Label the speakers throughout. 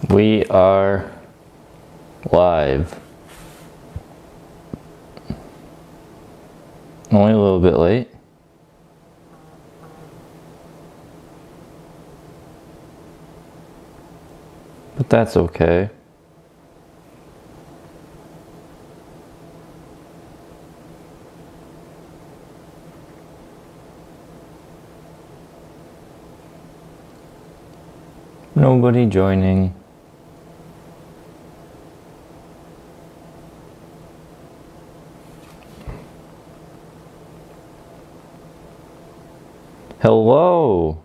Speaker 1: We are live. Only a little bit late. But that's okay. Nobody joining. Hello.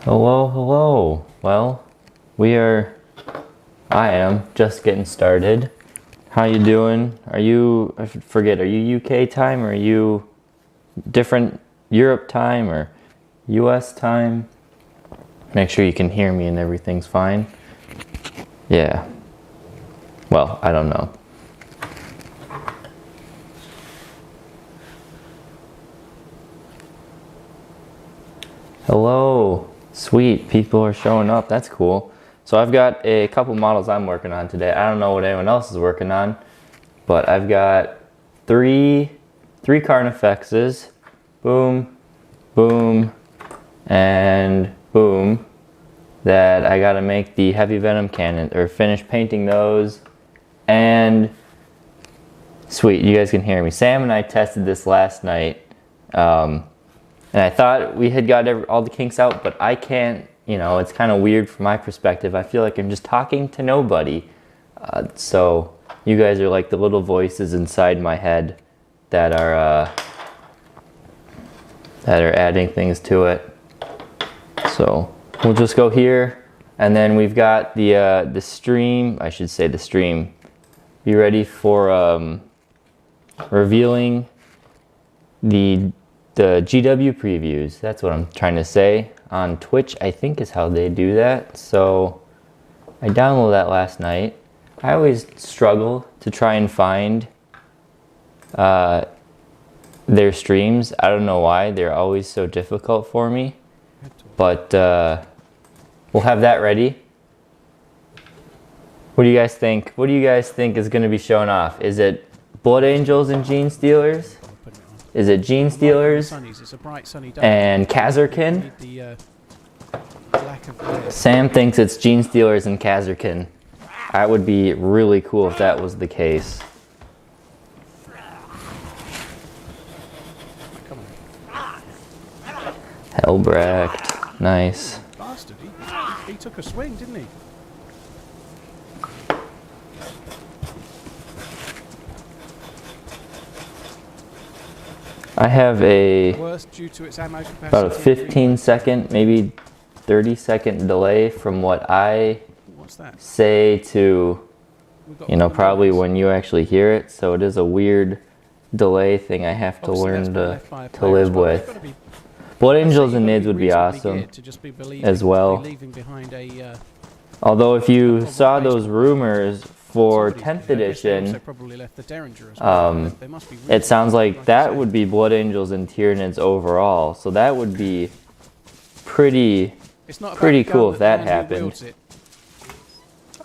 Speaker 1: Hello, hello. Well, I am just getting started. How you doing? Are you, I forget, are you UK time or are you different Europe time or US time? Make sure you can hear me and everything's fine. Yeah. Well, I don't know. Hello. Sweet. People are showing up. That's cool. So I've got a couple models I'm working on today. I don't know what anyone else is working on, but I've got three Carnifexes. Boom, boom, and boom. That I gotta make the heavy venom cannon, or finish painting those. And sweet, you guys can hear me. Sam and I tested this last night. And I thought we had got all the kinks out, but I can't, you know, it's kind of weird from my perspective. I feel like I'm just talking to nobody. So you guys are like the little voices inside my head that are adding things to it. So we'll just go here, and then we've got the stream, I should say the stream. Be ready for revealing the GW previews. That's what I'm trying to say. On Twitch, I think is how they do that. So I downloaded that last night. I always struggle to try and find their streams. I don't know why. They're always so difficult for me. But we'll have that ready. What do you guys think? What do you guys think is going to be shown off? Is it Blood Angels and Gene Stealers? Is it Gene Stealers and Kazarkin? Sam thinks it's Gene Stealers and Kazarkin. That would be really cool if that was the case. Hellbracht, nice.
Speaker 2: Bastard, he took a swing, didn't he?
Speaker 1: I have
Speaker 2: Worst due to its ammo capacity,
Speaker 1: about a 15-second, maybe 30-second delay from what I say to, you know, probably when you actually hear it. So it is a weird delay thing I have to learn to live with. Blood Angels and Nids would be awesome as well. Although if you saw those rumors for 10th edition, it sounds like that would be Blood Angels and Tyranids overall. So that would be pretty cool if that happened.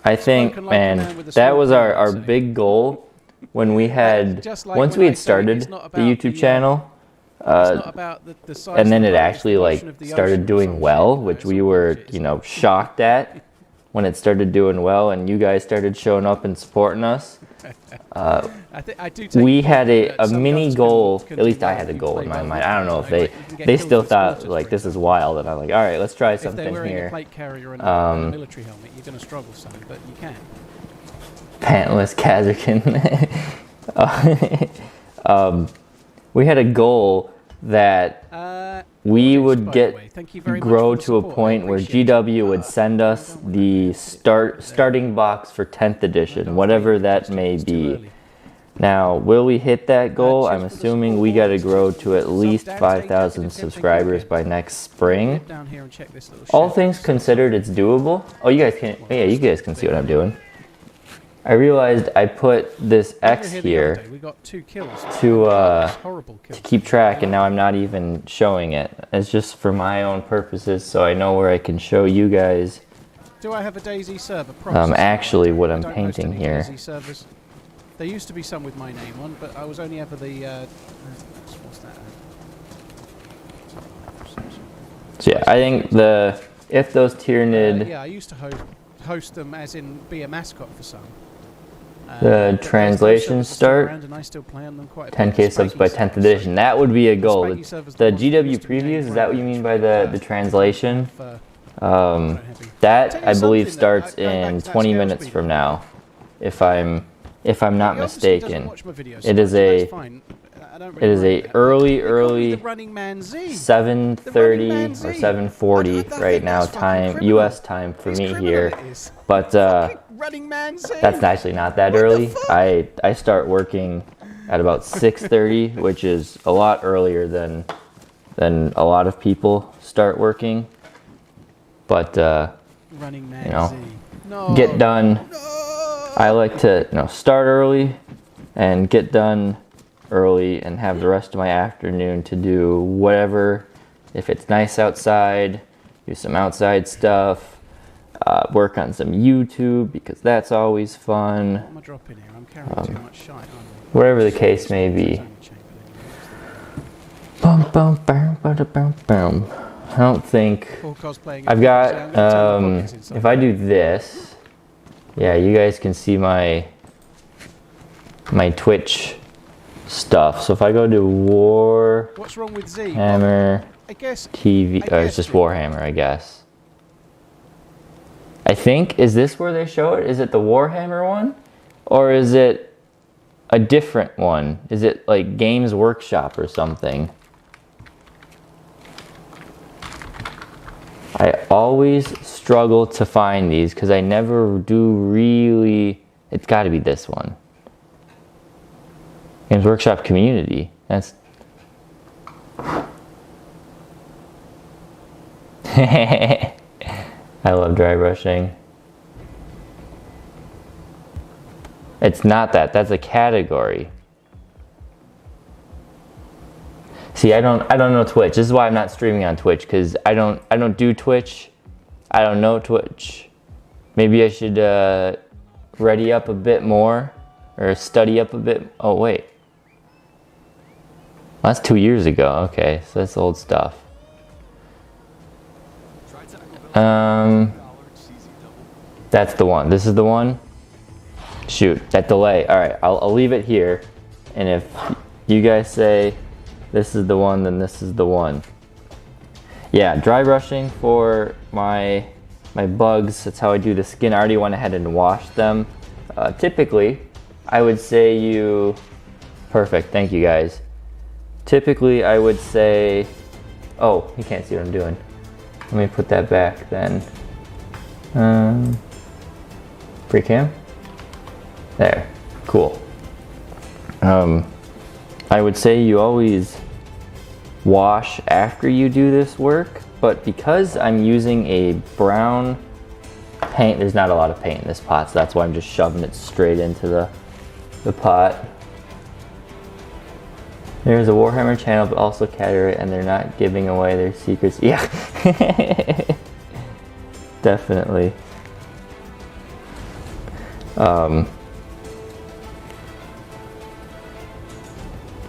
Speaker 1: I think, man, that was our big goal when we had, once we had started the YouTube channel. And then it actually like started doing well, which we were, you know, shocked at when it started doing well, and you guys started showing up and supporting us. We had a mini goal, at least I had a goal in my mind. I don't know if they still thought like this is wild, and I'm like, all right, let's try something here.
Speaker 2: Military helmet, you're gonna struggle some, but you can.
Speaker 1: Pantless Kazarkin. We had a goal that we would grow to a point where GW would send us the starting box for 10th edition, whatever that may be. Now, will we hit that goal? I'm assuming we got to grow to at least 5,000 subscribers by next spring. All things considered, it's doable. Oh, you guys can, yeah, you guys can see what I'm doing. I realized I put this X here to keep track, and now I'm not even showing it. It's just for my own purposes, so I know where I can show you guys
Speaker 2: Do I have a DayZ server? Probably.
Speaker 1: Actually what I'm
Speaker 2: I don't host
Speaker 1: painting
Speaker 2: any
Speaker 1: here.
Speaker 2: DayZ servers. There used to be some with my name on, but I was only ever the. What's that?
Speaker 1: So yeah, I think if those Tyranid
Speaker 2: yeah, I used to host them as in be a mascot for some.
Speaker 1: the translations start,
Speaker 2: and I still play on them quite a
Speaker 1: 10k
Speaker 2: bit.
Speaker 1: subs by 10th edition. That would be a goal. The GW previews, is that what you mean by the translation? That I believe starts in 20 minutes from now, if I'm not mistaken. It is a early 7:30 or 7:40 right now time, US time for me here. But that's actually not that early. I start working at about 6:30, which is a lot earlier than a lot of people start working. But you know, get done. I like to start early and get done early and have the rest of my afternoon to do whatever. If it's nice outside, do some outside stuff. Work on some YouTube because that's always fun.
Speaker 2: Am I dropping here? I'm carrying too much shite, aren't I?
Speaker 1: Whatever the case may be. Bum, bum, bum, bum, bum, bum. I don't think I've got. If I do this, yeah, you guys can see my Twitch stuff. So if I go to
Speaker 2: what's wrong with Z?
Speaker 1: Warhammer TV, it's just Warhammer, I guess. I think, is this where they show it? Is it the Warhammer one? Or is it a different one? Is it like Games Workshop or something? I always struggle to find these because I never do really. It's got to be this one. Games Workshop Community. That's. I love dry brushing. It's not that. That's a category. See, I don't know Twitch. This is why I'm not streaming on Twitch, because I don't do Twitch. I don't know Twitch. Maybe I should ready up a bit more or study up a bit. Oh wait. Well, that's 2 years ago. Okay, so that's old stuff. That's the one. This is the one. Shoot, that delay. All right, I'll leave it here, and if you guys say this is the one, then this is the one. Yeah, dry brushing for my bugs. That's how I do the skin. I already went ahead and washed them. Typically, I would say you. Perfect. Thank you guys. Typically, I would say. Oh, you can't see what I'm doing. Let me put that back then. Free cam? There. Cool. I would say you always wash after you do this work, but because I'm using a brown paint, there's not a lot of paint in this pot, so that's why I'm just shoving it straight into the pot. There's a Warhammer channel, but also Caterite, and they're not giving away their secrets. Yeah, definitely.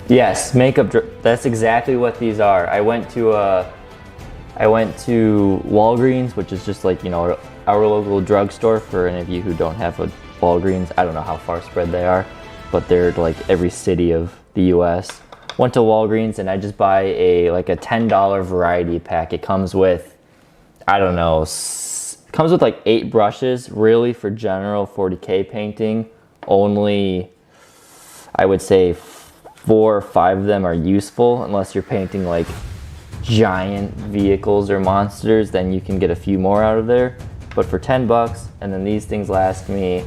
Speaker 1: Yes, makeup. That's exactly what these are. I went to Walgreens, which is just like our local drugstore. For any of you who don't have a Walgreens, I don't know how far spread they are, but they're like every city of the U.S. Went to Walgreens and I just buy a $10 variety pack. It comes with, I don't know, comes with like 8 brushes. Really, for general 40K painting, only I would say 4 or 5 of them are useful, unless you're painting like giant vehicles or monsters, then you can get a few more out of there. But for $10, and then these things last me.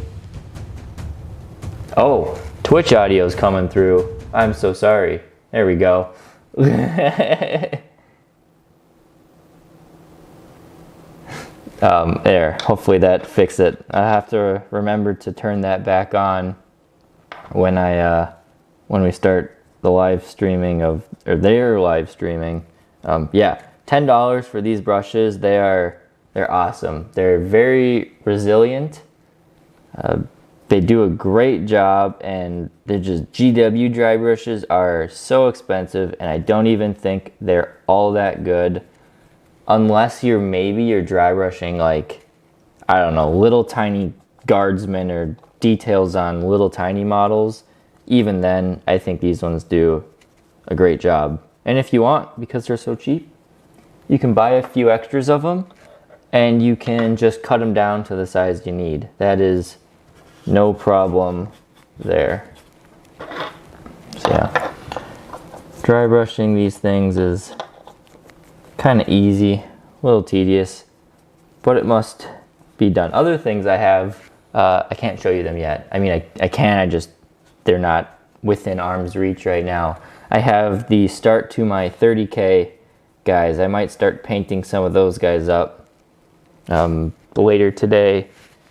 Speaker 1: Oh, Twitch audio's coming through. I'm so sorry. There we go. There, hopefully that fixed it. I have to remember to turn that back on when we start the live streaming or they're live streaming. Yeah, $10 for these brushes. They are they're awesome. They're very resilient. They do a great job, and they're just GW dry brushes are so expensive, and I don't even think they're all that good unless you're dry brushing like, I don't know, little tiny guardsmen or details on little tiny models. Even then, I think these ones do a great job. And if you want, because they're so cheap, you can buy a few extras of them and you can just cut them down to the size you need. That is no problem there. So yeah, dry brushing these things is kind of easy, a little tedious, but it must be done. Other things I have, I can't show you them yet. I mean, I can, they're not within arm's reach right now. I have the start to my 30K guys. I might start painting some of those guys up later today.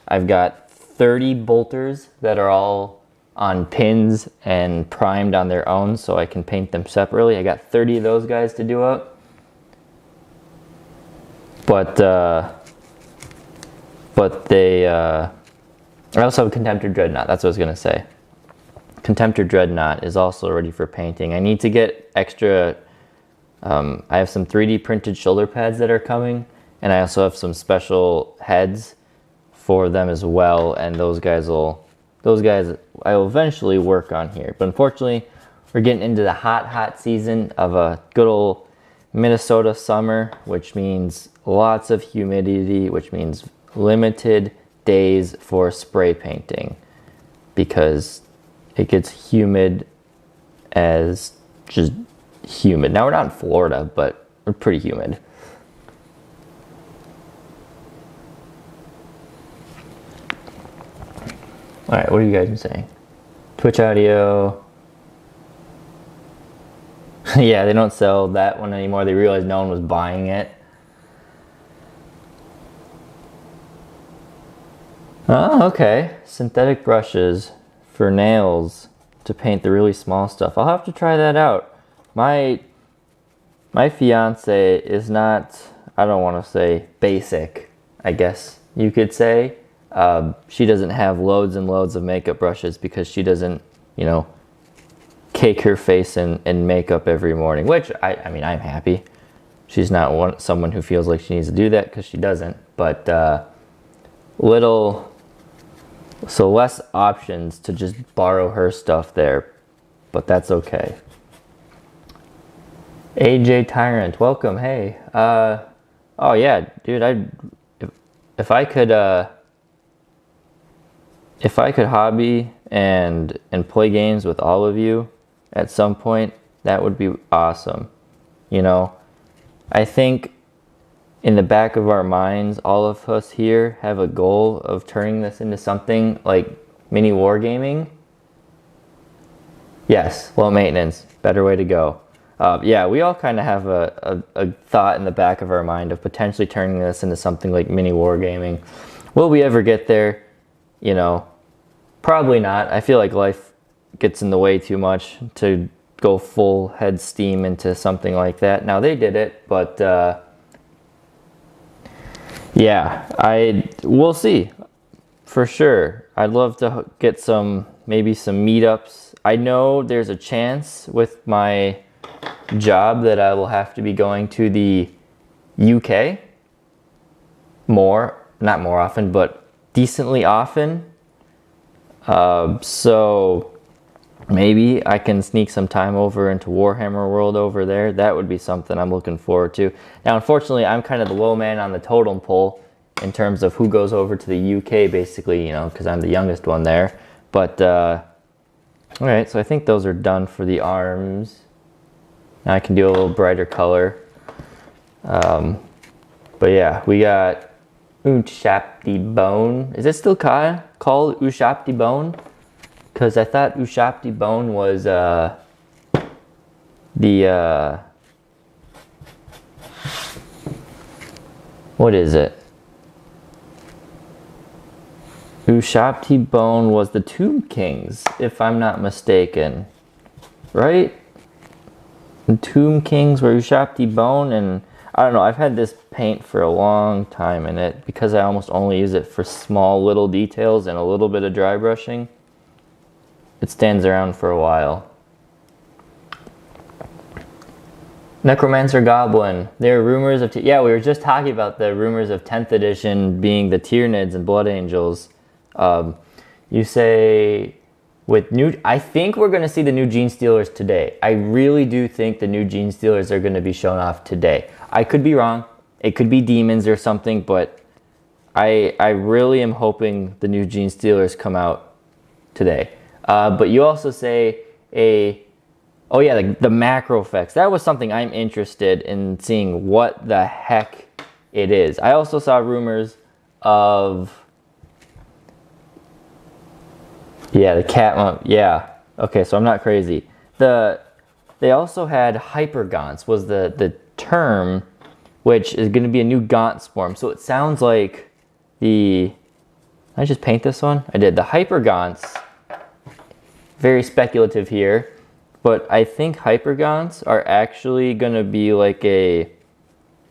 Speaker 1: I've got 30 bolters that are all on pins and primed on their own, so I can paint them separately. I got 30 of those guys to do up. But they, I also have a Contemptor Dreadnought. That's what I was gonna say. Contemptor Dreadnought is also ready for painting. I need to get extra, I have some 3D printed shoulder pads that are coming, and I also have some special heads for them as well, and those guys I will eventually work on here. But unfortunately, we're getting into the hot season of a good old Minnesota summer, which means lots of humidity, which means limited days for spray painting, because it gets humid as just humid. Now, we're not in Florida, but we're pretty humid. All right, what are you guys saying? Twitch audio. Yeah, they don't sell that one anymore. They realized no one was buying it. Oh, okay. Synthetic brushes for nails to paint the really small stuff. I'll have to try that out. My fiance is not, I don't want to say basic, I guess you could say. She doesn't have loads and loads of makeup brushes because she doesn't, you know, cake her face in makeup every morning, which I mean, I'm happy. She's not someone who feels like she needs to do that, because she doesn't, but less options to just borrow her stuff there, but that's okay. AJ Tyrant, welcome. Hey, oh yeah, dude, if I could hobby and play games with all of you at some point, that would be awesome. You know, I think in the back of our minds, all of us here have a goal of turning this into something like mini wargaming. Yes, low maintenance, better way to go. Yeah, we all kind of have a thought in the back of our mind of potentially turning this into something like mini wargaming. Will we ever get there? You know, probably not. I feel like life gets in the way too much to go full head steam into something like that. Now, they did it, but yeah, we'll see for sure. I'd love to get maybe some meetups. I know there's a chance with my job that I will have to be going to the UK not more often, but decently often. So maybe I can sneak some time over into Warhammer World over there. That would be something I'm looking forward to. Now, unfortunately, I'm kind of the low man on the totem pole in terms of who goes over to the UK, basically, you know, because I'm the youngest one there. But, all right, so I think those are done for the arms. Now I can do a little brighter color. But yeah, we got Ushapti Bone. Is it still called Ushapti Bone? Because I thought Ushapti Bone was what is it? Ushapti Bone was the Tomb Kings, if I'm not mistaken. Right? The Tomb Kings were Ushapti Bone, and I don't know, I've had this paint for a long time, and it, because I almost only use it for small little details and a little bit of dry brushing, it stands around for a while. Necromancer Goblin. There are rumors of... yeah, we were just talking about the rumors of 10th edition being the Tyranids and Blood Angels. You say... with new... I think we're going to see the new Gene Stealers today. I really do think the new Gene Stealers are going to be shown off today. I could be wrong. It could be demons or something, but I really am hoping the new Gene Stealers come out today. But you also say a... oh yeah, the macro effects. That was something I'm interested in seeing what the heck it is. I also saw rumors of... yeah, the cat... yeah. Okay, so I'm not crazy. They also had hypergaunts was the term, which is going to be a new gaunt form. So it sounds like the... did I just paint this one? I did. The hypergaunts, very speculative here, but I think hypergaunts are actually going to be like a...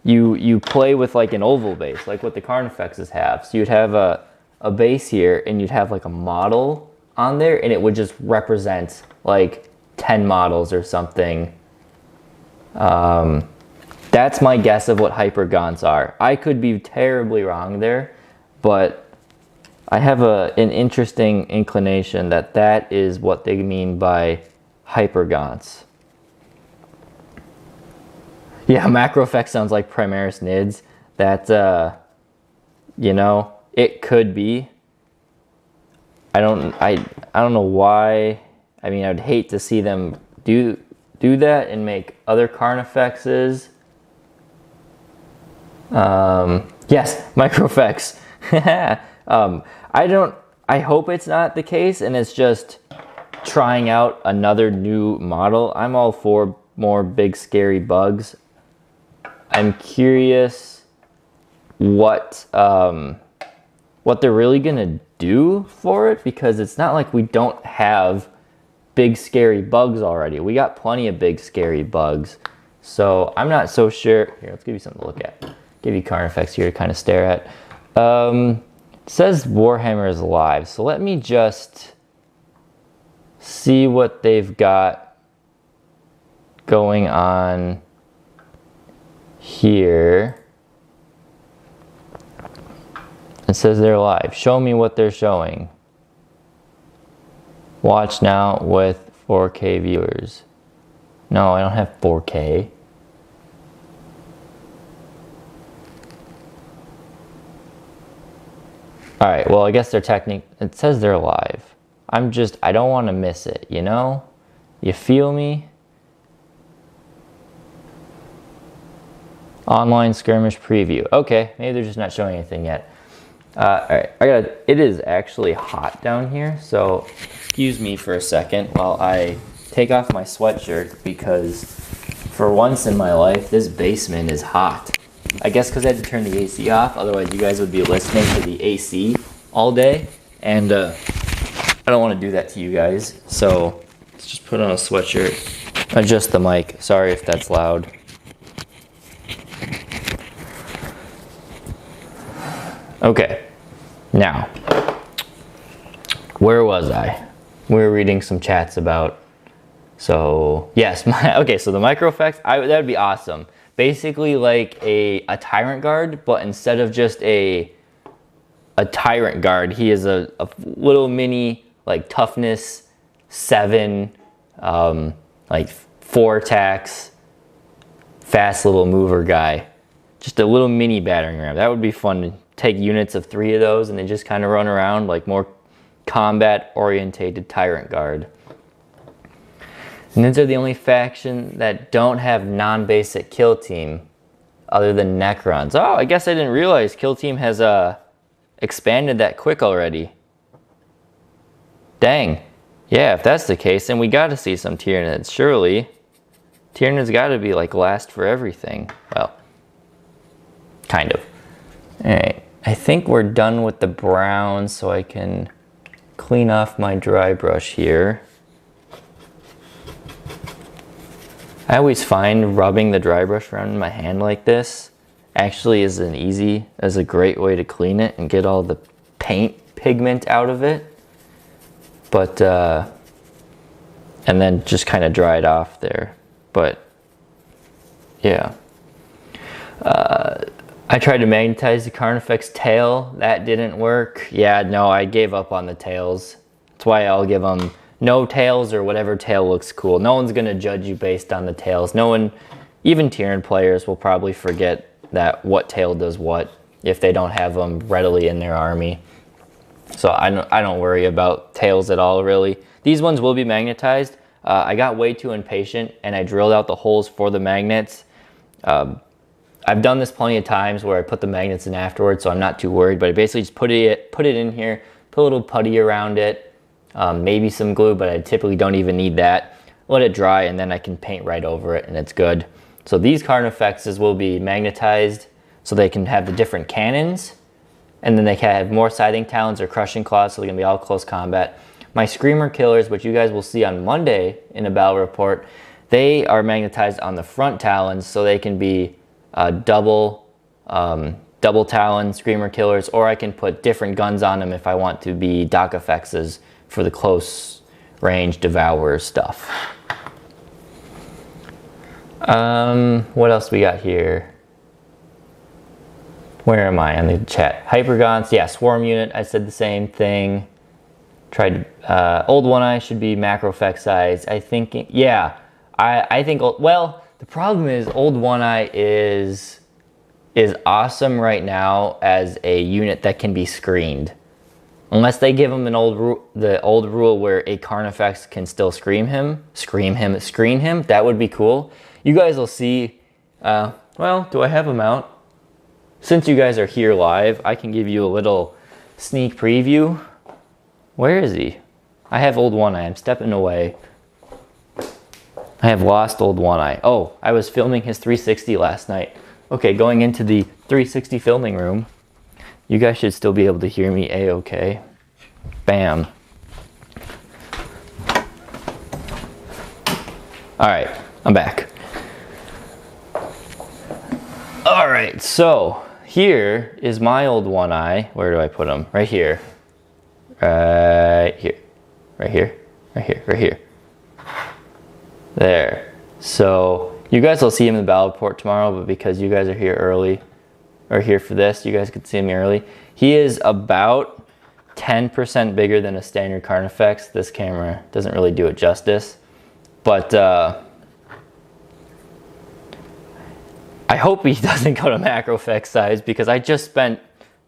Speaker 1: you play with like an oval base, like what the Carnifexes have. So you'd have a base here, and you'd have like a model on there, and it would just represent like 10 models or something. That's my guess of what hypergaunts are. I could be terribly wrong there, but I have an interesting inclination that that is what they mean by hypergaunts. Yeah, macro effect sounds like Primaris Nids. That, you know, it could be. I don't know why. I mean, I'd hate to see them do that and make other Carnifexes. Yes, micro effects. I hope it's not the case and it's just trying out another new model. I'm all for more big scary bugs. I'm curious what they're really gonna do for it, because it's not like we don't have big scary bugs already. We got plenty of big scary bugs. So I'm not so sure. Here, let's give you something to look at. Give you Carnifex here to kind of stare at. It says Warhammer is live. So let me just see what they've got going on here. It says they're live. Show me what they're showing. Watch now with 4K viewers. No, I don't have 4K. Alright, well, I guess they're it says they're live. I don't want to miss it, you know? You feel me? Online skirmish preview. Okay, maybe they're just not showing anything yet. Alright, it is actually hot down here, so excuse me for a second while I take off my sweatshirt, because for once in my life, this basement is hot. I guess because I had to turn the AC off, otherwise you guys would be listening to the AC all day, and I don't want to do that to you guys, so let's just put on a sweatshirt. Adjust the mic, sorry if that's loud. Okay, now, where was I? We were reading some chats about, so yes, okay, so the micro effects, that would be awesome. Basically like a Tyrant Guard, but instead of just a Tyrant Guard, he is a little mini, like toughness 7, like 4 attacks, fast little mover guy. Just a little mini battering ram. That would be fun to take units of 3 of those and they just kind of run around like more combat orientated Tyrant Guard. And these are the only faction that don't have non-basic kill team other than Necrons. Oh, I guess I didn't realize kill team has expanded that quick already. Dang. Yeah, if that's the case, then we gotta see some Tyranids, surely. Tyranids gotta be like last for everything. Well, kind of. Alright, I think we're done with the brown, so I can clean off my dry brush here. I always find rubbing the dry brush around in my hand like this actually is a great way to clean it and get all the paint pigment out of it. But, and then just kind of dry it off there. But, yeah. I tried to magnetize the Carnifex tail. That didn't work. Yeah, no, I gave up on the tails. That's why I'll give them no tails or whatever tail looks cool. No one's going to judge you based on the tails. No one, even Tyranid players, will probably forget that what tail does what if they don't have them readily in their army. So I don't worry about tails at all, really. These ones will be magnetized. I got way too impatient and I drilled out the holes for the magnets. I've done this plenty of times where I put the magnets in afterwards, so I'm not too worried. But I basically just put it in here, put a little putty around it, maybe some glue, but I typically don't even need that. Let it dry, and then I can paint right over it, and it's good. So these Carnifexes will be magnetized, so they can have the different cannons, and then they can have more scything talons or crushing claws, so they're gonna be all close combat. My Screamer Killers, which you guys will see on Monday in a battle report, they are magnetized on the front talons, so they can be double talon Screamer Killers, or I can put different guns on them if I want to be Doc Effexes for the close range Devourer stuff. What else we got here? Where am I on the chat? Hypergons, yeah, Swarm Unit, I said the same thing. Tried, Old One Eye should be macro effect size. I think, yeah, I think, well, the problem is Old One Eye is awesome right now as a unit that can be screened. Unless they give him the old rule where a Carnifex can still screen him, that would be cool. You guys will see, well, do I have him out? Since you guys are here live, I can give you a little sneak preview. Where is he? I have Old One Eye, I'm stepping away. I have lost Old One Eye. Oh, I was filming his 360 last night. Okay, going into the 360 filming room. You guys should still be able to hear me a-okay. Bam. All right, I'm back. All right, so here is my Old One Eye. Where do I put him? Right here. Right here. Right here. Right here. Right here. There. So you guys will see him in the battle report tomorrow, but because you guys are here early, or here for this, you guys could see him early. He is about 10% bigger than a standard Carnifex. This camera doesn't really do it justice, but I hope he doesn't go to macro effect size, because I just spent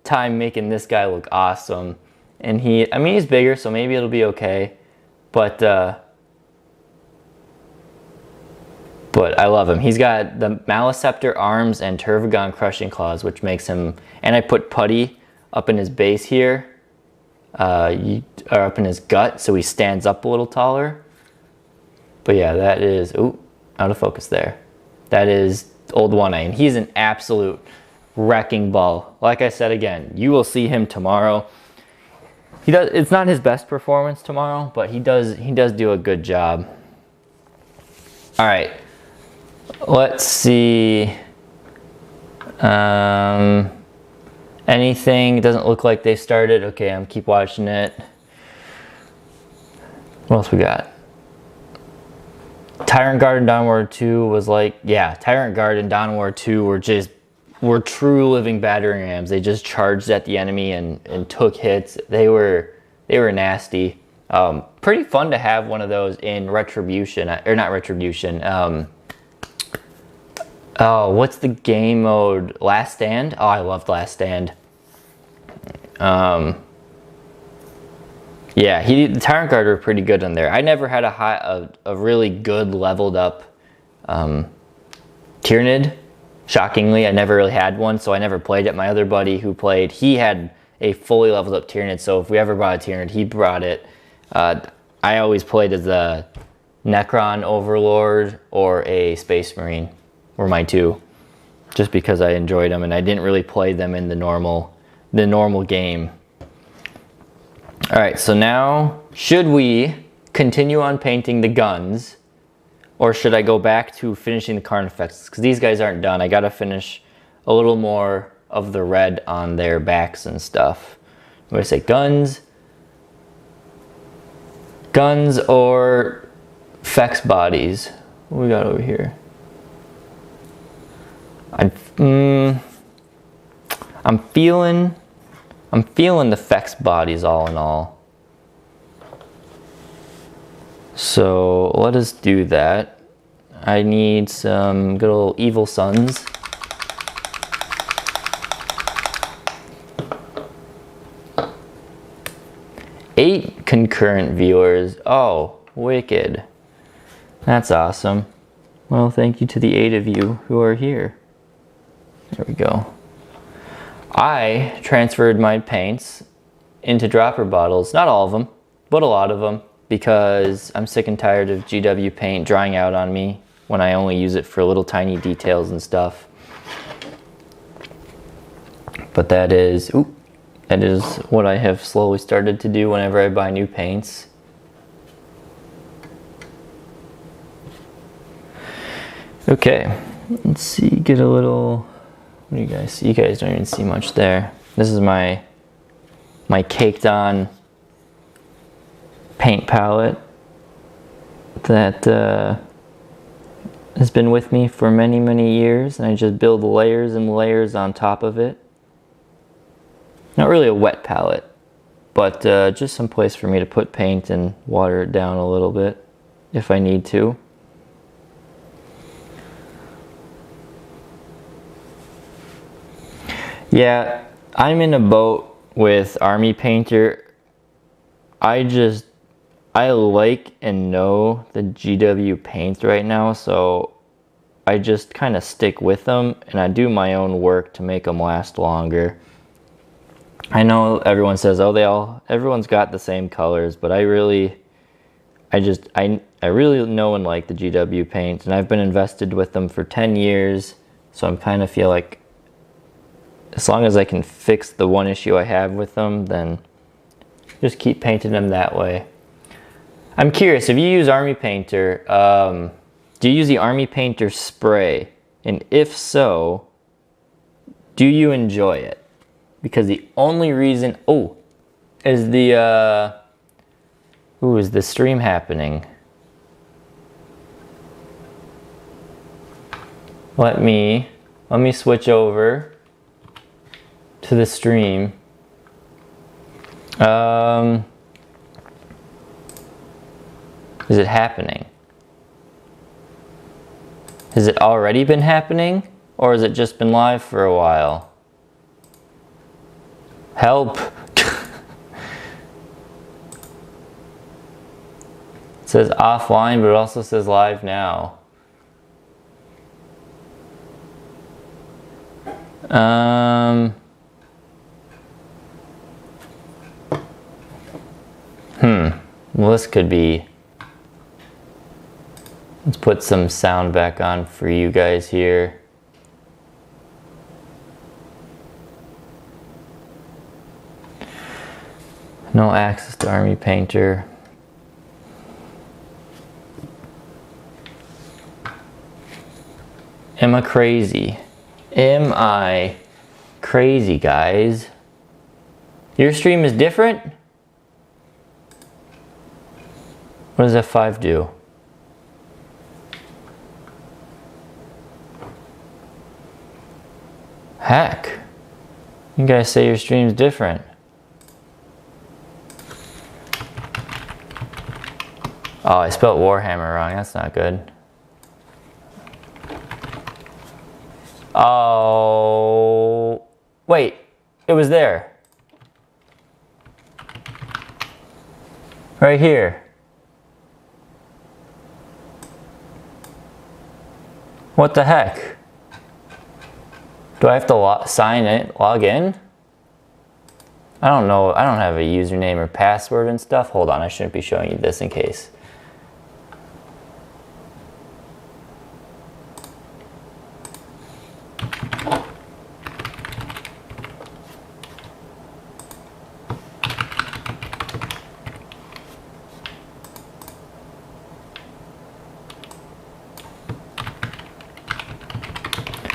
Speaker 1: time making this guy look awesome. And I mean, he's bigger, so maybe it'll be okay, but I love him. He's got the Maliceptor arms and Turvagon crushing claws, which makes him, and I put putty up in his base here, or up in his gut, so he stands up a little taller. But yeah, that is, ooh, out of focus there. That is Old One Eye, and he's an absolute wrecking ball. Like I said again, you will see him tomorrow. It's not his best performance tomorrow, but he does do a good job. All right. Let's see. Anything? Doesn't look like they started. Okay, I'm keep watching it. What else we got? Tyrant Guard and Dawn Ward 2 was like, yeah, Tyrant Guard and Dawn Ward 2 were true living battering rams. They just charged at the enemy and took hits. They were nasty. Pretty fun to have one of those in Retribution, or not Retribution. Oh, what's the game mode? Last Stand? Oh, I loved Last Stand. Yeah, the Tyrant Guard were pretty good in there. I never had a really good leveled up Tyranid. Shockingly, I never really had one, so I never played it. My other buddy who played, he had a fully leveled up Tyranid, so if we ever brought a Tyranid, he brought it. I always played as a Necron Overlord or a Space Marine, were my two, just because I enjoyed them and I didn't really play them in the normal game. All right, so now should we continue on painting the guns, Or should I go back to finishing the Carnifexes? Because these guys aren't done. I gotta finish a little more of the red on their backs and stuff. What do I say? Guns? Guns or Fex bodies? What we got over here? I'm feeling the Fex bodies all in all. So let us do that. I need some good old Evil Sons. Eight concurrent viewers. Oh, wicked. That's awesome. Well, thank you to the 8 of you who are here. There we go. I transferred my paints into dropper bottles. Not all of them, but a lot of them, because I'm sick and tired of GW paint drying out on me when I only use it for little tiny details and stuff. But that is what I have slowly started to do whenever I buy new paints. Okay, let's see, get a little, what do you guys see? You guys don't even see much there. This is my caked on paint palette that has been with me for many, many years, and I just build layers and layers on top of it. Not really a wet palette, but just some place for me to put paint and water it down a little bit if I need to. Yeah, I'm in a boat with Army Painter. I like and know the GW paints right now, so I just kind of stick with them and I do my own work to make them last longer. I know everyone says, oh, everyone's got the same colors, but I really know and like the GW paints, and I've been invested with them for 10 years, so I'm kind of feel like as long as I can fix the one issue I have with them, then just keep painting them that way. I'm curious, if you use Army Painter, do you use the Army Painter spray? And if so, do you enjoy it? Because the only reason, is the stream happening? Let me switch over to the stream. Is it happening? Has it already been happening? Or has it just been live for a while? Help! It says offline, but it also says live now. Well, this could be... Let's put some sound back on for you guys here. No access to Army Painter. Am I crazy? Am I crazy, guys? Your stream is different? What does F5 do? Heck. You guys say your stream's different. Oh, I spelled Warhammer wrong. That's not good. Oh, wait. It was there. Right here. What the heck? Do I have to sign it, log in? I don't know. I don't have a username or password and stuff. Hold on, I shouldn't be showing you this in case.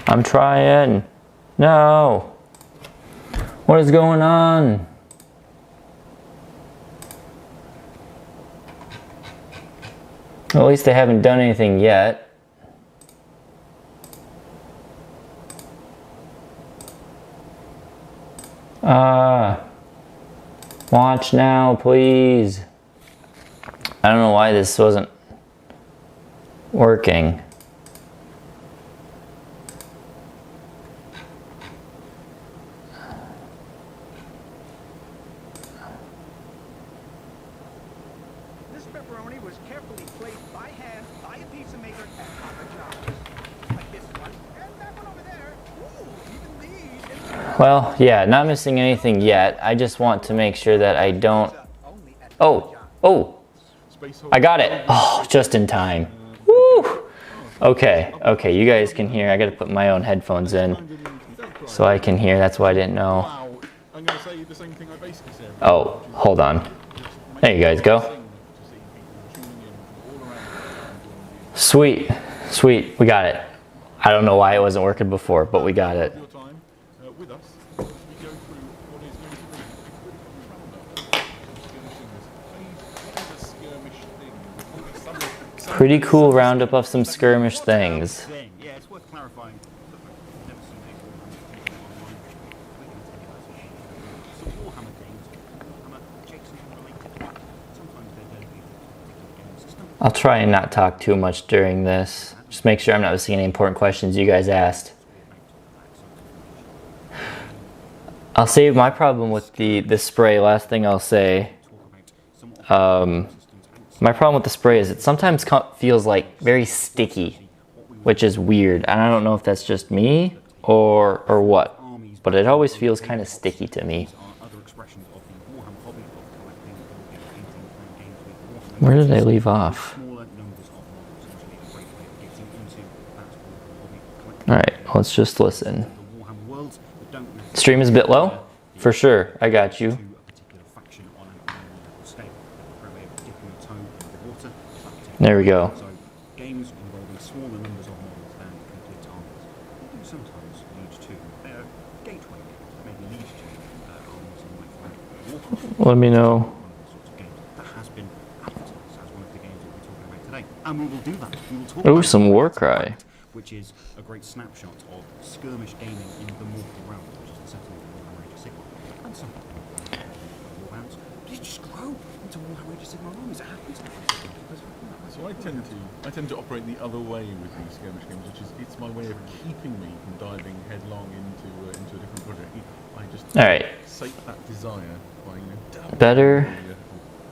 Speaker 1: I'm trying. No. What is going on? Well, at least they haven't done anything yet. Watch now, please. I don't know why this wasn't working.
Speaker 3: This pepperoni was carefully placed by hand by a pizza maker at Papa John's. Like this one, and that one over there. Ooh, even these.
Speaker 1: Well, yeah, not missing anything yet. I just want to make sure that I don't... Oh! I got it! Oh, just in time. Woo! Okay, you guys can hear. I gotta put my own headphones in so I can hear. That's why I didn't know. Oh, hold on. There you guys go. Sweet, we got it. I don't know why it wasn't working before, but we got it. Pretty cool roundup of some skirmish things.
Speaker 3: Yeah, it's worth clarifying.
Speaker 1: I'll try and not talk too much during this. Just make sure I'm not missing any important questions you guys asked. I'll save my problem with the spray. Last thing I'll say. My problem with the spray is it sometimes feels like very sticky, which is weird. And I don't know if that's just me or what, but it always feels kind of sticky to me. Where did I leave off? Alright, let's just listen. Stream is a bit low? For sure, I got you. There we go.
Speaker 3: So games involving smaller numbers of models than complete armies do sometimes lead to gateway, maybe lead to armies in like
Speaker 1: Let me know.
Speaker 3: that has been advertised as one of the games that we're talking about today. And we will do that. We will talk
Speaker 1: Oh,
Speaker 3: about
Speaker 1: some Warcry.
Speaker 3: which is a great snapshot of skirmish gaming in the mortal realm, which is the setting of Warhammer Age of Sigmar. And some Warbands, you just grow into Warhammer Age of Sigmar armies. It happens.
Speaker 4: So I tend to operate the other way with these skirmish games, which is it's my way of keeping me from diving headlong into a different project. I just sate that desire by
Speaker 1: Better.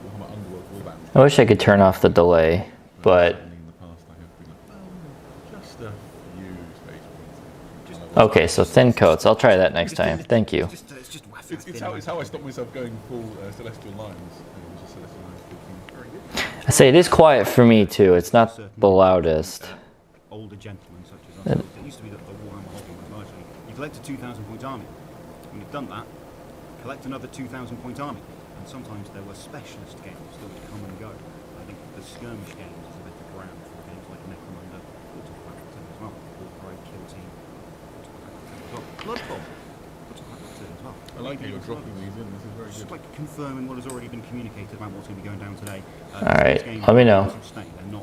Speaker 4: Warhammer Underworlds, Warbands.
Speaker 1: I wish I could turn off the delay, but
Speaker 4: In the past, I have been just a few space points.
Speaker 1: okay. So thin coats. I'll try that next time. Thank you.
Speaker 4: It's how I stopped myself going full Celestial Lines. It was a Celestial Lines full thing.
Speaker 1: I say it is quiet for me too. It's not the loudest.
Speaker 3: Older gentlemen such as us. It used to be that the Warhammer hobby was largely you collect a 2,000 point army. When you've done that, collect another 2,000 point army. And sometimes there were specialist games that would come and go. I think the skirmish games is a better ground for games like Necromunda. We'll talk about that as well. Warcry, Kill Team. We'll talk about that as well. Blood Bowl. We'll talk about that as well.
Speaker 4: I like how you're dropping these in. This is very
Speaker 3: Just
Speaker 4: good.
Speaker 3: like confirming what has already been communicated about what's going to be going down today.
Speaker 1: Alright, let me know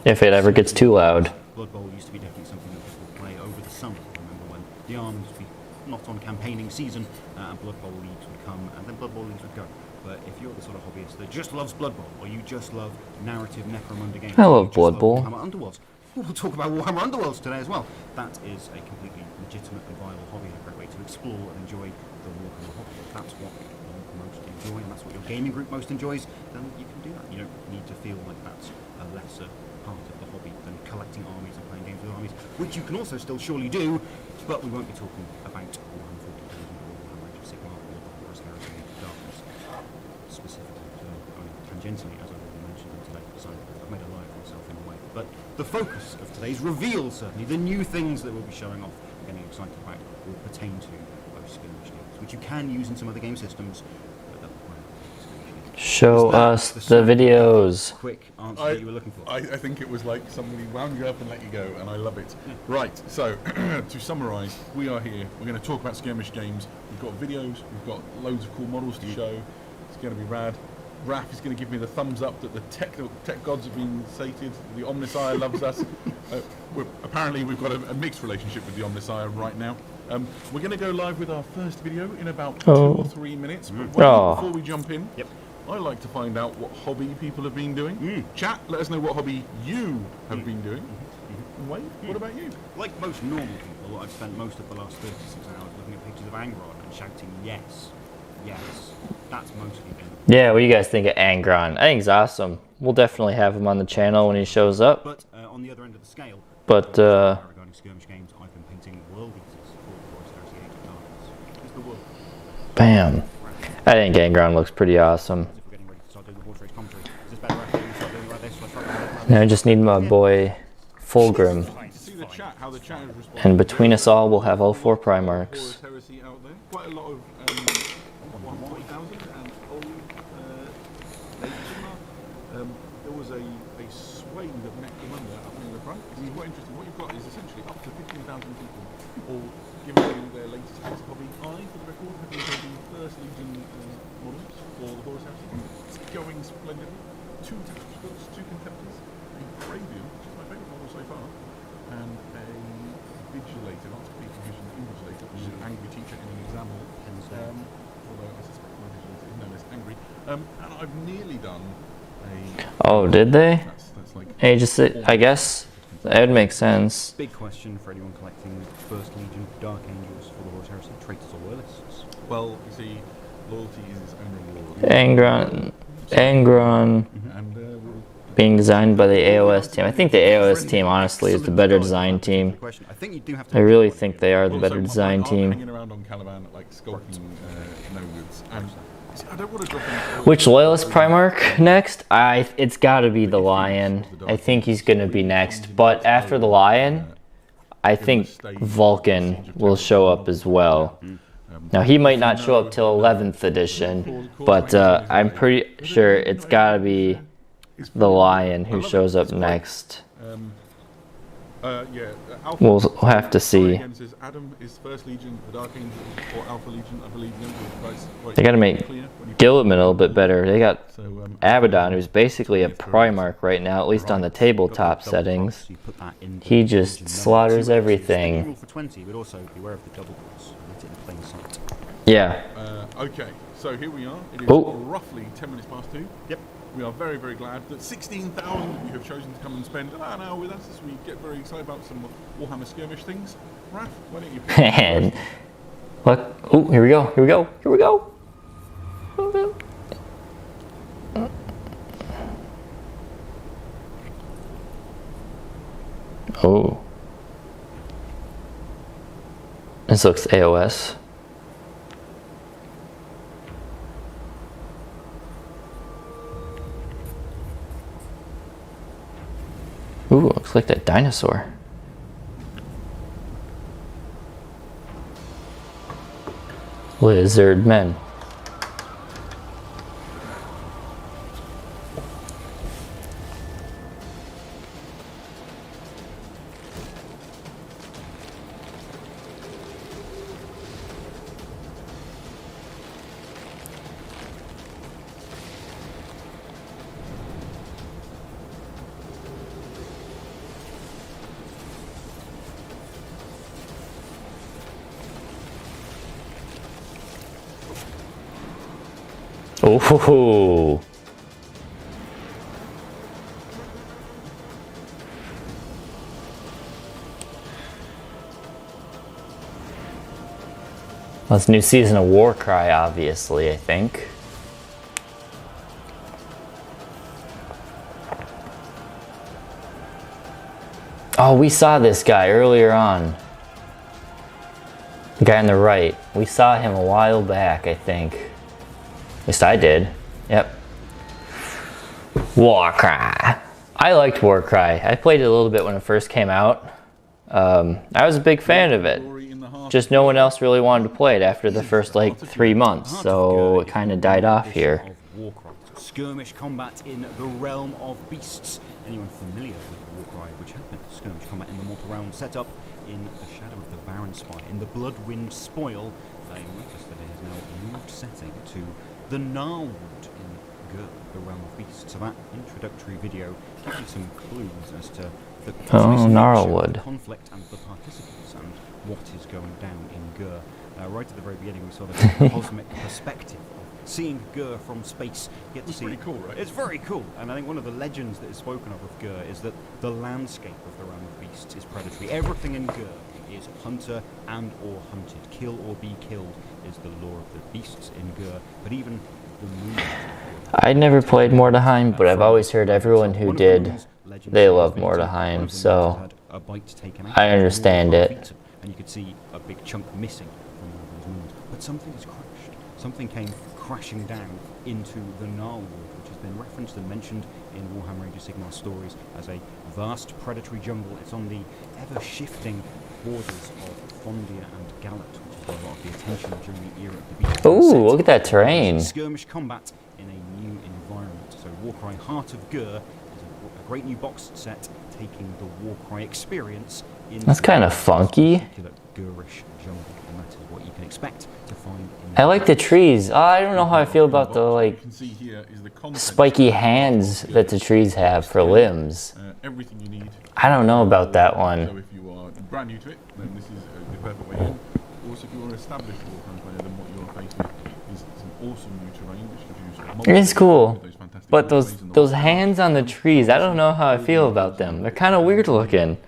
Speaker 1: if it ever gets too loud.
Speaker 3: Blood Bowl used to be definitely something that people would play over the summer. I remember when the armies would be not on campaigning season and Blood Bowl leagues would come and then Blood Bowl leagues would go. But if you're the sort of hobbyist that just loves Blood Bowl or you just love narrative Necromunda games,
Speaker 1: I
Speaker 3: or
Speaker 1: love
Speaker 3: you just
Speaker 1: Blood Bowl.
Speaker 3: Warhammer Underworlds. We'll talk about Warhammer Underworlds today as well. That is a completely legitimate and viable hobby and a great way to explore and enjoy the Warhammer hobby. If that's what you most enjoy and that's what your gaming group most enjoys, then you can do that. You don't need to feel like that's a lesser part of the hobby than collecting armies and playing games with armies, which you can also still surely do, but we won't be talking about Warhammer 40,000 or Warhammer Age of Sigmar or Horus Heresy of Darkness specifically. Tangentially, as I've already mentioned today, so I've made a liar of myself in a way. But the focus of today's reveal, certainly, the new things that we'll be showing off and getting excited about will pertain to those skirmish games, which you can use in some other game systems, but that require skirmish games.
Speaker 1: Show us the videos.
Speaker 3: Quick answer that you were looking for.
Speaker 4: I think it was like somebody wound you up and let you go, and I love it. Right, so to summarise, we are here. We're going to talk about Skirmish games. We've got videos, we've got loads of cool models to show. It's going to be rad. Raph is going to give me the thumbs up that the tech gods have been sated. The Omnisire loves us. Apparently, we've got a mixed relationship with the Omnisire right now. We're going to go live with our first video in about 2 or 3 minutes. But before we jump in, I like to find out what hobby people have been doing. Chat, let us know what hobby you have been doing. And Wade, what about you?
Speaker 3: Like most normal people, I've spent most of the last 36 hours looking at pictures of Angron and shouting yes, yes. That's mostly been.
Speaker 1: Yeah, what do you guys think of Angron? I think he's awesome. We'll definitely have him on the channel when he shows up.
Speaker 3: But on the other end of the scale, regarding Skirmish games, I've been painting world eaters for Forest Heresy Age of Darkness. It's the world.
Speaker 1: Bam. I think Angron looks pretty awesome.
Speaker 3: As if we're getting ready to start doing the horse race commentary. Is this better after we start doing it like this? Should I start doing it like this?
Speaker 1: Now I just need my boy Fulgrim.
Speaker 4: See the chat, how the chat is responding.
Speaker 1: And between us all, we'll have all 4 Primarchs.
Speaker 4: Forest Heresy out there. Quite a lot of 140,000 and old there was a swathe of Necromunda up in the front. This is quite interesting. What you've got is essentially up to 15,000 people all giving you their latest piece of hobby. I, for the record, have been building First Legion models for the Horus Heresy. It's going splendidly. 2 Tacticals, 2 Contemptors, a Praevium, which is my favourite model so far, and a Vigilator, not to be confused with Invigilator, which is an angry teacher in an exam hall. Although I suspect my Vigilator is known as angry. And I've nearly done a...
Speaker 1: Oh, did they?
Speaker 4: That's like...
Speaker 1: Hey, just I guess that would make sense.
Speaker 3: Big question for anyone collecting First Legion Dark Angels for the Horus Heresy, traitors or loyalists.
Speaker 4: Well, you see, loyalty is its own reward.
Speaker 1: Angron
Speaker 4: And
Speaker 1: being designed by the AOS team. I think the AOS team, honestly, is the better design team. I really think they are the better design team.
Speaker 4: Hanging around on Caliban, like skulking no-goods. And I don't want to drop in.
Speaker 1: Which Loyalist Primarch next? It's got to be the Lion. I think he's going to be next. But after the Lion, I think Vulcan will show up as well. Now, he might not show up till 11th edition, but I'm pretty sure it's got to be the Lion who shows up next. We'll have to see.
Speaker 4: Adam is First Legion, the Dark Angel, or Alpha Legion, I believe.
Speaker 1: They got to make Gilliman a little bit better. They got Abaddon, who's basically a Primarch right now, at least on the tabletop settings. He just slaughters everything. Yeah.
Speaker 4: Okay, so here we are. It is roughly 10 minutes past 2.
Speaker 3: Yep.
Speaker 4: We are very, very glad that 16,000 of you have chosen to come and spend an hour with us as we get very excited about some Warhammer Skirmish things. Raph, why don't you...
Speaker 1: And what? Oh, here we go. Here we go. Here we go. Oh. This looks AOS. Ooh, looks like that dinosaur. Lizard men. Oh, well, it's a new season of Warcry, obviously, I think. Oh, we saw this guy earlier on. The guy on the right. We saw him a while back, I think. At least I did. Yep. Warcry. I liked Warcry. I played it a little bit when it first came out. I was a big fan of it. Just no one else really wanted to play it after the first like 3 months, so it kind of died off here.
Speaker 3: skirmish combat in the realm of beasts. Anyone familiar with Warcry, which had been skirmish combat in the mortal realm, set up in the shadow of the Baron Spire, in the Bloodwind Spoil, you'll notice that it has now moved setting to the Gnarlwood in Gur, the realm of beasts. So that introductory video gives you some clues as to the
Speaker 1: Gnarlwood,
Speaker 3: the conflict and the participants and what is going down in Gur. Right at the very beginning, we saw the cosmic perspective of seeing Gur from space. You get to see
Speaker 4: pretty cool, right?
Speaker 3: It's very cool, and I think one of the legends that is spoken of Gur is that the landscape of the realm of beasts is predatory. Everything in Gur is hunter and or hunted. Kill or be killed is the law of the beasts in Gur. But even the moon.
Speaker 1: I never played Mordheim, but I've always heard everyone who did, they love Mordheim, so I understand it.
Speaker 3: And you could see a big chunk missing from one of those moons. But something has crashed. Something came crashing down into the Gnarlwood, which has been referenced and mentioned in Warhammer Age of Sigmar stories as a vast predatory jungle. It's on the ever-shifting borders of Fondia and Galat, which got a lot of the attention during the era of the beast.
Speaker 1: Ooh, look at that terrain.
Speaker 3: Skirmish combat in a new environment. So Warcry Heart of Gur is a great new box set taking the Warcry experience in
Speaker 1: That's kind of funky.
Speaker 3: Gurish jungle, and that is what you can expect to find in
Speaker 1: I like the trees. I don't know how I feel about the like spiky hands that the trees have for limbs.
Speaker 4: Everything you need.
Speaker 1: I don't know about that
Speaker 4: So
Speaker 1: one.
Speaker 4: if you are brand new to it, then this is the perfect way in. Also, if you are an established Warhammer player, then what you're faced with is some awesome new terrain, which gives you
Speaker 1: It is cool,
Speaker 4: those fantastic
Speaker 1: but
Speaker 4: ways in the
Speaker 1: those
Speaker 4: world.
Speaker 1: hands on the trees, I don't know how I feel about them. They're kind of weird looking.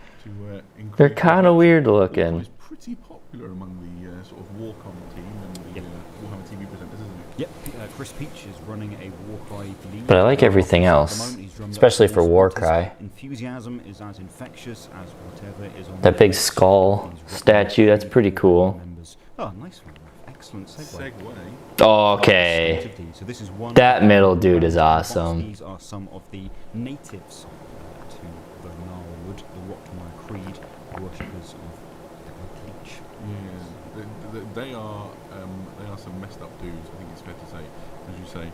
Speaker 1: They're kind of weird looking.
Speaker 4: It's pretty popular among the sort of Warcom team and the Warhammer TV presenters, isn't it?
Speaker 3: Yep, Chris Peach is running a Warcry league.
Speaker 1: But I like everything else, especially for Warcry.
Speaker 3: Enthusiasm is as infectious as whatever is on
Speaker 1: That big skull statue, that's pretty cool.
Speaker 3: Oh, nice one. Excellent segue.
Speaker 1: Okay.
Speaker 3: So this is one
Speaker 1: That middle dude is awesome.
Speaker 3: These are some of the natives to the Gnarlwood, the Rotmire Creed, worshippers of the Leech.
Speaker 4: Yeah, they are some messed up dudes. I think it's fair to say, as you say,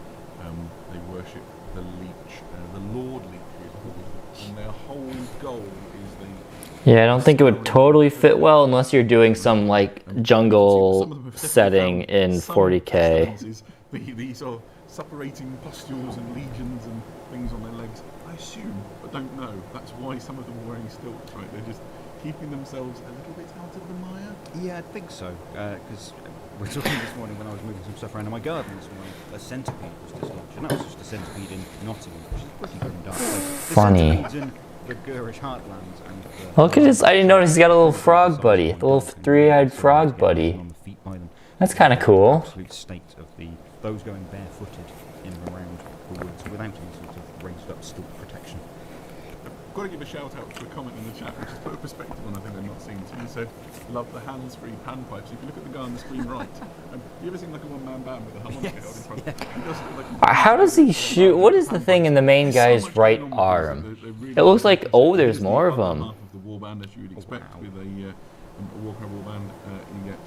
Speaker 4: they worship the Leech, the Lord Leech, and their whole goal is they.
Speaker 1: Yeah, I don't think it would totally fit well unless you're doing some like jungle setting in 40K.
Speaker 4: These sort of separating pustules and legions and things on their legs. I assume, but don't know. That's why some of them are wearing stilts, right? They're just keeping themselves a little bit out of the mire.
Speaker 3: Yeah, I think so. Because we were talking this morning when I was moving some stuff around in my garden this morning. A centipede was dislodged, and that was just a centipede in Nottingham, which is pretty grim and dark. So
Speaker 1: Funny.
Speaker 3: The centipedes in the Gurish heartlands and
Speaker 1: Look at this, I didn't notice he's got a little frog buddy, the little three-eyed frog buddy.
Speaker 3: on the feet by them.
Speaker 1: That's kind of cool.
Speaker 3: Absolute state of those going barefooted in and around the woods without any sort of raised up stilt protection.
Speaker 4: I've got to give a shout out to a comment in the chat which has put a perspective on I think I've not seen. Someone said, love the hands-free panpipes. If you look at the guy on the screen right, you ever seen like a one-man band with a harmonica held in front? He does look like
Speaker 1: How does he shoot? What is the thing in the main guy's right arm? It looks like, oh, there's more of them.
Speaker 4: Half of the warband, as you would expect with a Warcry warband, you get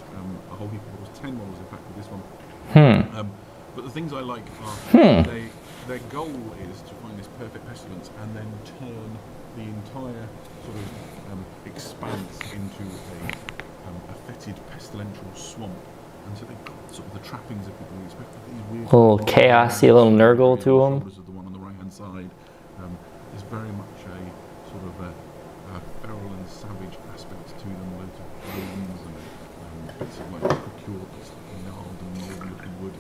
Speaker 4: a whole heap of models, 10 models in fact with this one. But the things I like are their goal is to find this perfect pestilence and then turn the entire sort of expanse into a fetid pestilential swamp. And so they've got sort of the trappings of people you expect. These weird
Speaker 1: Little chaosy little Nurgle to him.
Speaker 4: shoulders of the one on the right hand side. There's very much a sort of a feral and savage aspect to them, loads of bones and bits of like procured, gnarled and mold looking wood.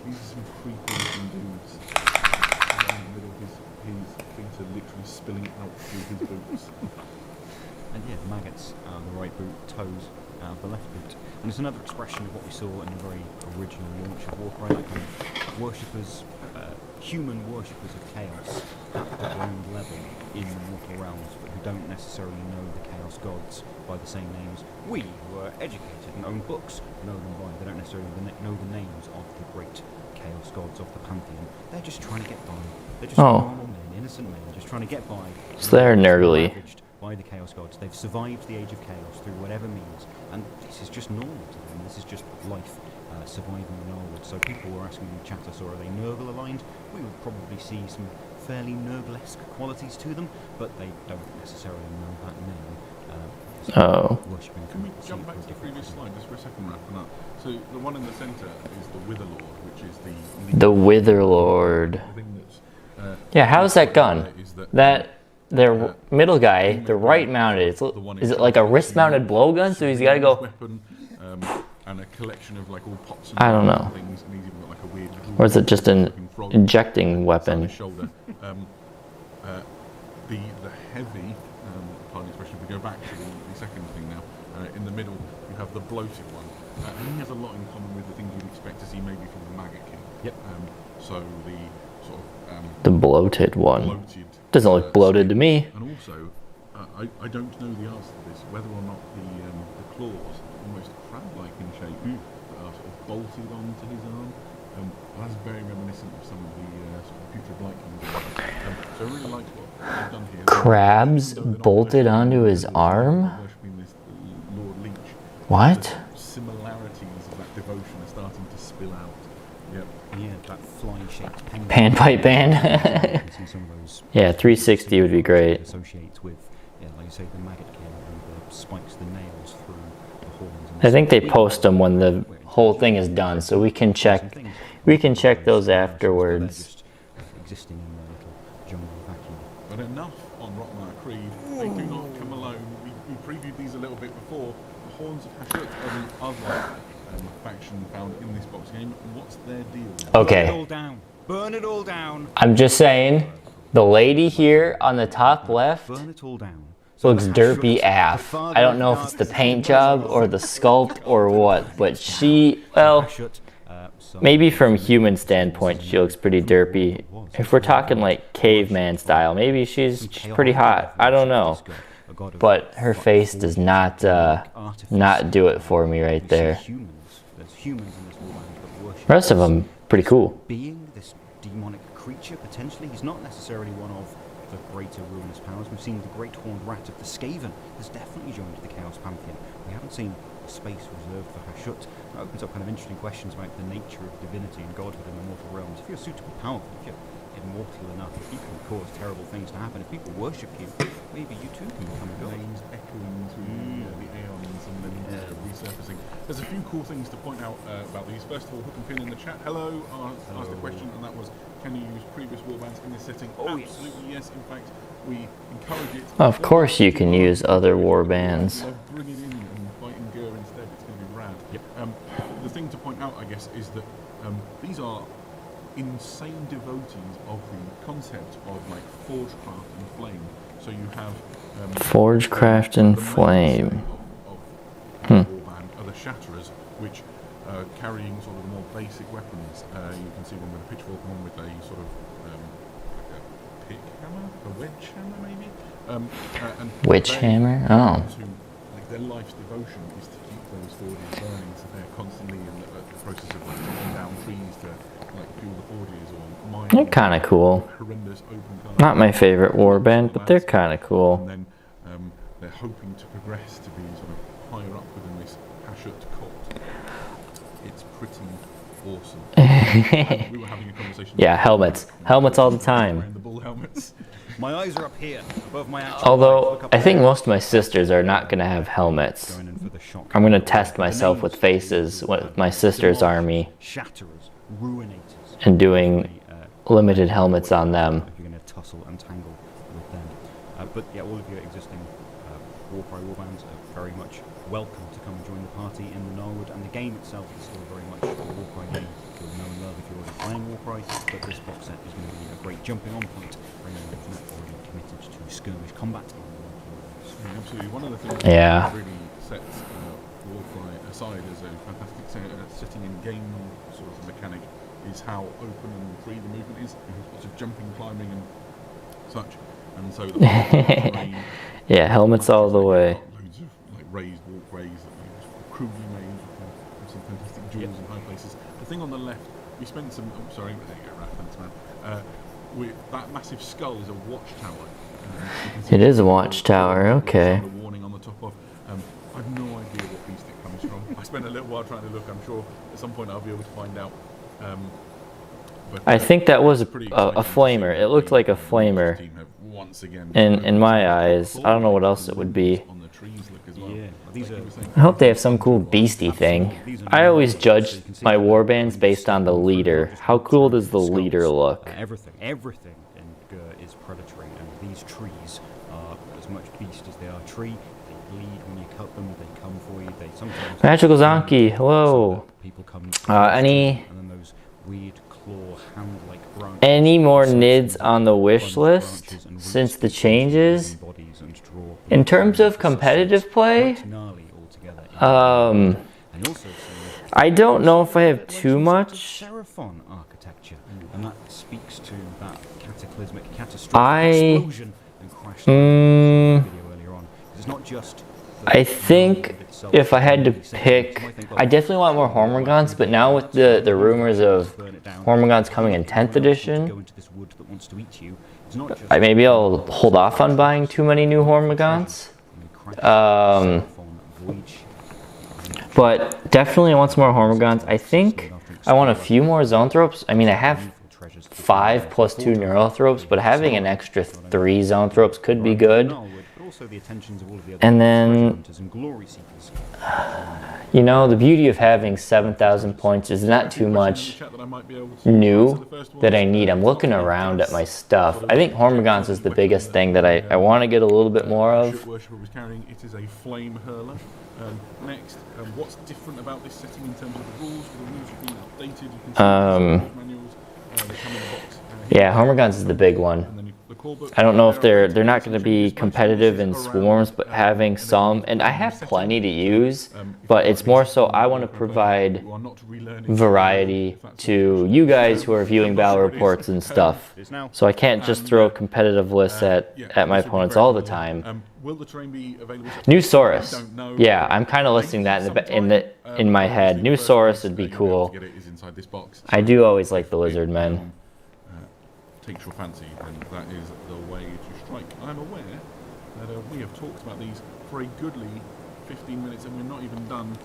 Speaker 4: These are some creepy looking dudes. In the middle, his feet are literally spilling out through his boots.
Speaker 3: And yeah, maggots out of the right boot, toes out of the left boot. And it's another expression of what we saw in the very original launch of Warcry, like worshippers, human worshippers of chaos at the ground level in the mortal realms, but who don't necessarily know the chaos gods by the same names. We, who are educated and own books, know them by. They don't necessarily know the names of the great chaos gods of the pantheon. They're just trying to get by. They're just normal men, innocent men, just trying to get by.
Speaker 1: So they're Nurgly.
Speaker 3: Ravaged by the Chaos Gods. They've survived the Age of Chaos through whatever means, and this is just normal to them. This is just life, surviving in Underworlds. So people were asking in the chat, so are they Nurgle aligned? We would probably see some fairly Nurgle-esque qualities to them, but they don't necessarily know that name.
Speaker 1: Oh.
Speaker 4: Can we jump back to the previous slide just for a second, wrapping up? So the one in the centre is the Witherlord, which is
Speaker 1: the Witherlord.
Speaker 4: The thing that's,
Speaker 1: yeah, how's that gun? Their middle guy, the right mounted. Is it like a wrist mounted blowgun? So he's got to go.
Speaker 4: Weapon, and a collection of like all pots and
Speaker 1: I don't know.
Speaker 4: things, and he's even got like a weird.
Speaker 1: Or is it just an injecting weapon?
Speaker 4: Shoulder. The heavy. Pardon the expression. If we go back to the second thing now, in the middle you have the bloated one. And he has a lot in common with the things you'd expect to see maybe from the Maggot King.
Speaker 3: Yep.
Speaker 4: So the sort of
Speaker 1: The bloated one.
Speaker 4: bloated,
Speaker 1: Doesn't look bloated to me.
Speaker 4: And also, I don't know the answer to this, whether or not the claws, almost crab-like in shape, are sort of bolted onto his arm. That's very reminiscent of some of the sort of future Blight Kings. So I really like what they've done here.
Speaker 1: Crabs bolted onto his arm?
Speaker 4: Worshipping this Lord Leech.
Speaker 1: What?
Speaker 4: Similarities of that devotion are starting to spill out. Yep.
Speaker 3: Yeah, that fly-shaped penguin.
Speaker 1: Panpipe band.
Speaker 3: You see some of those
Speaker 1: Yeah, 360 would be great.
Speaker 3: associates with, yeah, like you say, the Maggot King and the spikes, the nails through the horns.
Speaker 1: I think they post them when the whole thing is done, so we can check. We can check those afterwards.
Speaker 3: Just existing in their little jungle vacuum.
Speaker 4: But enough on Rotmar Creed. They do not come alone. We previewed these a little bit before. The Horns of Hashut are the other faction found in this box game. What's their deal?
Speaker 1: Okay.
Speaker 3: Burn it all down. Burn it all down.
Speaker 1: I'm just saying, the lady here on the top left
Speaker 3: Burn it all down.
Speaker 1: looks derpy AF. I don't know if it's the paint job or the sculpt or what, but she, well, maybe from human standpoint, she looks pretty derpy. If we're talking like caveman style, maybe she's pretty hot. I don't know. But her face does not do it for me right there. The rest of them, pretty cool.
Speaker 3: Being this demonic creature, potentially, he's not necessarily one of the greater ruinous powers. We've seen the great horned rat of the Skaven has definitely joined the Chaos Pantheon. We haven't seen a space reserved for Hashut. It opens up kind of interesting questions about the nature of divinity and godhood in the mortal realms. If you're suitably powerful, if you're immortal enough, if you can cause terrible things to happen, if people worship you, maybe you too can become a god.
Speaker 4: Names echoing through the aeons and then resurfacing. There's a few cool things to point out about these. First of all, Hook and Pin in the chat. Hello, asked a question, and that was, can you use previous warbands in this setting?
Speaker 3: Oh,
Speaker 4: absolutely yes. In fact, we encourage it.
Speaker 1: Of course you can use other warbands.
Speaker 4: Bring it in and fight in Gur instead. It's going to be rad.
Speaker 3: Yep.
Speaker 4: The thing to point out, I guess, is that these are insane devotees of the concept of like Forgecraft and Flame. So you have
Speaker 1: Forgecraft and Flame.
Speaker 4: Of warband are the Shatterers, which carrying sort of more basic weapons. You can see one with a pitchfork, one with a sort of like a pick hammer, a wedge hammer maybe. And
Speaker 1: Witch hammer? Oh.
Speaker 4: Like their life's devotion is to keep those forges burning, so they're constantly in the process of like taking down trees to like fuel the forges or mining.
Speaker 1: They're kind of cool.
Speaker 4: Horrendous open
Speaker 1: Not my favorite warband, but they're kind of cool.
Speaker 4: And then they're hoping to progress to be sort of higher up within this Hashut cult. It's pretty awesome. We were having a conversation.
Speaker 1: Yeah, helmets. Helmets all the time.
Speaker 4: Wearing the bull helmets.
Speaker 3: My eyes are up here, above my actual
Speaker 1: Although, I think most of my sisters are not going to have helmets.
Speaker 3: going in for the shock.
Speaker 1: I'm going to test myself with faces with my sister's army
Speaker 3: Shatterers, ruinators,
Speaker 1: and doing limited helmets on them.
Speaker 3: If you're going to tussle and tangle with them. But yeah, all of your existing Warcry warbands are very much welcome to come and join the party in the Norwood, and the game itself is still very much a Warcry game. You'll know and love if you're already playing Warcry, but this box set is going to be a great jumping on point for anyone who's not already committed to skirmish combat in the Warcry.
Speaker 4: Absolutely. One of the things
Speaker 1: Yeah.
Speaker 4: that really sets Warcry aside as a fantastic setting in game sort of mechanic is how open and free the movement is. Lots of jumping, climbing and such. And so the terrain,
Speaker 1: Yeah, helmets all the way.
Speaker 4: loads of like raised walkways that are crudely made with some fantastic jewels in high places. The thing on the left, we spent some. Oh, sorry, there you go, right, thanks, man. That massive skull is a watchtower,
Speaker 1: It is a watchtower, okay.
Speaker 4: A warning on the top of. I've no idea what beast it comes from. I spent a little while trying to look. I'm sure at some point I'll be able to find out. But
Speaker 1: I think that was a
Speaker 4: pretty exciting
Speaker 1: flamer. It looked like a flamer.
Speaker 4: Team have once again
Speaker 1: In my eyes. I don't know what else it would be.
Speaker 4: on the trees look as well.
Speaker 3: Yeah, these are
Speaker 1: I hope they have some cool beastie thing. I always judge my warbands based on the leader. How cool does the leader look?
Speaker 3: everything in Gur is predatory, and these trees are as much beast as they are tree. They bleed when you cut them. They come for you. They sometimes
Speaker 1: Magical Zonky, hello.
Speaker 3: people come.
Speaker 1: Any
Speaker 3: and then those weird claw hand-like branches.
Speaker 1: any more nids on the wish list since the changes? In terms of competitive play, I don't know if I have too much.
Speaker 3: Seraphon architecture, and that speaks to that cataclysmic, catastrophic explosion and crash video earlier on. It's not just.
Speaker 1: I think if I had to pick, I definitely want more Hormagaunts, but now with the rumors of Hormagaunts coming in 10th edition, maybe I'll hold off on buying too many new Hormagaunts. But definitely I want some more Hormagaunts. I think I want a few more Zoanthropes. I mean, I have 5 plus 2 Neurothropes, but having an extra 3 Zoanthropes could be good. And then, you know, the beauty of having 7,000 points is not too much new that I need. I'm looking around at my stuff. I think Hormagaunts is the biggest thing that I want to get a little bit more of.
Speaker 4: It is a flame hurler. Next, what's different about this setting in terms of the rules? The rules have been updated. You can see the manuals. They come in a box.
Speaker 1: Yeah, Hormagaunts is the big one. I don't know if they're not going to be competitive in swarms, but having some, and I have plenty to use, but it's more so I want to provide variety to you guys who are viewing battle reports and stuff. So I can't just throw competitive lists at my opponents all the time. New Saurus. Yeah, I'm kind of listing that in my head. New Saurus would be cool. I do always like the lizard men.
Speaker 4: Takes your fancy, and that is the way to strike. I'm aware that we have talked about these for a goodly 15 minutes, and we're not even done.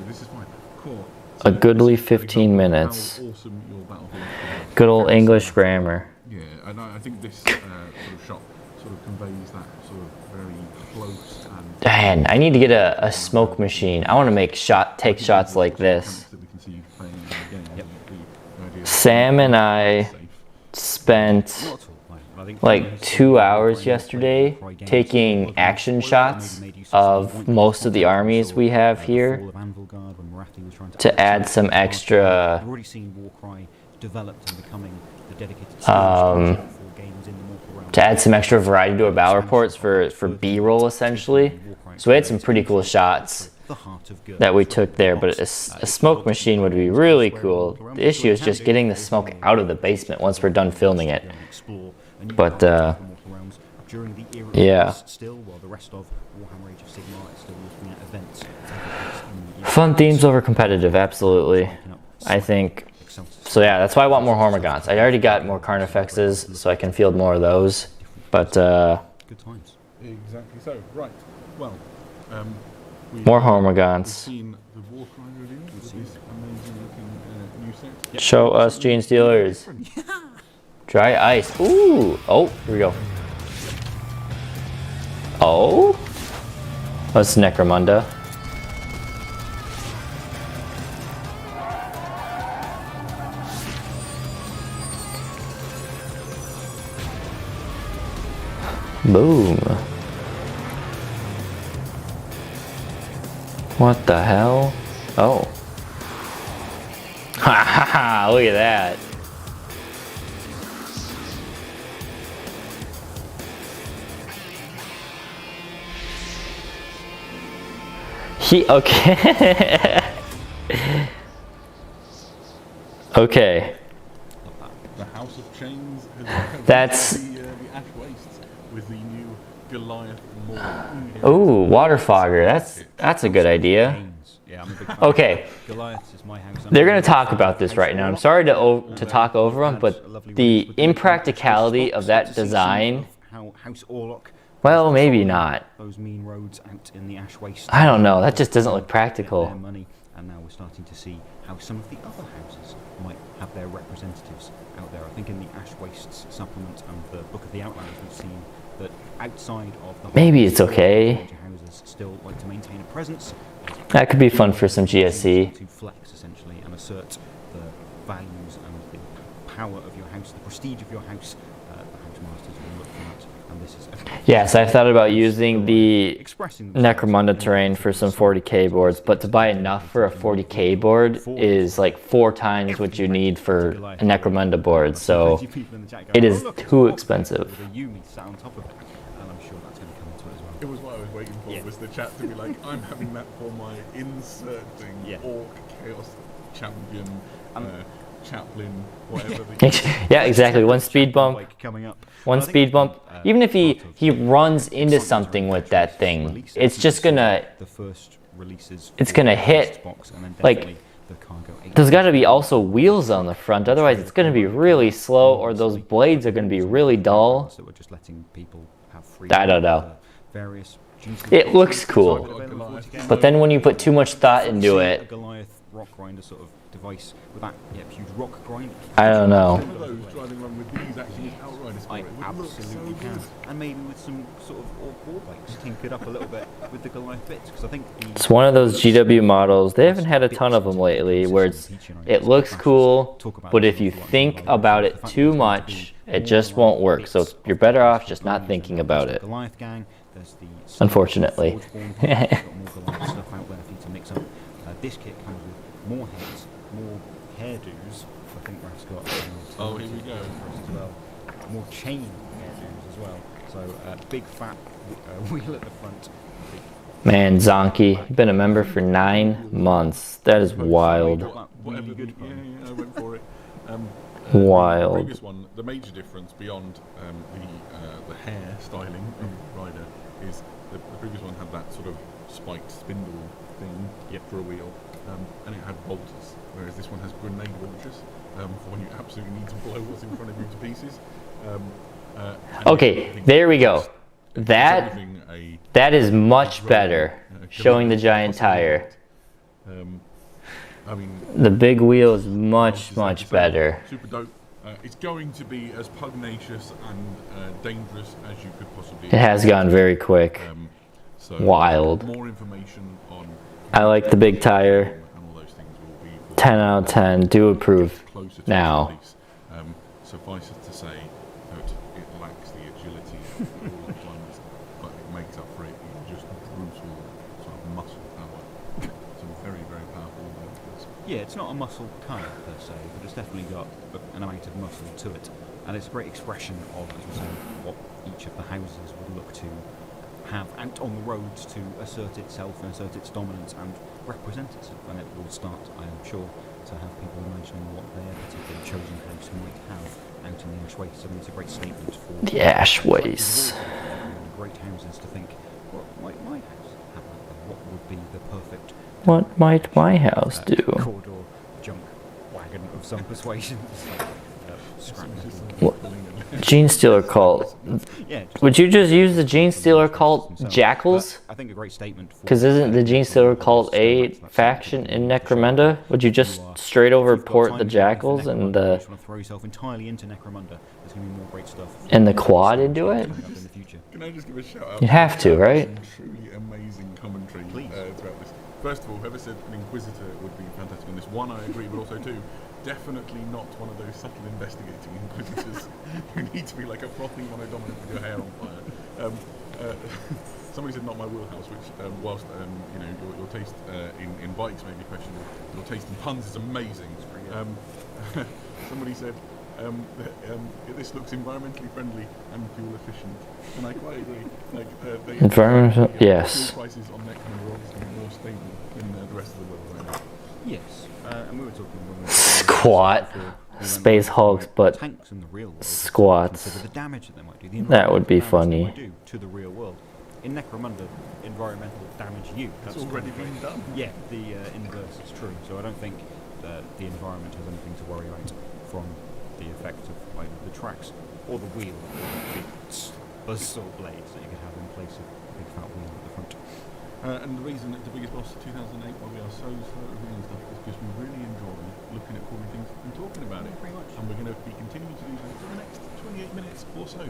Speaker 4: This is fine. Cool.
Speaker 1: A goodly 15 minutes.
Speaker 4: Awesome your battlefield.
Speaker 1: Good old English grammar.
Speaker 4: Yeah, and I think this sort of shot sort of conveys that sort of very close and.
Speaker 1: Man, I need to get a smoke machine. I want to take shots like this. Sam and I spent like 2 hours yesterday taking action shots of most of the armies we have here to add some extra variety to our battle reports for B-roll essentially. So we had some pretty cool shots that we took there, but a smoke machine would be really cool. The issue is just getting the smoke out of the basement once we're done filming it. But yeah. Fun themes over competitive, absolutely. I think so. Yeah, that's why I want more Hormagaunts. I already got more Carnifexes, so I can field more of those. But
Speaker 4: good times. Exactly so. Right. Well.
Speaker 1: More Hormagaunts. Show us Gene Stealers. Dry ice. Ooh. Oh, here we go. Oh. That's Necromunda. Boom. What the hell? Oh. Ha ha ha, look at that. Okay. Okay.
Speaker 4: The House of Chains has
Speaker 1: That's
Speaker 4: the ash wastes with the new Goliath Maul.
Speaker 1: ooh, water fogger. That's a good idea. Okay, they're going to talk about this right now. I'm sorry to talk over them, but the impracticality of that design
Speaker 3: how House Orlok.
Speaker 1: Well, maybe not.
Speaker 3: Those mean roads out in the Ash Waste.
Speaker 1: I don't know. That just doesn't look practical.
Speaker 3: Their money, and now we're starting to see how some of the other houses might have their representatives out there. I think in the Ash Wastes supplement and the Book of the Outlands, we've seen that outside of the
Speaker 1: maybe it's okay.
Speaker 3: houses still like to maintain a presence.
Speaker 1: That could be fun for some GSC.
Speaker 3: To flex essentially and assert the values and the power of your house, the prestige of your house. The house masters will look for that, and this is.
Speaker 1: Yes, I've thought about using the Necromunda terrain for some 40k boards, but to buy enough for a 40k board is like 4 times what you need for a Necromunda board, so it is too expensive.
Speaker 4: It was what I was waiting for, was the chat to be like, I'm having that for my inserting Orc Chaos Champion, Chaplain, whatever.
Speaker 1: Yeah, exactly. One speed bump. One speed bump. Even if he runs into something with that thing, it's just gonna. It's gonna hit. Like, there's got to be also wheels on the front. Otherwise, it's gonna be really slow, or those blades are gonna be really dull. I don't know. It looks cool, but then when you put too much thought into it,
Speaker 3: rock grinder sort of device with that huge rock grinder.
Speaker 1: I don't know.
Speaker 3: I absolutely can, and maybe with some sort of orc war bikes, tinkered up a little bit with the Goliath bits, because I think
Speaker 1: it's one of those GW models. They haven't had a ton of them lately, where it looks cool, but if you think about it too much, it just won't work. So you're better off just not thinking about it. Unfortunately.
Speaker 3: This kit comes with more heads, more hairdos. I think Raf's got.
Speaker 4: Oh, here we go.
Speaker 3: As well. More chain hairdos as well. So big fat wheel at the front.
Speaker 1: Man, Zonky, been a member for 9 months. That is wild.
Speaker 4: Whatever good I went for it.
Speaker 1: Wild.
Speaker 4: The previous one, the major difference beyond the hair styling of Rider is the previous one had that sort of spiked spindle thing for a wheel, and it had bolters, whereas this one has grenade launchers for when you absolutely need to blow what's in front of you to pieces.
Speaker 1: Okay, there we go. That is much better, showing the giant tire.
Speaker 4: I mean,
Speaker 1: the big wheel is much better.
Speaker 4: Super dope. It's going to be as pugnacious and dangerous as you could possibly.
Speaker 1: It has gone very quick.
Speaker 4: So
Speaker 1: wild.
Speaker 4: More information on.
Speaker 1: I like the big tire.
Speaker 4: And all those things will be
Speaker 1: 10 out of 10. Do approve now.
Speaker 4: Suffice it to say that it lacks the agility of all the ones, but it makes up for it in just brutal sort of muscle power. Some very powerful movements.
Speaker 3: Yeah, it's not a muscle car per se, but it's definitely got an amount of muscle to it, and it's a great expression of, as we say, what each of the houses would look to have out on the roads to assert itself and assert its dominance and represent itself. And it will start, I am sure, to have people imagining what their particular chosen house might have out in the Ash Wastes. I mean, it's a great statement for
Speaker 1: the Ash Wastes.
Speaker 3: Great houses to think, what might my house have out there? What would be the perfect?
Speaker 1: What might my house do?
Speaker 3: Corridor junk wagon of some persuasion.
Speaker 1: Gene Stealer cult. Would you just use the Gene Stealer cult Jackals?
Speaker 3: I think a great statement.
Speaker 1: Because isn't the Gene Stealer cult a faction in Necromunda? Would you just straight over port the Jackals and the and the quad into it?
Speaker 4: Can I just give a shout out?
Speaker 1: You have to, right?
Speaker 4: Truly amazing commentary throughout this. First of all, whoever said an Inquisitor would be fantastic on this. One, I agree, but also two, definitely not one of those subtle investigating Inquisitors who need to be like a frothy monodominant with your hair on fire. Somebody said not my wheelhouse, which whilst your taste in bikes may be questionable, your taste in puns is amazing. Somebody said this looks environmentally friendly and fuel efficient, and I quite agree. Like
Speaker 1: environmental, yes.
Speaker 4: Fuel prices on Necromunda are obviously more stable than the rest of the world right now.
Speaker 3: Yes, and we were talking
Speaker 1: squat space hulks, but
Speaker 3: tanks in the real world,
Speaker 1: squats.
Speaker 3: The damage that they might do,
Speaker 1: that would be funny.
Speaker 3: Do to the real world. In Necromunda, environmental damage that's
Speaker 4: already been done.
Speaker 3: Yeah, the inverse is true. So I don't think that the environment has anything to worry about from the effect of either the tracks or the wheel or the bits. buzzsaw blade that you could have in place of a big fat wheel at the front.
Speaker 4: And the reason that the biggest boss of 2008 why we are so revealing stuff is because we really enjoy looking at cool things and talking about it.
Speaker 3: Pretty much.
Speaker 4: And we're going to be continuing to do that for the next 28 minutes or so.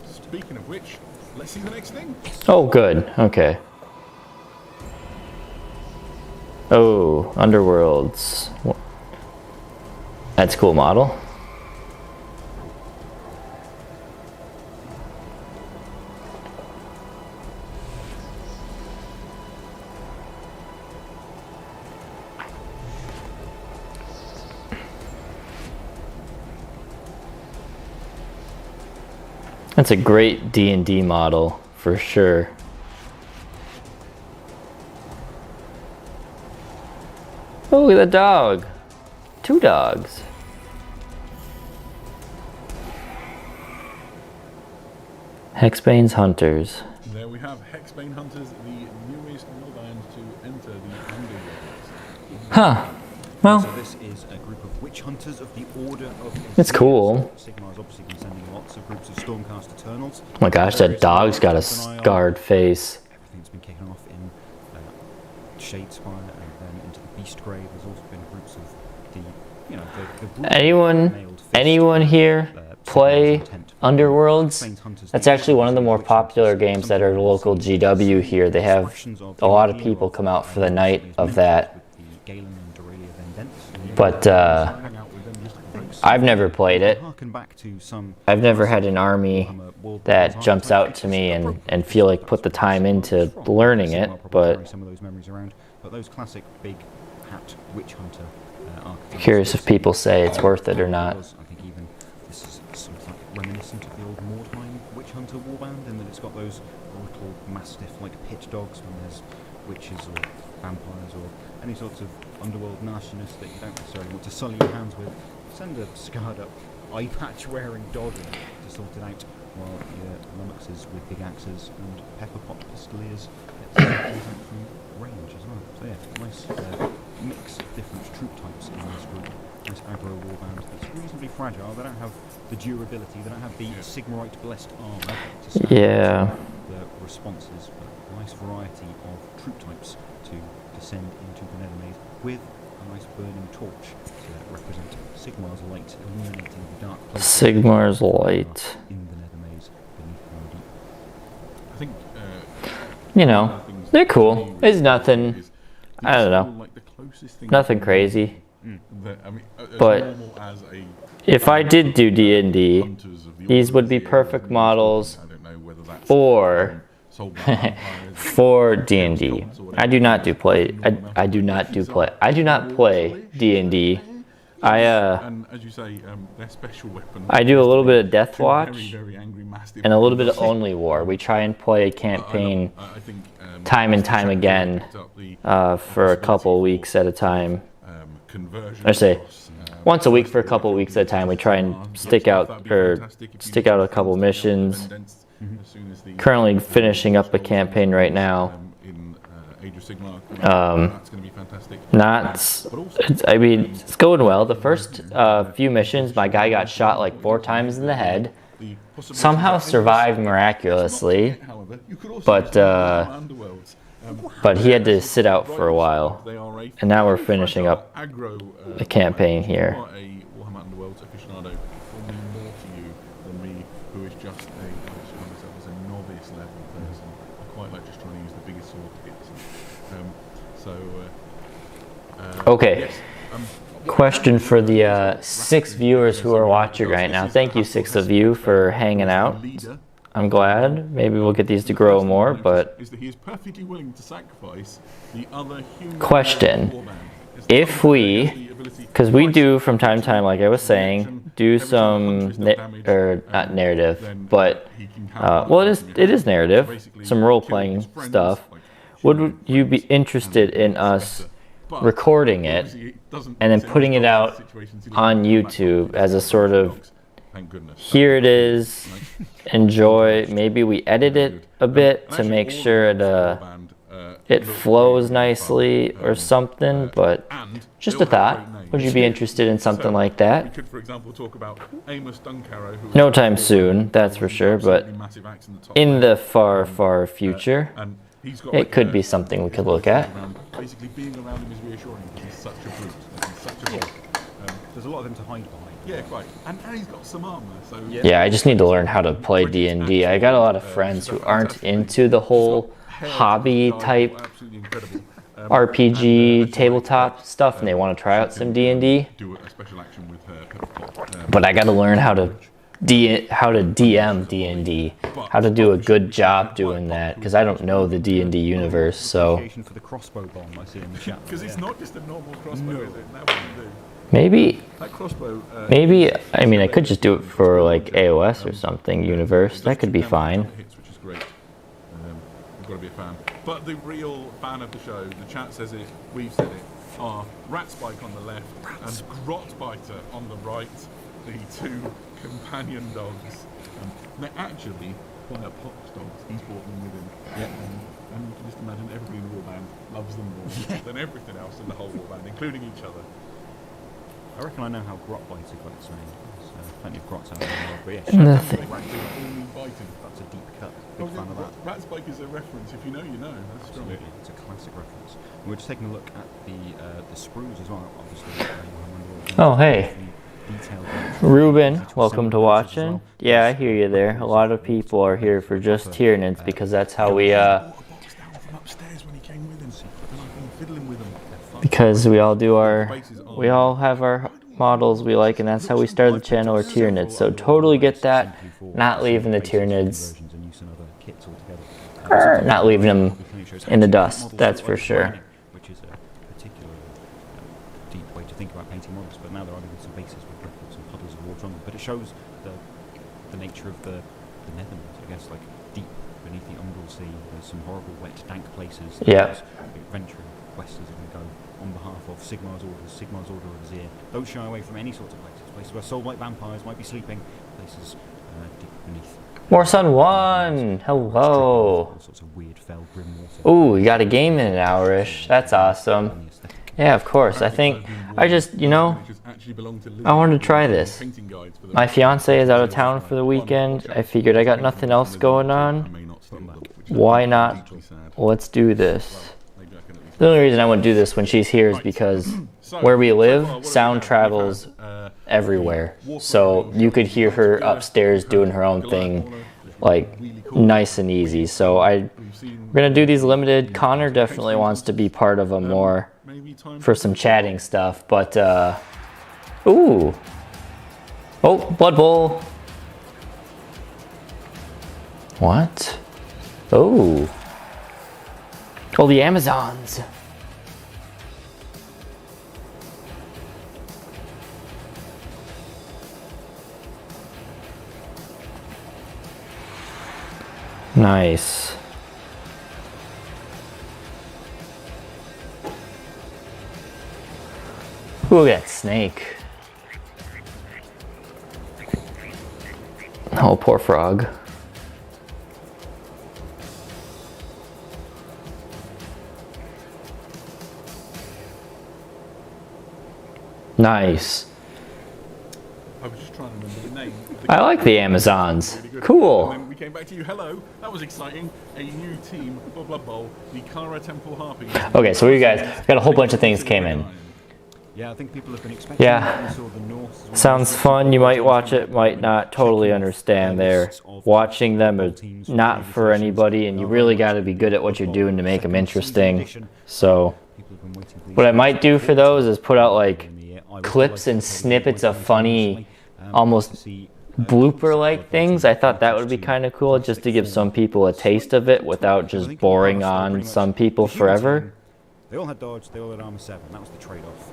Speaker 4: Speaking of which, let's see the next thing.
Speaker 1: Oh, good. Okay. Oh, Underworlds. That's a cool model. That's a great D&D model, for sure. Oh, look at the dog. 2 dogs. Hexbane's Hunters.
Speaker 4: There we have Hexbane Hunters, the newest Warband to enter the Underworlds.
Speaker 1: Huh. Well,
Speaker 3: So this is a group of witch hunters of the Order of...
Speaker 1: it's cool.
Speaker 3: Sigmar's obviously been sending lots of groups of Stormcast Eternals.
Speaker 1: Oh my gosh, that dog's got a scarred face.
Speaker 3: Everything's been kicking off in Shadespire and then into the Beastgrave. There's also been groups of the, you know, the brutal nailed fist,
Speaker 1: Anyone here play
Speaker 3: Sigmar's intent.
Speaker 1: Underworlds?
Speaker 3: Faint hunters,
Speaker 1: That's
Speaker 3: the
Speaker 1: actually one of the more
Speaker 3: witch
Speaker 1: popular
Speaker 3: hunters,
Speaker 1: games that are
Speaker 3: some
Speaker 1: local GW here. They have
Speaker 3: factions of
Speaker 1: a lot of
Speaker 3: the
Speaker 1: people come out for the
Speaker 3: Order
Speaker 1: night of that.
Speaker 3: with the Galen and Dorelia Vendents.
Speaker 1: But
Speaker 4: Hang out with them just for breaks.
Speaker 1: I've never played it.
Speaker 3: Harken back to some
Speaker 1: I've never had an army that jumps out to me and feel like put the time into learning it, but
Speaker 3: some of those memories around. But those classic big hat witch hunter archetypes.
Speaker 1: curious if people say it's worth it or not.
Speaker 3: I think even this is something like reminiscent of the old Mordheim witch hunter warband, in that it's got those little mastiff-like pit dogs when there's witches or vampires or any sorts of underworld nastiness that you don't necessarily want to sully your hands with. Send a scarred up eye patch wearing dog in to sort it out, while your lummoxes with big axes and pepper pot pistoliers get from range as well. So yeah, nice mix of different troop types in this group. Nice aggro warband that's reasonably fragile. They don't have the durability, they don't have the Sigmarite blessed armour to stand
Speaker 1: Yeah.
Speaker 3: the responses, but a nice variety of troop types to descend into the Nethermaze with a nice burning torch to represent Sigmar's light illuminating the dark places
Speaker 1: Sigmar's light.
Speaker 3: in the Nethermaze beneath Modeep.
Speaker 4: I think,
Speaker 1: You know, they're cool. It's nothing, I don't know,
Speaker 4: like the closest thing
Speaker 1: nothing crazy.
Speaker 4: that, I mean, as
Speaker 1: But
Speaker 4: normal as a
Speaker 1: if I did do D&D,
Speaker 4: hunters of the
Speaker 1: these would
Speaker 4: Order
Speaker 1: be
Speaker 4: of the
Speaker 1: perfect
Speaker 4: Order,
Speaker 1: models
Speaker 4: I don't know whether that's
Speaker 1: for
Speaker 4: sold by vampires,
Speaker 1: for D&D. I do not do play. I do not do play. I do not play D&D.
Speaker 4: and as you say, their special weapon.
Speaker 1: I do a little bit of Death
Speaker 4: two
Speaker 1: Watch
Speaker 4: very angry mastiff
Speaker 1: and a little bit of Only War. We try and play a campaign
Speaker 4: I think,
Speaker 1: time and time again
Speaker 4: picked up the
Speaker 1: for a couple weeks at a time.
Speaker 4: conversion
Speaker 1: I say
Speaker 4: costs,
Speaker 1: once a week for a couple weeks at a time. We try and stick out a couple missions.
Speaker 4: as soon as the
Speaker 1: Currently finishing up a campaign right now.
Speaker 4: in Age of Sigmar. That's going to be fantastic.
Speaker 1: I mean, it's going well. The first few missions, my guy got shot like 4 times in the head. Somehow survived miraculously, but he had to sit out for a while. And now we're finishing up the campaign here.
Speaker 4: A Warhammer Underworlds aficionado will mean more to you than me, who is just a, I describe myself as a novice level person. I quite like just trying to use the biggest sword to hit.
Speaker 1: Okay.
Speaker 4: Yes,
Speaker 1: Question for the 6 viewers who are watching right now. Thank you, 6 of you, for hanging out. I'm glad. Maybe we'll get these to grow more, but...
Speaker 4: Is that he is perfectly willing to sacrifice the other human
Speaker 1: Question. If we... Because we do, from time to time, like I was saying, do some... not narrative, but... well, it is narrative. Some role-playing stuff. Would you be interested in us recording it and then putting it out on YouTube as a sort of, here it is, enjoy. Maybe we edit it a bit to make sure it flows nicely or something, but just a thought. Would you be interested in something like that?
Speaker 4: We could, for example, talk about Amos Duncarrow, who
Speaker 1: No time soon, that's for sure, but in the far, far future,
Speaker 4: and he's got
Speaker 1: it could be something we could look at.
Speaker 4: Basically, being around him is reassuring. He's such a brute. He's such a bulk.
Speaker 3: There's a lot of him to hide behind.
Speaker 4: Yeah, quite. And he's got some armor, so
Speaker 1: Yeah, I just need to learn how to play D&D. I got a lot of friends who aren't into the whole hobby type
Speaker 4: absolutely incredible.
Speaker 1: RPG tabletop stuff, and they want to try out some D&D.
Speaker 4: Do a special action with her.
Speaker 1: But I got to learn how to DM D&D, how to do a good job doing that, because I don't know the D&D universe. So
Speaker 3: For the crossbow bomb I see in the chat.
Speaker 4: Because it's not just a normal crossbow, is it? That wouldn't do.
Speaker 1: maybe,
Speaker 4: That crossbow.
Speaker 1: I mean, I could just do it for like AOS or something, universe. That could be fine.
Speaker 4: Hits, which is great. You've got to be a fan. But the real fan of the show, the chat says it, we've said it, are Ratspike on the left and Grotbiter on the right, the two companion dogs. They're actually quite Pop's dogs. He's brought them with him. Yeah. And you can just imagine everybody in the Warband loves them more than everything else in the whole Warband, including each other.
Speaker 3: I reckon I know how Grotbiter got its name. There's plenty of grots out there in the world, but yeah, that's a deep cut. Big fan of that.
Speaker 4: Ratspike is a reference. If you know, you know. That's strong.
Speaker 3: Absolutely, it's a classic reference. And we're just taking a look at the sprues as well, obviously.
Speaker 1: Oh, hey. Ruben, welcome to watching. Yeah, I hear you there. A lot of people are here for just Tyranids because that's how we, because we all have our models we like, and that's how we started the channel, or Tyranids. So totally get that. Not leaving the Tyranids, not leaving them in the dust, that's for sure.
Speaker 3: Which is a particular deep way to think about painting models, but now there are some bases with some puddles of water on them. But it shows the nature of the Netherlands, I guess, like deep beneath the Umbral Sea. There's some horrible, wet, dank places.
Speaker 1: Yeah.
Speaker 3: Venturing questers are going to go on behalf of Sigmar's orders, Sigmar's Order of Azir. Don't shy away from any sorts of places. Places where soul-like vampires might be sleeping. Places deep beneath.
Speaker 1: More Sun 1! Hello!
Speaker 3: All sorts of weird, fell, grim water.
Speaker 1: Ooh, you got a game in an hour-ish. That's awesome. Yeah, of course. I think, I just, you know, I wanted to try this. My fiance is out of town for the weekend. I figured I got nothing else going on. Why not? Let's do this. The only reason I want to do this when she's here is because where we live, sound travels everywhere. So you could hear her upstairs doing her own thing, like nice and easy. So we're going to do these limited. Connor definitely wants to be part of them more for some chatting stuff. But, ooh. Oh, Blood Bowl. What? Oh. Oh, the Amazons. Nice. Ooh, look at that snake. Oh, poor frog. Nice.
Speaker 4: I was just trying to remember the name.
Speaker 1: I like the Amazons.
Speaker 4: Really
Speaker 1: Cool.
Speaker 4: And then we came back to you. Hello, that was exciting. A new team for Blood Bowl, the Kara Temple Harpy.
Speaker 1: Okay, so you guys got a whole bunch of things came in.
Speaker 3: Yeah, I think people have been expecting.
Speaker 1: Yeah. Sounds fun. You might watch it, might not totally understand there. Watching them is not for anybody, and you really got to be good at what you're doing to make them interesting. So what I might do for those is put out like clips and snippets of funny, almost blooper-like things. I thought that would be kind of cool, just to give some people a taste of it without just boring on some people forever.
Speaker 3: They all had dodge, they all had armor 7. That was the trade-off.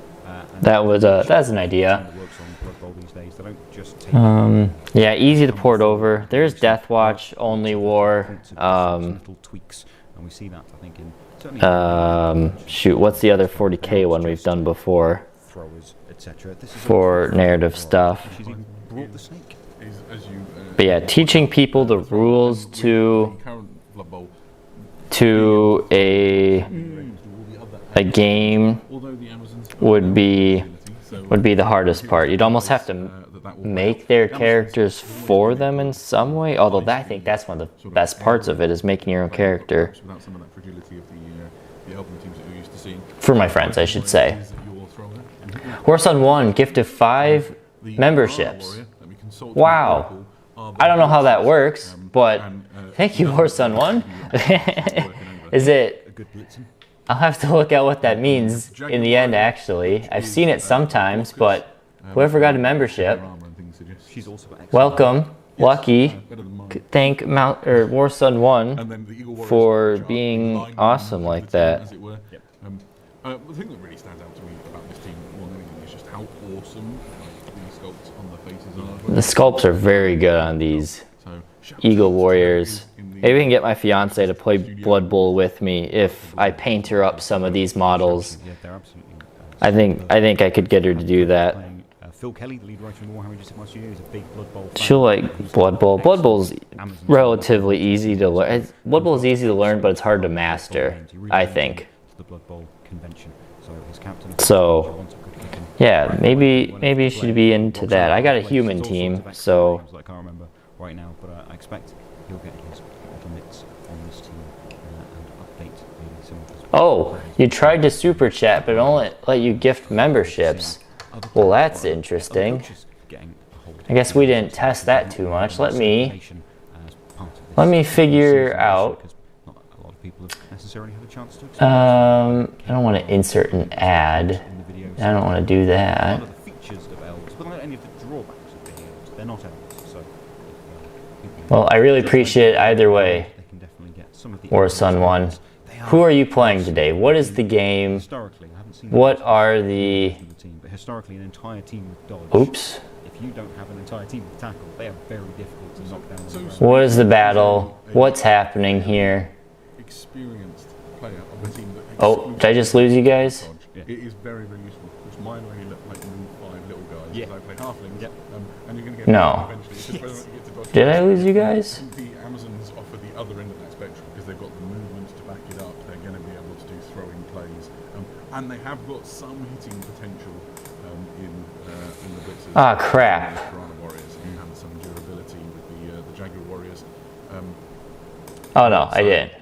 Speaker 1: That's an idea. Yeah, easy to port over. There's Deathwatch, Only War. Shoot, what's the other 40k one we've done before? For narrative stuff. But yeah, teaching people the rules to a game would be
Speaker 4: So,
Speaker 1: would be the hardest part. You'd almost have to make their characters for them in some way. Although I think that's one of the best parts of it, is making your own character.
Speaker 4: Without some of that fragility of the Elven teams that you're used to seeing.
Speaker 1: For my friends, I should say. Warsun 1, gift of 5 memberships. Wow. I don't know how that works, but thank you, Warsun 1. Is it... I'll have to look at what that means in the end, actually. I've seen it sometimes, but whoever got a membership, welcome, lucky, thank Warsun 1 for being awesome like that.
Speaker 4: The thing that really stands out to me about this team more than anything is just how awesome the sculpts on the faces are.
Speaker 1: The sculpts are very good on these Eagle Warriors. Maybe I can get my fiance to play Blood Bowl with me if I paint her up some of these models. I think I could get her to do that.
Speaker 3: Phil Kelly, the lead writer in Warhammer Digital Studio, is a big Blood Bowl fan.
Speaker 1: She'll like Blood Bowl. Blood Bowl's relatively easy to learn. Blood Bowl is easy to learn, but it's hard to master, I think.
Speaker 3: The Blood Bowl convention. So his captain.
Speaker 1: So yeah, maybe she'd be into that. I got a human team, so
Speaker 3: I can't remember right now, but I expect he'll get his little mix on this team and update maybe some of his.
Speaker 1: Oh, you tried to super chat, but it only let you gift memberships. Well, that's interesting. I guess we didn't test that too much. Let me figure out. I don't want to insert an ad. I don't want to do that. Well, I really appreciate it either way. Warsun 1. Who are you playing today? What is the game? What are the...
Speaker 3: Historically, an entire team with dodge.
Speaker 1: Oops.
Speaker 3: If you don't have an entire team with tackle, they are very difficult to knock down.
Speaker 1: What is the battle? What's happening here?
Speaker 4: Experienced player of the team that.
Speaker 1: Oh, did I just lose you guys?
Speaker 4: It is very, very useful. Which mine only look like move 5 little guys.
Speaker 3: Yeah.
Speaker 4: I play halflings.
Speaker 3: Yep.
Speaker 4: And you're going to get
Speaker 1: No.
Speaker 4: eventually. It's just whether or not you get to dodge.
Speaker 1: Did I lose you guys?
Speaker 4: The Amazons offer the other end of that spectrum because they've got the movement to back it up. They're going to be able to do throwing plays, and they have got some hitting potential in the blitzers.
Speaker 1: Ah, crap.
Speaker 4: The Piranha Warriors and some durability with the Jaguar Warriors.
Speaker 1: Oh no, I didn't.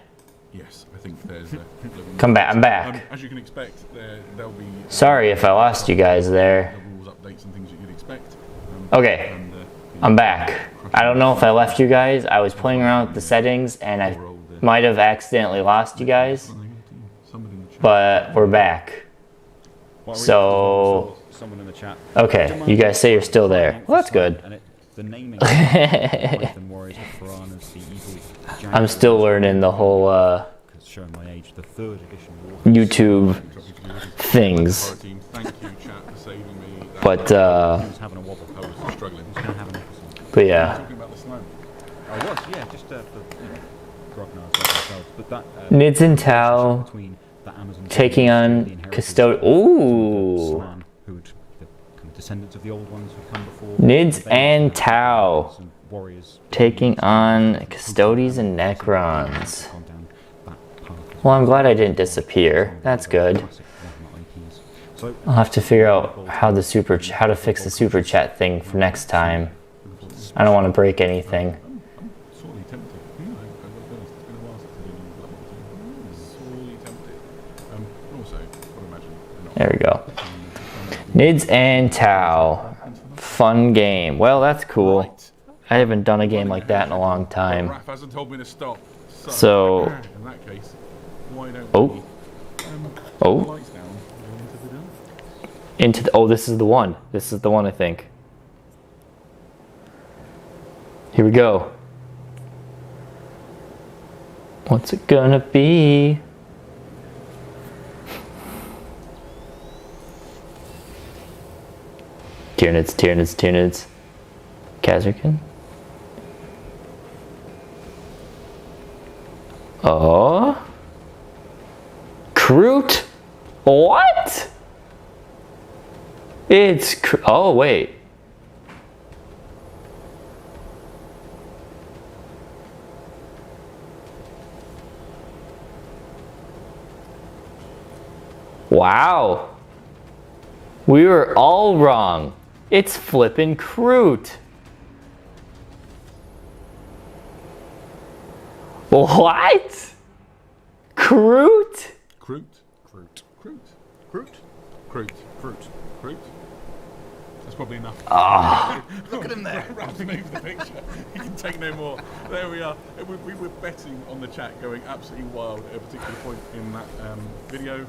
Speaker 4: Yes, I think there's.
Speaker 1: Come back, I'm back.
Speaker 4: As you can expect, there'll be.
Speaker 1: Sorry if I lost you guys there.
Speaker 4: Rules updates and things that you'd expect.
Speaker 1: Okay, I'm back. I don't know if I left you guys. I was playing around with the settings and I might have accidentally lost you guys, but we're back. So, okay, you guys say you're still there. Well, that's good. I'm still learning the whole YouTube things. But yeah. Nids and Tau taking on Custodian. Ooh. Descendants of the old ones who've come before. Nids and Tau taking on Custodians and Necrons. Well, I'm glad I didn't disappear. That's good. I'll have to figure out how to fix the super chat thing for next time. I don't want to break anything. There we go. Nids and Tau. Fun game. Well, that's cool. I haven't done a game like that in a long time. So, this is the one. This is the one, I think. Here we go. What's it gonna be? Tyranids. Kazarkin. Oh. Kroot? What? Oh, wait. Wow. We were all wrong. It's flippin' Kroot. What? Kroot?
Speaker 4: Kroot.
Speaker 3: Fruit.
Speaker 4: Kroot.
Speaker 3: Fruit.
Speaker 4: Kroot.
Speaker 3: Fruit.
Speaker 4: Kroot. That's probably enough.
Speaker 3: Look at him there.
Speaker 4: Ralph moved the picture. He can take no more. There we are. We were betting on the chat going absolutely wild at a particular point in that video,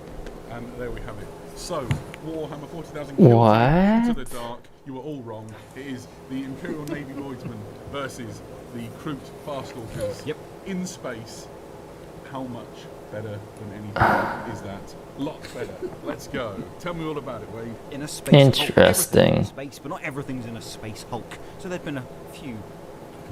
Speaker 4: and there we have it. So, Warhammer 40,000 kills into the dark. You were all wrong. It is the Imperial Navy Lloydsmen versus the Kroot Farstalkers in space. How much better than anything is that? Lots better. Let's go. Tell me all about it, Wade.
Speaker 3: In a space
Speaker 1: Interesting.
Speaker 3: Hulk, in space, but not everything's in a space Hulk. So there've been a few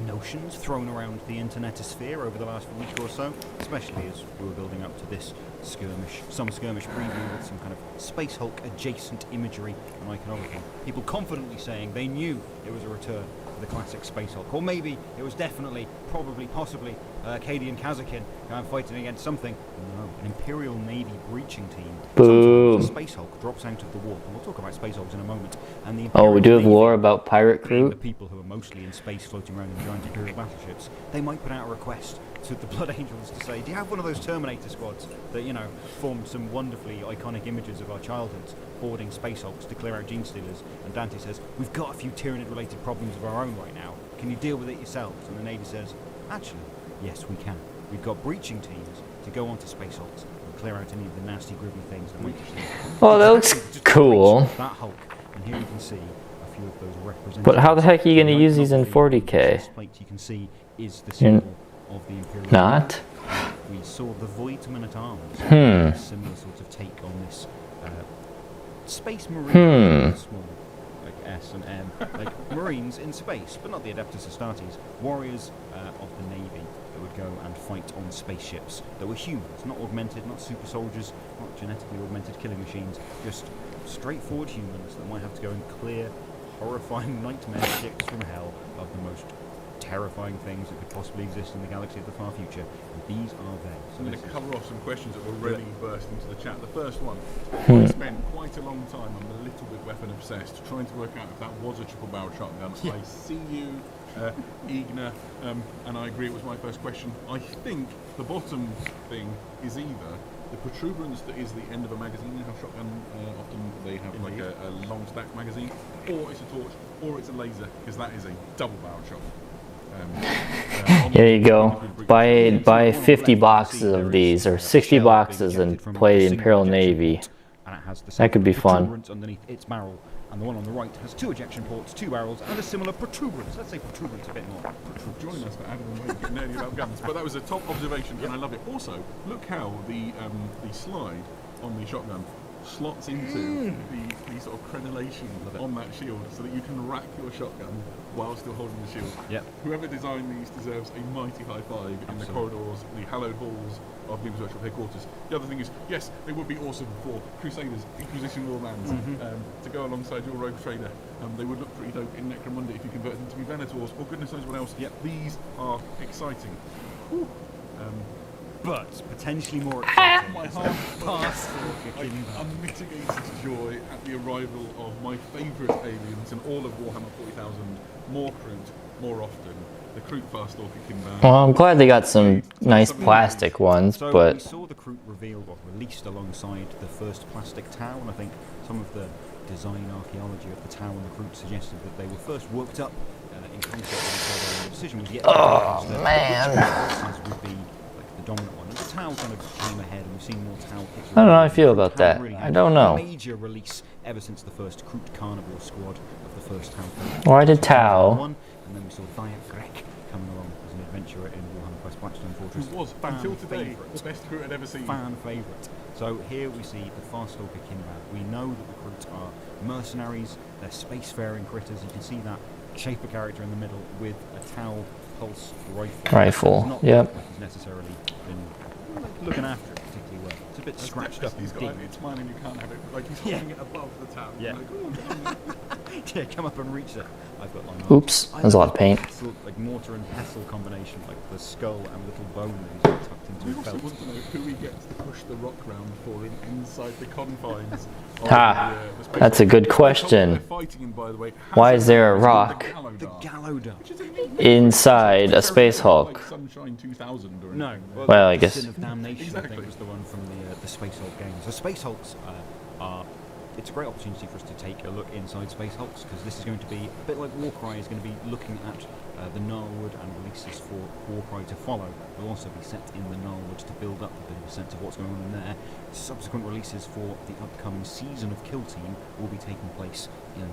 Speaker 3: notions thrown around the internetosphere over the last week or so, especially as we were building up to this skirmish, some skirmish preview with some kind of space Hulk adjacent imagery and iconography. People confidently saying they knew it was a return to the classic space Hulk, or maybe it was definitely, probably, possibly Acadian Kazakin fighting against something. No, an Imperial Navy breaching team.
Speaker 1: Boo.
Speaker 3: Sometimes a space Hulk drops out of the warp, and we'll talk about space Hulks in a moment. And the
Speaker 1: Oh, we do have
Speaker 3: Imperial
Speaker 1: lore
Speaker 3: Navy,
Speaker 1: about Pirate
Speaker 3: being
Speaker 1: Kroot?
Speaker 3: the people who are mostly in space floating around in giant Imperial battleships, they might put out a request to the Blood Angels to say, do you have one of those Terminator squads that, you know, formed some wonderfully iconic images of our childhoods, boarding space hulks to clear out gene stealers? And Dante says, we've got a few Tyranid related problems of our own right now, can you deal with it yourselves? And the Navy says, actually, yes we can. We've got breaching teams to go onto space hulks and clear out any of the nasty groovy things that might just...
Speaker 1: Oh, that looks cool.
Speaker 3: That Hulk, and here you can see a few of those representative.
Speaker 1: But how the heck are you going to use these in 40k?
Speaker 3: Plate you can see is the symbol of the Imperial.
Speaker 1: Not?
Speaker 3: We saw the Voidmen at Arms. A similar sort of take on this space marine. Small, like S and M, like Marines in space, but not the Adeptus Astartes. Warriors of the Navy that would go and fight on spaceships that were humans, not augmented, not super soldiers, not genetically augmented killing machines, just straightforward humans that might have to go and clear horrifying nightmare ships from hell of the most terrifying things that could possibly exist in the galaxy of the far future. And these are them. So
Speaker 4: I'm going to cover off some questions that were already burst into the chat. The first one, I spent quite a long time, I'm a little bit weapon obsessed, trying to work out if that was a triple barrel shotgun. I see you, Igna, and I agree it was my first question. I think the bottom thing is either the protuberance that is the end of a magazine. You have shotgun, often they have like a long stack magazine, or it's a torch, or it's a laser, because that is a double barrel shotgun.
Speaker 1: There you go. Buy 50 boxes of these, or 60 boxes, and play Imperial Navy. That could be fun.
Speaker 3: Underneath its barrel, and the one on the right has 2 ejection ports, 2 barrels, and a similar protuberance. Let's say protuberance a bit more.
Speaker 4: Join us for Adam and Wade getting nerdy about guns, but that was a top observation, and I love it. Also, look how the slide on the shotgun slots into the sort of crenellation on that shield, so that you can rack your shotgun while still holding the shield.
Speaker 3: Yep.
Speaker 4: Whoever designed these deserves a mighty high five in the corridors, the hallowed halls of Games Workshop headquarters. The other thing is, yes, it would be awesome for Crusaders, Inquisition Warbands, to go alongside your Rogue Trader. They would look pretty dope in Necromunda if you convert them to be Venators, or goodness knows what else.
Speaker 3: Yep.
Speaker 4: These are exciting.
Speaker 3: But potentially more exciting.
Speaker 4: My heart unmitigated joy at the arrival of my favourite aliens in all of Warhammer 40,000. More Kroot, more often. The Kroot Farstalker Kimban.
Speaker 1: Well, I'm glad they got some nice plastic ones,
Speaker 3: So we
Speaker 1: but
Speaker 3: saw the Kroot revealed or released alongside the first plastic Tau, and I think some of the design archaeology of the Tau and the Kroot suggested that they were first worked up in concert with each other, and the decision was yet to be
Speaker 1: man.
Speaker 3: as would be like the dominant one. And the Tau kind of came ahead, and we've seen more Tau pictures.
Speaker 1: I don't know how I feel about that. I don't know.
Speaker 3: A major release ever since the first Kroot Carnivore squad of the first Tau.
Speaker 1: Why did Tau?
Speaker 3: And then we saw Diet Grek coming along as an adventurer in Warhammer Quest Blackstone Fortress.
Speaker 4: Who was, until today, the best Kroot I'd ever seen.
Speaker 3: Fan favourite. So here we see the Farstalker Kimban. We know that the Kroots are mercenaries, they're spacefaring critters. You can see that shaper character in the middle with a Tau pulse rifle. It's not
Speaker 1: Yep.
Speaker 3: like he's necessarily been looking after it particularly well. It's a bit scratched up.
Speaker 4: He's got it's mine and you can't have it. Like he's holding it above the tower.
Speaker 3: Yeah.
Speaker 4: Like, oh,
Speaker 3: Yeah, come up and reach it. I've got line art.
Speaker 1: Oops, there's a lot of paint.
Speaker 3: Pestle, like mortar and pestle combination, like the skull and little bone that he's tucked into
Speaker 4: We
Speaker 3: his
Speaker 4: also
Speaker 3: belt.
Speaker 4: want to know who he gets to push the rock round for inside the confines. Of
Speaker 1: Ha,
Speaker 4: the space
Speaker 1: that's a
Speaker 4: rock.
Speaker 1: good
Speaker 4: The
Speaker 1: question.
Speaker 4: they're fighting in, by the way,
Speaker 1: Why
Speaker 4: has
Speaker 1: is there a
Speaker 4: it's called
Speaker 1: rock
Speaker 3: The Gallowda.
Speaker 1: inside a Space Hulk?
Speaker 4: Like Sunshine 2000 or
Speaker 3: No.
Speaker 4: anything.
Speaker 1: Well, I guess.
Speaker 3: Sin of Damnation, I
Speaker 4: Exactly.
Speaker 3: think, was the one from the Space Hulk games. So Space Hulks are... It's a great opportunity for us to take a look inside Space Hulks, because this is going to be, a bit like Warcry is going to be looking at the Gnarlwood and releases for Warcry to follow. We'll also be set in the Gnarlwood to build up a bit of a sense of what's going on in there. Subsequent releases for the upcoming season of Kill Team will be taking place in...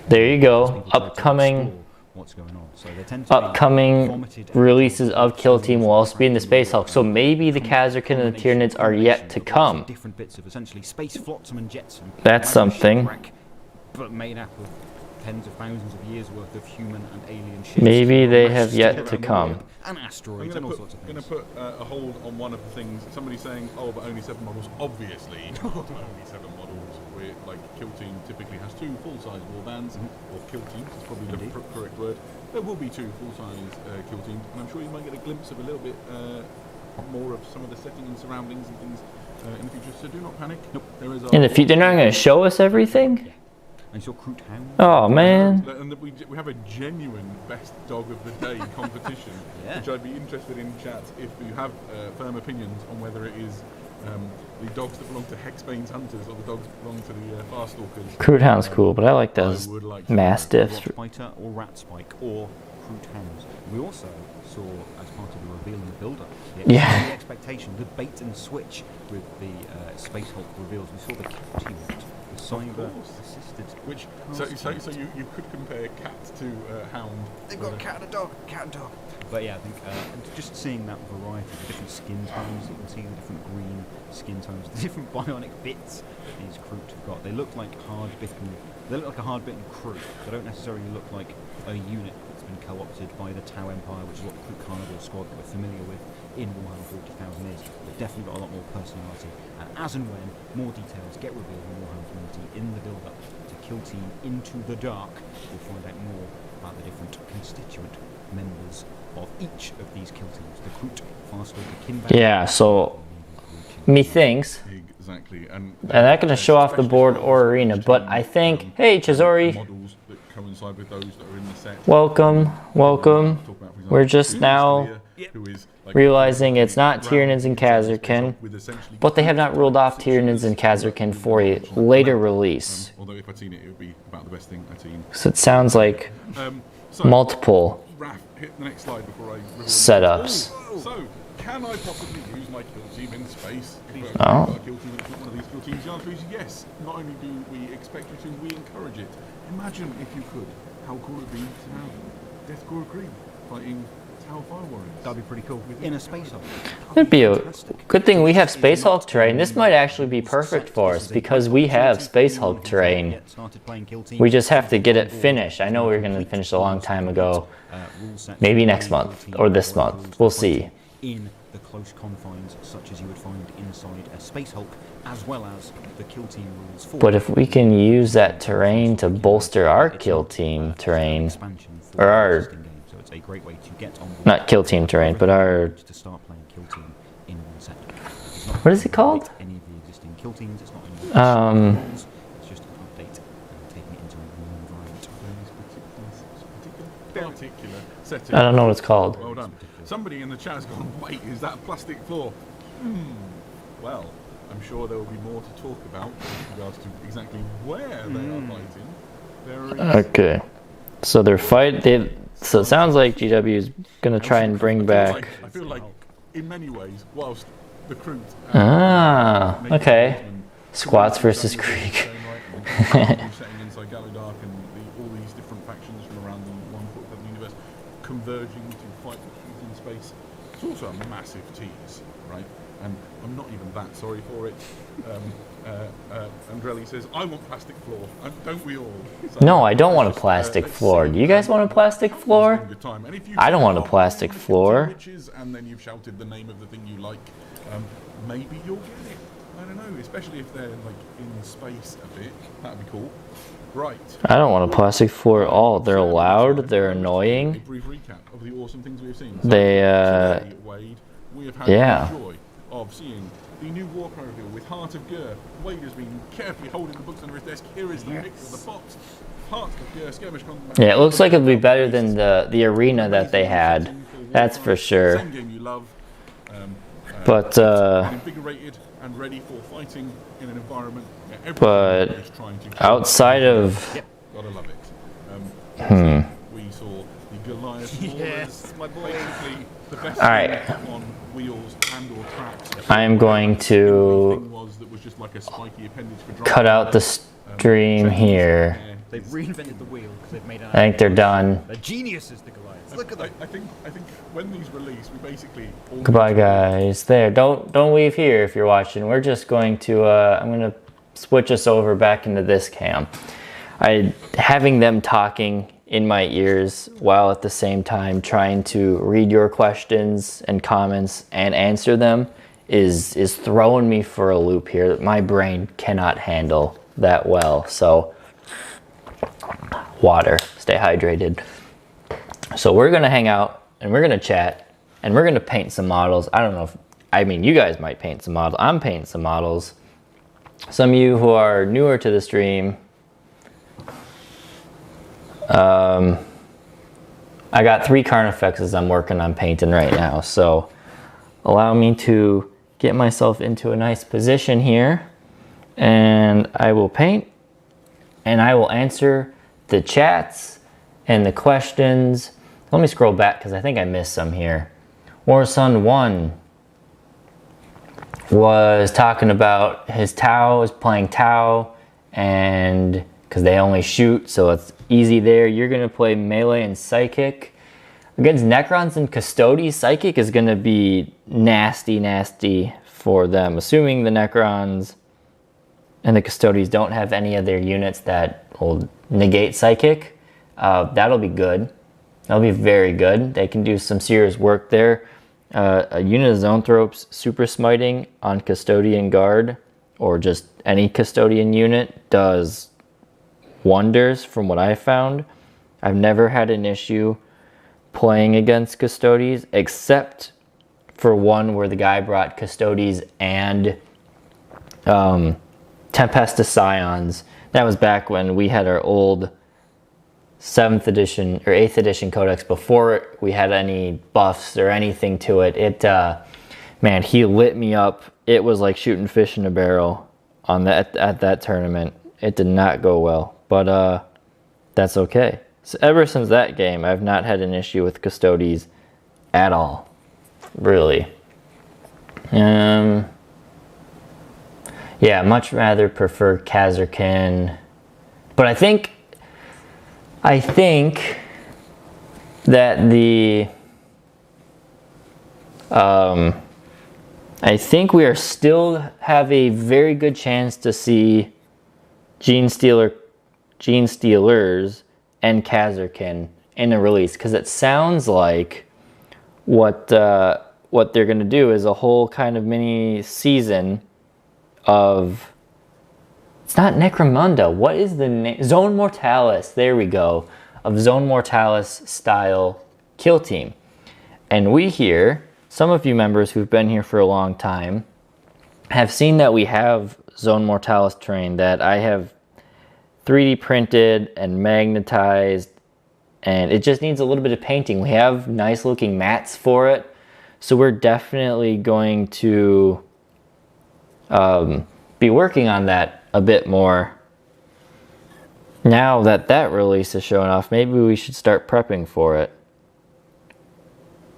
Speaker 1: There you go.
Speaker 3: People try to
Speaker 1: Upcoming
Speaker 3: explore what's going on. So they tend to be
Speaker 1: upcoming
Speaker 3: vomited
Speaker 1: releases of Kill Team will also be in the Space Hulk. So maybe the Kazarkan and the Tyranids are yet to come.
Speaker 3: Different bits of essentially space flotsam and jetsam.
Speaker 1: That's
Speaker 3: like a
Speaker 1: something.
Speaker 3: shipwreck, but made up of tens of thousands of years worth of human and alien ships.
Speaker 1: Maybe they
Speaker 3: and
Speaker 1: have yet to
Speaker 3: around the
Speaker 1: come.
Speaker 3: world, and asteroids and all sorts of
Speaker 4: I'm going
Speaker 3: things.
Speaker 4: to put a hold on one of the things. Somebody's saying, oh, but only 7 models. Obviously, only 7 models. We're, like, Kill Team typically has 2 full-size Warbands, or Kill Teams, is probably
Speaker 3: Indeed.
Speaker 4: the correct word. There will be 2 full-size Kill Teams, and I'm sure you might get a glimpse of a little bit more of some of the setting and surroundings and things in the future. So do not panic.
Speaker 3: Nope.
Speaker 4: There is
Speaker 1: In the future, they're not going to show us everything?
Speaker 3: And your Kroot Hound.
Speaker 1: Oh, man.
Speaker 4: And that we have a genuine best dog of the day competition,
Speaker 3: Yeah.
Speaker 4: which I'd be interested in chat if you have firm opinions on whether it is the dogs that belong to Hexbane's Hunters or the dogs that belong to the Farstalkers.
Speaker 1: Crude Hound's cool, but I like those
Speaker 4: I would like to
Speaker 1: Mastiffs.
Speaker 3: Rockbiter or Ratspike or Kroot Hounds. We also saw, as part of the reveal in the build-up, the
Speaker 1: Yeah.
Speaker 3: expectation, the bait and switch with the Space Hulk reveals. We saw the Captivate, the cyber-assisted.
Speaker 4: Which so you could compare cat to hound.
Speaker 3: They've got cat and a dog, cat and dog. But yeah, I think just seeing that variety, the different skin tones, you can see the different green skin tones, the different bionic bits that these Kroot have got. They look like hard-bitten. They look like a hard-bitten Kroot. They don't necessarily look like a unit that's been co-opted by the Tau Empire, which is what the Kroot Carnivore Squad that we're familiar with in Warhammer 40,000 is. They've definitely got a lot more personality. And as and when more details get revealed in the Warhammer community in the build-up to Kill Team Into the Dark, we'll find out more about the different constituent members of each of these kill teams. The Kroot, Farstalker, Kinbad.
Speaker 1: Yeah, so methinks,
Speaker 4: Exactly, and
Speaker 1: they're not going to show off the board or arena, but I think, hey Chizori,
Speaker 4: models that coincide with those that are in the set.
Speaker 1: welcome, welcome.
Speaker 4: Talk about, for example,
Speaker 1: We're just
Speaker 4: Unis
Speaker 1: now
Speaker 4: here, who is, like,
Speaker 1: realizing it's not
Speaker 4: round
Speaker 1: Tyranids and Kazarkan,
Speaker 4: with essentially
Speaker 1: but they have not ruled off Tyranids and Kazarkan for a later release.
Speaker 4: although if I'd seen it, it would be about the best thing I'd seen.
Speaker 1: So it sounds like
Speaker 4: So,
Speaker 1: multiple
Speaker 4: Raph, hit the next slide before I reveal
Speaker 1: setups.
Speaker 4: So, can I possibly use my kill team in space? If
Speaker 1: Oh.
Speaker 4: I've got a kill team that's not one of these kill teams, the answer is yes. Not only do we expect you to, we encourage it. Imagine, if you could, how cool it would be to have Death Gore Creed fighting Tau Fire Warriors.
Speaker 3: That'd be pretty cool. In a Space Hulk.
Speaker 1: It'd be a good thing we have Space Hulk terrain. This might actually be perfect for us because we have Space Hulk terrain. We just have to get it finished. I know we were going to finish a long time ago. Maybe next month or this month. We'll see.
Speaker 3: In the close confines, such as you would find inside a Space Hulk, as well as the kill team rules for.
Speaker 1: But if we can use that terrain to bolster our kill team terrain, or our,
Speaker 3: So it's a great way to get on board.
Speaker 1: not kill team terrain, but our,
Speaker 3: To start playing kill team in one set.
Speaker 1: what is it called?
Speaker 3: Any of the existing kill teams, it's not any of the rules, it's just an update and taking it into a new environment.
Speaker 4: Particular setting.
Speaker 1: I don't know what it's called.
Speaker 4: Well done. Somebody in the chat has gone, wait, is that a plastic floor? Well, I'm sure there will be more to talk about with regards to exactly where they are fighting. There is
Speaker 1: Okay. So they're so it sounds like GW is going to try and bring back.
Speaker 4: I feel like, in many ways, whilst the Kroot
Speaker 1: Ah, okay. Squats versus Krieg.
Speaker 4: setting inside Gallowdark and all these different factions from around the 1/4 universe converging to fight in space. It's also a massive tease, right? And I'm not even that sorry for it. Andrelli says, I want plastic floor. Don't we all? So,
Speaker 1: No, I don't want a plastic floor. Do you guys want a plastic floor?
Speaker 4: It's been a good time. And if you
Speaker 1: I don't want a
Speaker 4: are
Speaker 1: plastic
Speaker 4: playing
Speaker 1: floor.
Speaker 4: Witches and then you've shouted the name of the thing you like, maybe you'll get it. I don't know. especially if they're like in space a bit. That'd be cool. Right.
Speaker 1: I don't want a plastic floor at all. They're loud. They're
Speaker 4: A
Speaker 1: annoying.
Speaker 4: brief recap of the awesome things we've seen.
Speaker 1: They,
Speaker 4: Wade, we have had
Speaker 1: yeah.
Speaker 4: the joy of seeing the new Warcry reveal with Heart of Gur. Wade has been carefully holding the books under his desk. Here is the picture of the box. Heart of Gur, Skirmish.
Speaker 1: Yeah, it looks like it'll be better than the arena that they had. That's for sure.
Speaker 4: Same game you love.
Speaker 1: But
Speaker 4: Invigorated and ready for fighting in an environment.
Speaker 1: But outside of
Speaker 4: gotta love it. We saw the Goliath.
Speaker 3: Yes, my boy.
Speaker 4: Basically, the best
Speaker 1: all right,
Speaker 4: on wheels and or tracks.
Speaker 1: I am going to cut out the stream here.
Speaker 3: They've reinvented the wheel because they've made.
Speaker 1: I think they're done.
Speaker 3: They're geniuses, the Goliaths. Look at them.
Speaker 4: I think when these release, we basically.
Speaker 1: Goodbye, guys. There, don't leave here if you're watching. We're just going to. I'm gonna switch us over back into this cam. Having them talking in my ears while at the same time trying to read your questions and comments and answer them is throwing me for a loop here that my brain cannot handle that well. So water, stay hydrated. So we're gonna hang out and we're gonna chat and we're gonna paint some models. I don't know if, I mean, you guys might paint some models. I'm painting some models. Some of you who are newer to the stream, I got 3 Carnifexes I'm working on painting right now. So allow me to get myself into a nice position here and I will paint and I will answer the chats and the questions. Let me scroll back because I think I missed some here. Warsun 1 was talking about his Tau, is playing Tau, and because they only shoot, so it's easy there. You're going to play melee and psychic. Against Necrons and Custodies, psychic is going to be nasty for them. Assuming the Necrons and the Custodies don't have any of their units that will negate psychic, that'll be good. That'll be very good. They can do some serious work there. A unit of Zoanthropes super smiting on Custodian Guard or just any Custodian unit does wonders from what I found. I've never had an issue playing against Custodies except for one where the guy brought Custodies and Tempestus Scions. That was back when we had our old 7th edition or 8th edition codex before we had any buffs or anything to it. Man, he lit me up. It was like shooting fish in a barrel on that at that tournament. It did not go well, but that's okay. So ever since that game, I've not had an issue with Custodies at all, really. Yeah, much rather prefer Kazarkin, but I think that I think we are still have a very good chance to see Gene Stealers and Kazarkin in a release, because it sounds like what they're going to do is a whole kind of mini season of, it's not Necromunda, what is the name? Zone Mortalis, there we go, of Zone Mortalis style kill team. And we here, some of you members who've been here for a long time, have seen that we have Zone Mortalis terrain that I have 3D printed and magnetized, and it just needs a little bit of painting. We have nice looking mats for it, so we're definitely going to be working on that a bit more. Now that that release is showing off, maybe we should start prepping for it,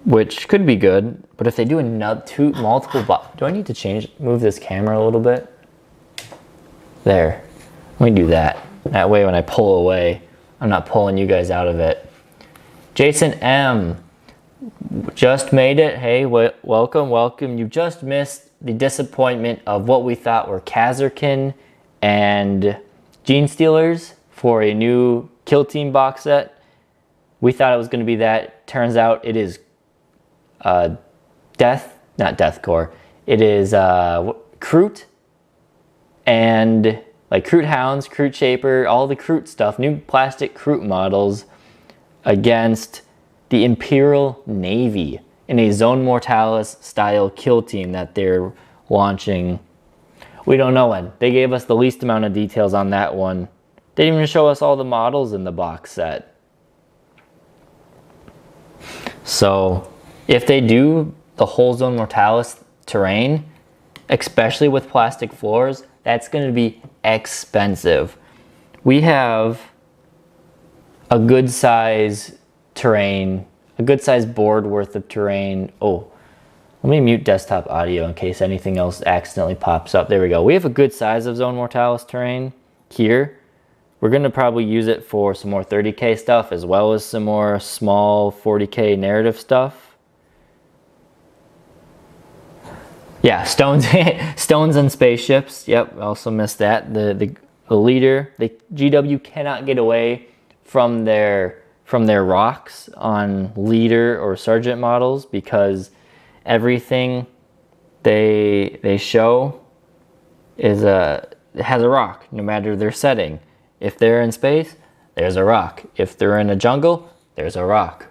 Speaker 1: which could be good. But if they do multiple do I need to move this camera a little bit? There, let me do that. That way when I pull away, I'm not pulling you guys out of it. Jason M just made it. Hey, welcome. You just missed the disappointment of what we thought were Kazarkin and Gene Stealers for a new Kill Team box set. We thought it was going to be that. Turns out it is not Deathcore. It is Kroot and like Kroot Hounds, Kroot Shaper, all the Kroot stuff, new plastic Kroot models against the Imperial Navy in a Zone Mortalis style kill team that they're launching. We don't know when. They gave us the least amount of details on that one. They didn't even show us all the models in the box set. So if they do the whole Zone Mortalis terrain, especially with plastic floors, that's going to be expensive. We have a good size terrain, a good size board worth of terrain. Oh, let me mute desktop audio in case anything else accidentally pops up. There we go. We have a good size of Zone Mortalis terrain here. We're going to probably use it for some more 30k stuff as well as some more small 40k narrative stuff. Yeah, stones, stones and spaceships. Yep, also missed that. The leader, the GW cannot get away from their rocks on leader or sergeant models because everything they show is has a rock, no matter their setting. If they're in space, there's a rock. If they're in a jungle, there's a rock.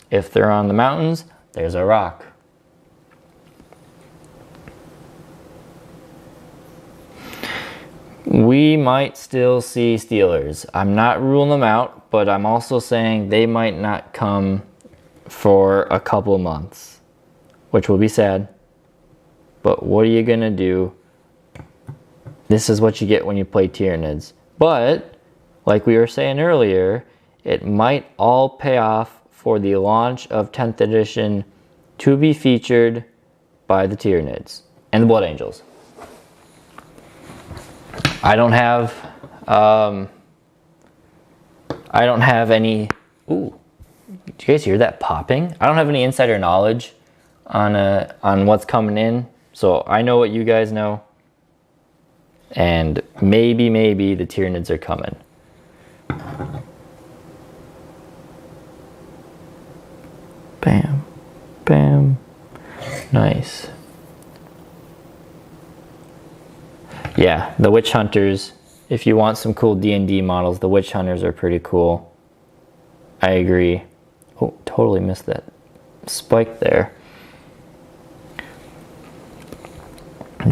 Speaker 1: If they're on the mountains, there's a rock. We might still see Steelers. I'm not ruling them out, but I'm also saying they might not come for a couple months, which will be sad. But what are you gonna do? This is what you get when you play Tyranids. But like we were saying earlier, it might all pay off for the launch of 10th edition to be featured by the Tyranids and the Blood Angels. I don't have any. Ooh, did you guys hear that popping? I don't have any insider knowledge on what's coming in, so I know what you guys know, and maybe the Tyranids are coming. Bam, bam, nice. Yeah, the Witch Hunters, if you want some cool D&D models, the Witch Hunters are pretty cool. I agree. Oh, totally missed that spike there.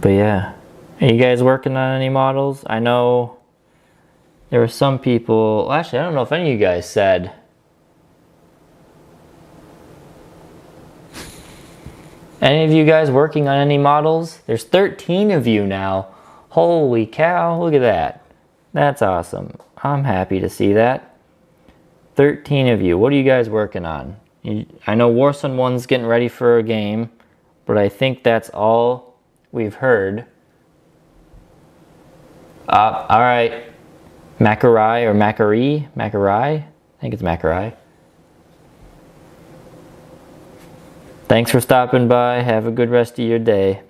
Speaker 1: But yeah, are you guys working on any models? I know there were some people, actually I don't know if any of you guys said. Any of you guys working on any models? There's 13 of you now. Holy cow, look at that. That's awesome. I'm happy to see that. 13 of you. What are you guys working on? I know Warsun 1's getting ready for a game, but I think that's all we've heard. Alright. Macarai or Macari? Macarai? I think it's Macarai. Thanks for stopping by. Have a good rest of your day.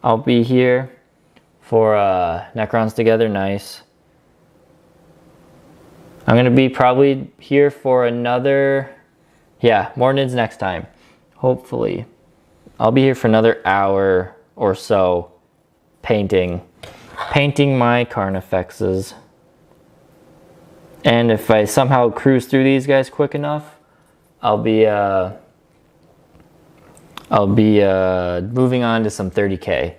Speaker 1: I'll be here for Necrons Together. Nice. I'm going to be probably here for another, yeah, more Nids next time. Hopefully. I'll be here for another hour or so painting my Carnifexes. And if I somehow cruise through these guys quick enough, I'll be moving on to some 30k.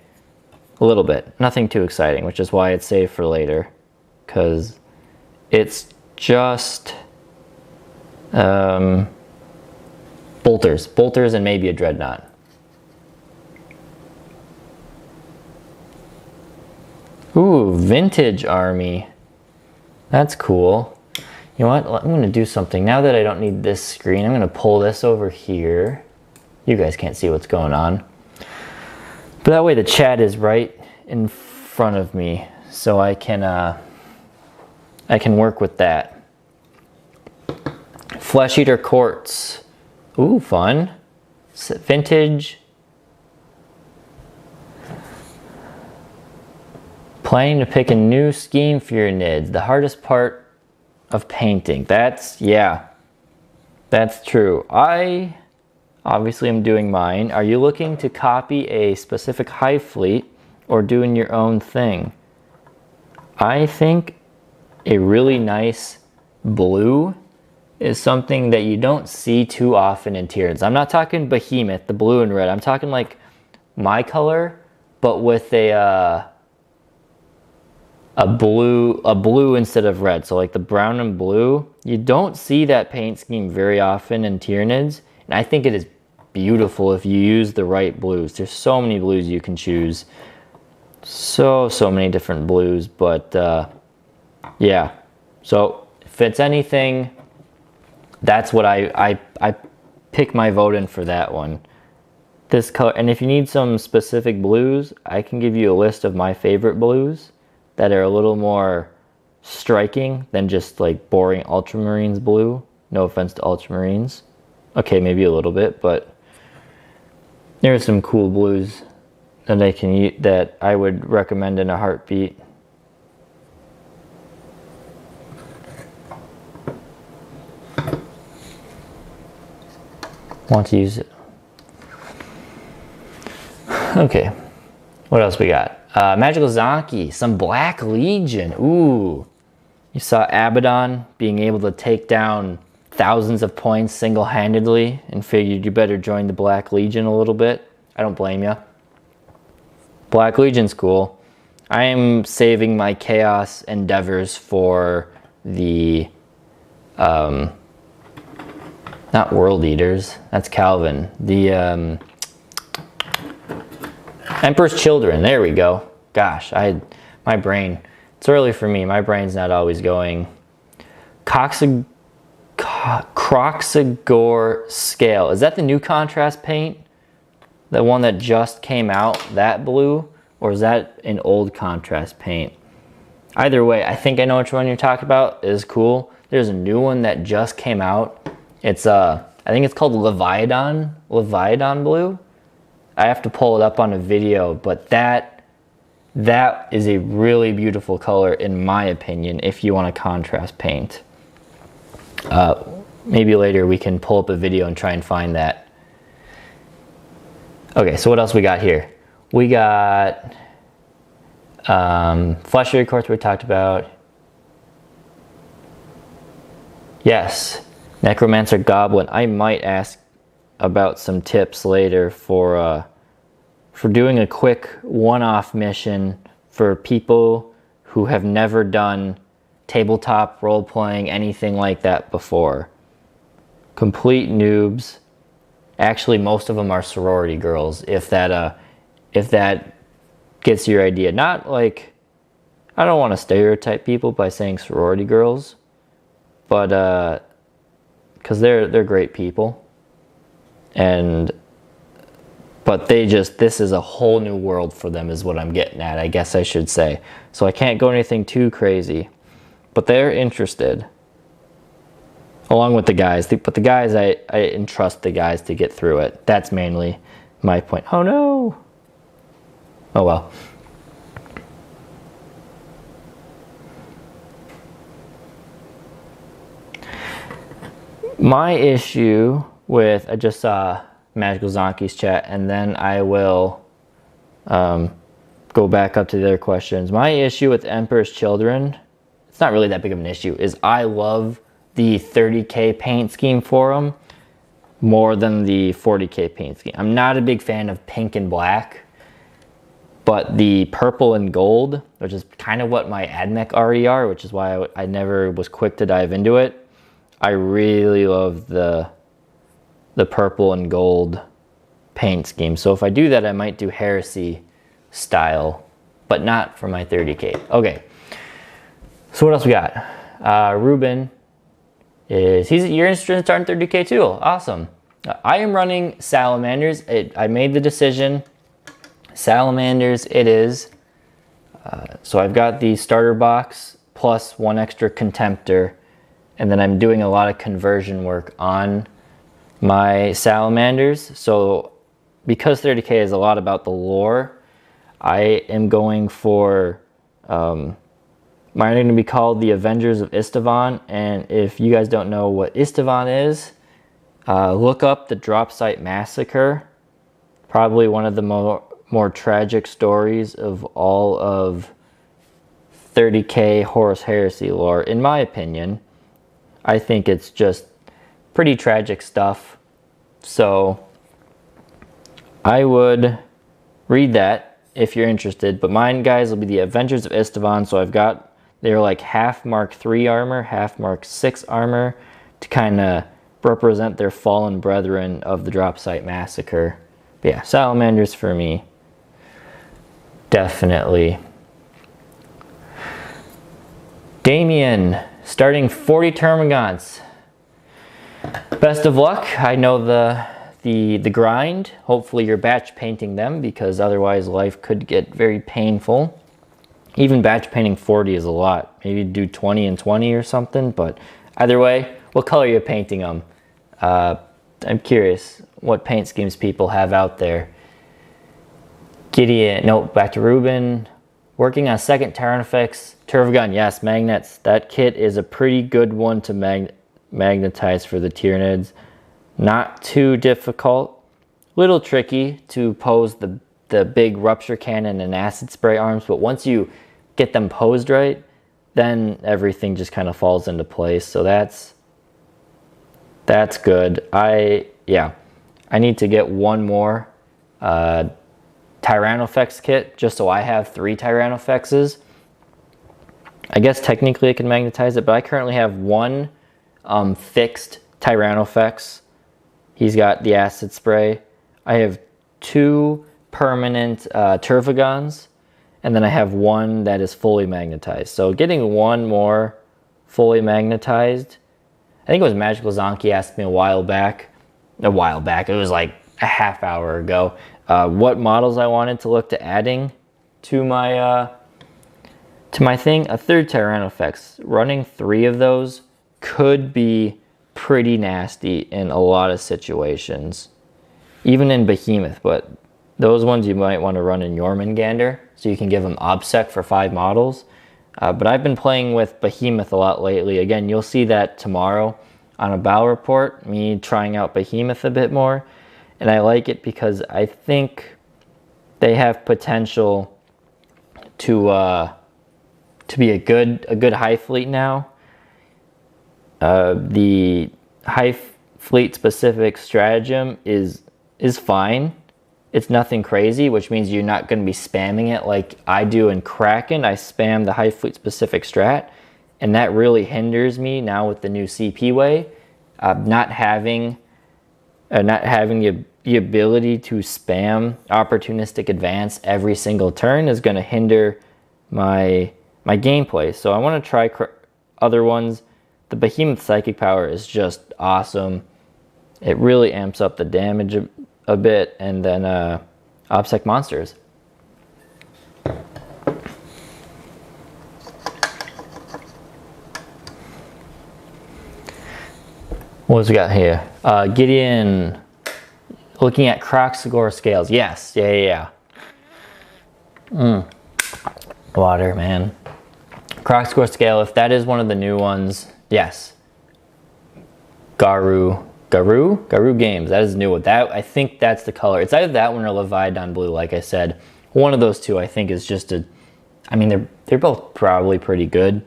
Speaker 1: A little bit. Nothing too exciting, which is why it's saved for later. Because it's just bolters and maybe a dreadnought. Ooh, vintage army. That's cool. You know what? I'm going to do something. Now that I don't need this screen, I'm going to pull this over here. You guys can't see what's going on. But that way the chat is right in front of me, so I can work with that. Flesh Eater Quartz. Ooh, fun. Vintage. Planning to pick a new scheme for your Nids. The hardest part of painting. That's true. I obviously am doing mine. Are you looking to copy a specific hive fleet or doing your own thing? I think a really nice blue is something that you don't see too often in Tyranids. I'm not talking behemoth, the blue and red. I'm talking like my color, but with a blue instead of red. So like the brown and blue, you don't see that paint scheme very often in Tyranids. And I think it is beautiful if you use the right blues. There's so many blues you can choose. So many different blues, but yeah. So if it's anything, that's what I pick my vote in for that one. This color, and if you need some specific blues, I can give you a list of my favorite blues that are a little more striking than just like boring Ultramarines blue. No offense to Ultramarines. Okay, maybe a little bit, but there are some cool blues that I can use, that I would recommend in a heartbeat. Want to use it. Okay, what else we got? Magical Zonky, some Black Legion. Ooh, you saw Abaddon being able to take down thousands of points single-handedly and figured you better join the Black Legion a little bit. I don't blame you. Black Legion's cool. I am saving my Chaos endeavors for the not World Eaters, that's Calvin. The Emperor's Children, there we go. Gosh, my brain, it's early for me. My brain's not always going. Croxagore Scale, is that the new contrast paint? The one that just came out, that blue? Or is that an old contrast paint? Either way, I think I know which one you're talking about. It is cool. There's a new one that just came out. It's I think it's called Leviathan blue. I have to pull it up on a video, but that is a really beautiful color in my opinion if you want to contrast paint. Maybe later we can pull up a video and try and find that. Okay, so what else we got here? We got Fleshly Courts we talked about. Yes, Necromancer Goblin. I might ask about some tips later for doing a quick one-off mission for people who have never done tabletop role-playing, anything like that before. Complete noobs. Actually, most of them are sorority girls, if that gets your idea. Not like, I don't want to stereotype people by saying sorority girls, but because they're great people. But this is a whole new world for them is what I'm getting at, I guess I should say. So I can't go anything too crazy, but they're interested. Along with the guys, but the guys, I entrust the guys to get through it. That's mainly my point. Oh no! Oh well. My issue with, I just saw Magical Zonky's chat, and then I will go back up to their questions. My issue with Emperor's Children, it's not really that big of an issue, is I love the 30k paint scheme for them more than the 40k paint scheme. I'm not a big fan of pink and black, but the purple and gold, which is kind of what my AdMech already are, which is why I never was quick to dive into it. I really love the purple and gold paint scheme. So if I do that, I might do Heresy style, but not for my 30k. Okay, so what else we got? Ruben is, you're interested in starting 30k too. Awesome. I am running Salamanders. I made the decision. Salamanders it is. So I've got the starter box plus one extra Contemptor, and then I'm doing a lot of conversion work on my Salamanders. So because 30k is a lot about the lore, I am going for mine are going to be called the Avengers of Istavan. And if you guys don't know what Istavan is, look up the Drop Site Massacre. Probably one of the more tragic stories of all of 30k Horus Heresy lore. In my opinion, I think it's just pretty tragic stuff. So I would read that if you're interested. But mine, guys, will be the Avengers of Istvan. So I've got, they're like half Mark 3 armor, half Mark 6 armor to kind of represent their fallen brethren of the drop site massacre. But yeah, salamanders for me. Definitely. Damien, starting 40 Termagants. Best of luck. I know the grind. Hopefully you're batch painting them, because otherwise life could get very painful. Even batch painting 40 is a lot. Maybe do 20 and 20 or something, but either way, what color are you painting them? I'm curious what paint schemes people have out there. Gideon, no, back to Ruben. Working on second Tyranofex. Turvagun, yes, magnets. That kit is a pretty good one to magnetize for the Tyranids. Not too difficult. Little tricky to pose the big rupture cannon and acid spray arms, but once you get them posed right, then everything just kind of falls into place. So that's good. I need to get one more Tyranofex kit, just so I have 3 Tyranofexes. I guess technically I can magnetize it, but I currently have one fixed Tyranofex. He's got the acid spray. I have 2 permanent Turvagons, and then I have one that is fully magnetized. So getting one more fully magnetized, I think it was Magical Zonky asked me a while back, it was like a half hour ago, what models I wanted to look to adding to my thing. A third Tyranofex. Running 3 of those could be pretty nasty in a lot of situations. Even in Behemoth, but those ones you might want to run in Jormungandr, so you can give them OBSEC for 5 models. But I've been playing with Behemoth a lot lately. Again, you'll see that tomorrow on a battle report, me trying out Behemoth a bit more. And I like it because I think they have potential to be a good high fleet now. The high fleet specific stratagem is fine. It's nothing crazy, which means you're not going to be spamming it like I do in Kraken. I spam the high fleet specific strat, and that really hinders me now with the new CP way. Not having the ability to spam opportunistic advance every single turn is going to hinder my gameplay. So I want to try other ones. The Behemoth Psychic Power is just awesome. It really amps up the damage a bit, and then OBSEC monsters. What else we got here? Gideon, looking at Croxagore scales. Yes, yeah. Water, man. Croxagore scale, if that is one of the new ones, yes. Garu Games, that is a new one. That, I think that's the color. It's either that one or Leviathan Blue, like I said. One of those two I think is just they're both probably pretty good.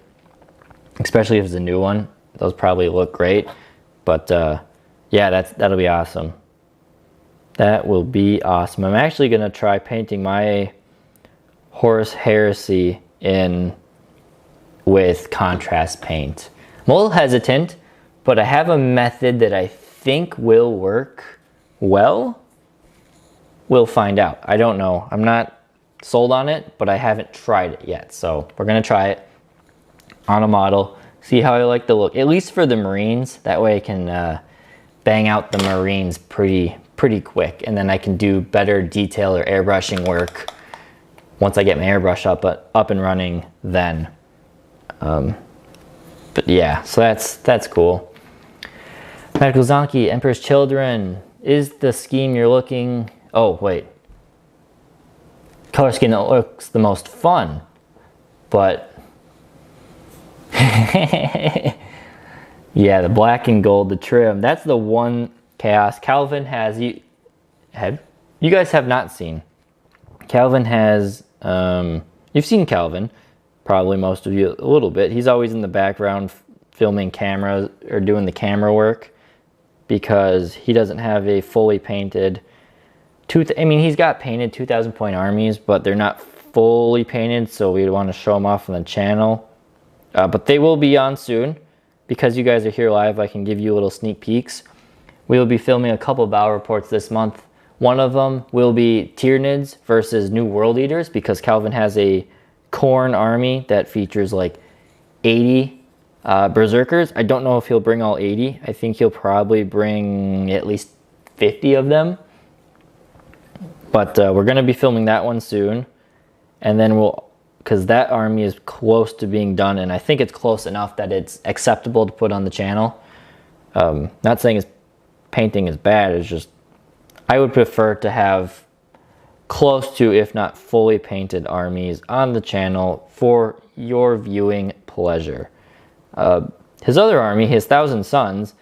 Speaker 1: Especially if it's a new one. Those probably look great. But yeah, that'll be awesome. That will be awesome. I'm actually gonna try painting my Horus Heresy in with contrast paint. I'm a little hesitant, but I have a method that I think will work well. We'll find out. I don't know. I'm not sold on it, but I haven't tried it yet. So we're gonna try it on a model, see how I like the look, at least for the Marines. That way I can bang out the Marines pretty quick, and then I can do better detail or airbrushing work once I get my airbrush up and running then. But yeah, so that's cool. Medical Zonky, Emperor's Children, is the scheme you're looking... Oh, wait. Color scheme that looks the most fun, but... yeah, the black and gold, the trim. That's the one chaos. Calvin has... You guys have not seen. Calvin has... you've seen Calvin. probably most of you a little bit. He's always in the background filming cameras or doing the camera work because he doesn't have a fully painted I mean, he's got painted 2,000 point armies, but they're not fully painted, so we want to show them off on the channel. But they will be on soon. Because you guys are here live, I can give you little sneak peeks. We will be filming a couple battle reports this month. One of them will be Tyranids versus New World Eaters, because Calvin has a Khorne army that features like 80 Berserkers. I don't know if he'll bring all 80. I think he'll probably bring at least 50 of them. But we're going to be filming that one soon. And then because that army is close to being done, and I think it's close enough that it's acceptable to put on the channel. Not saying his painting is bad, it's just I would prefer to have close to, if not fully painted armies on the channel for your viewing pleasure. His other army, his 1,000 Sons,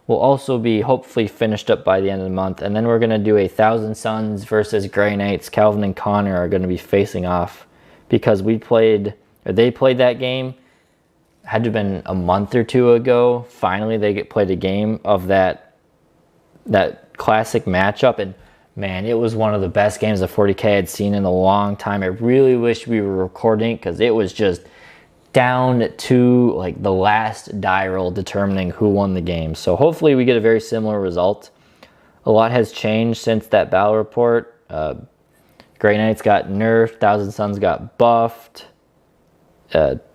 Speaker 1: will also be hopefully finished up by the end of the month, and then we're going to do a 1,000 Sons versus Grey Knights. Calvin and Connor are going to be facing off because they played that game. Had to have been a month or two ago. Finally, they played a game of that classic matchup, and man, it was one of the best games of 40K I'd seen in a long time. I really wish we were recording because it was just down to like the last die roll determining who won the game. So hopefully we get a very similar result. A lot has changed since that battle report. Grey Knights got nerfed, 1,000 Sons got buffed,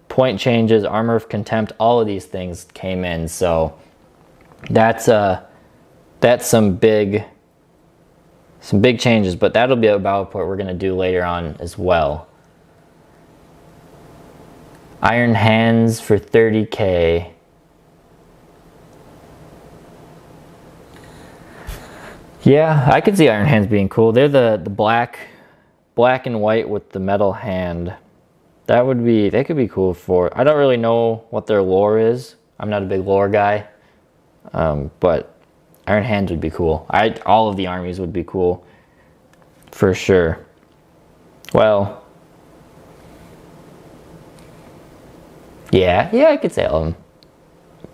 Speaker 1: point changes, Armor of Contempt, all of these things came in. So that's some big changes, but that'll be a battle report we're going to do later on as well. Iron Hands for 30K. Yeah, I could see Iron Hands being cool. They're the black and white with the metal hand. They could be cool for. I don't really know what their lore is. I'm not a big lore guy, but Iron Hands would be cool. All of the armies would be cool, for sure. Well. Yeah, I could say all of them.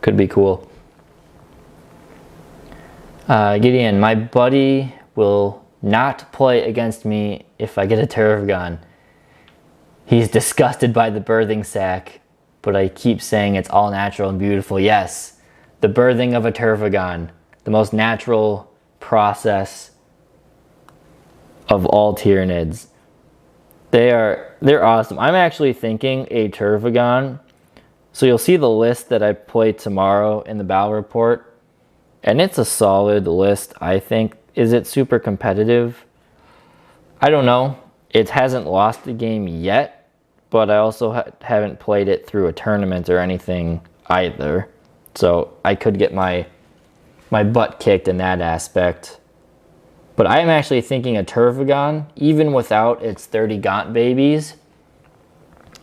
Speaker 1: Could be cool. Gideon, my buddy will not play against me if I get a Terragon. He's disgusted by the birthing sac, but I keep saying it's all natural and beautiful. Yes, the birthing of a Terragon, the most natural process of all Tyranids. They're awesome. I'm actually thinking a Terragon. So you'll see the list that I play tomorrow in the battle report. And it's a solid list, I think. Is it super competitive? I don't know. It hasn't lost the game yet. But I also haven't played it through a tournament or anything either. So I could get my butt kicked in that aspect. But I am actually thinking a Terragon, even without its 30 Gaunt babies,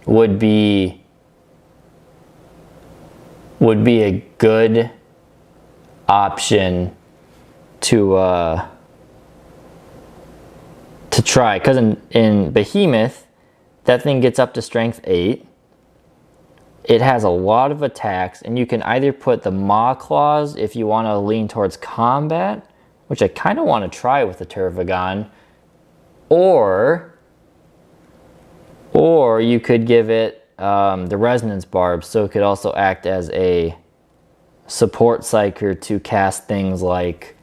Speaker 1: would be a good option to try, because in Behemoth that thing gets up to strength 8. It has a lot of attacks, and you can either put the Maw Claws if you want to lean towards combat, which I kind of want to try with the Terragon, or you could give it the Resonance Barb, so it could also act as a support psyker to cast things like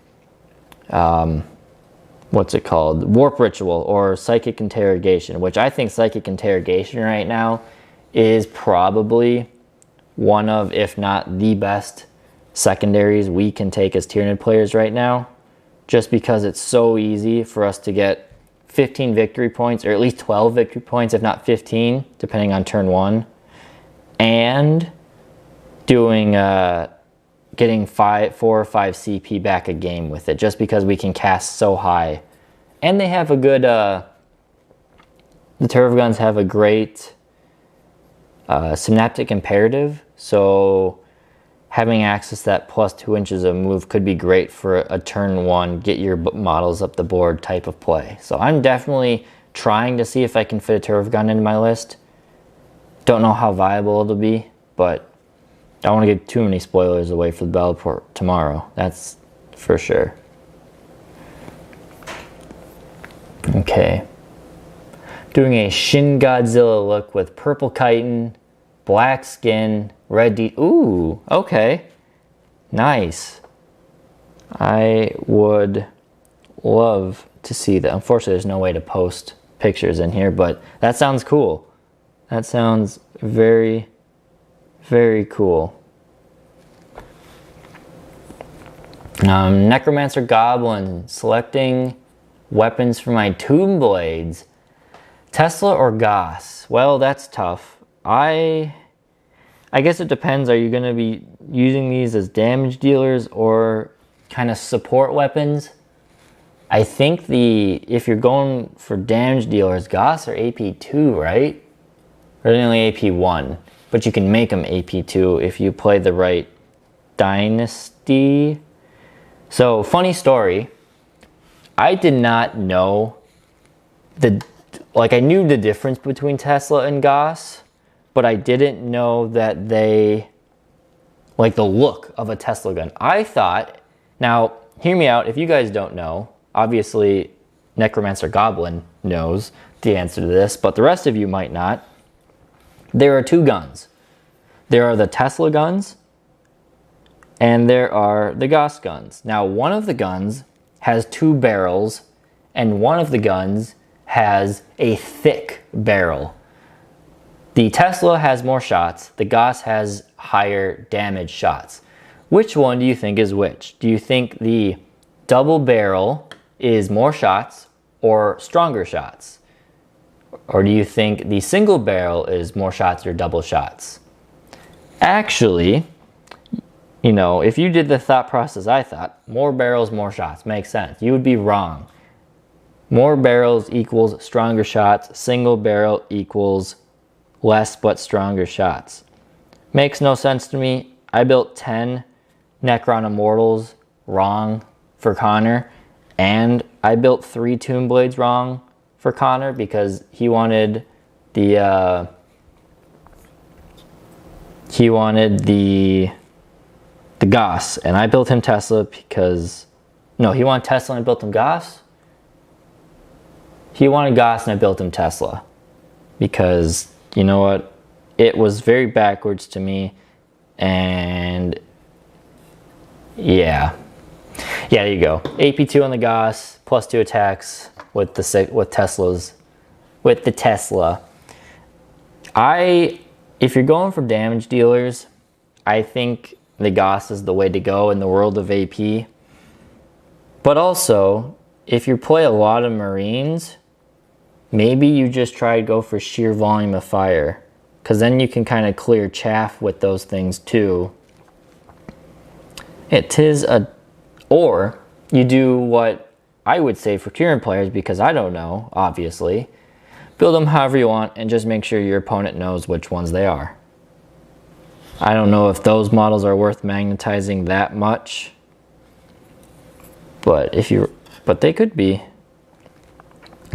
Speaker 1: what's it called, Warp Ritual or Psychic Interrogation, which I think Psychic Interrogation right now is probably one of, if not the best secondaries we can take as Tyranid players right now, just because it's so easy for us to get 15 victory points, or at least 12 victory points, if not 15, depending on turn 1, and doing getting 4 or 5 CP back a game with it, just because we can cast so high. And they have a good the Terravagons have a great Synaptic Imperative, so having access to that plus 2 inches of move could be great for a turn 1, get your models up the board type of play. So I'm definitely trying to see if I can fit a Terragon into my list. Don't know how viable it'll be, but I don't want to give too many spoilers away for the Bellator tomorrow. That's for sure. Okay. Doing a Shin Godzilla look with purple chitin, black skin, red ooh, okay. Nice. I would love to see that. Unfortunately, there's no way to post pictures in here, but that sounds cool. That sounds very, very cool. Necromancer Goblin, selecting weapons for my Tomb Blades. Tesla or Goss? Well, that's tough. I guess it depends. Are you going to be using these as damage dealers or kind of support weapons? I think if you're going for damage dealers, Goss are AP2, right? Or only AP1, but you can make them AP2 if you play the right dynasty. So, funny story, I did not know I knew the difference between Tesla and Goss, but I didn't know that the look of a Tesla gun. I thought, now, hear me out, if you guys don't know, obviously Necromancer Goblin knows the answer to this, but the rest of you might not. There are two guns. There are the Tesla guns, and there are the Goss guns. Now, one of the guns has 2 barrels, and one of the guns has a thick barrel. The Tesla has more shots. The Goss has higher damage shots. Which one do you think is which? Do you think the double barrel is more shots or stronger shots? Or do you think the single barrel is more shots or double shots? Actually, you know, if you did the thought process I thought, more barrels, more shots, makes sense. You would be wrong. More barrels equals stronger shots. Single barrel equals less but stronger shots. Makes no sense to me. I built 10 Necron Immortals wrong for Connor, and I built 3 Tomb Blades wrong for Connor because he wanted the Goss, and I built him Tesla because no, he wanted Tesla and I built him Goss. He wanted Goss and I built him Tesla because, you know what, it was very backwards to me, and yeah, there you go. AP2 on the Goss, plus 2 attacks with the Teslas, with the Tesla. If you're going for damage dealers, I think the Goss is the way to go in the world of AP. But also, if you play a lot of Marines, maybe you just try to go for sheer volume of fire, because then you can kind of clear chaff with those things too. Or you do what I would say for current players, because I don't know, obviously. Build them however you want and just make sure your opponent knows which ones they are. I don't know if those models are worth magnetizing that much, but they could be.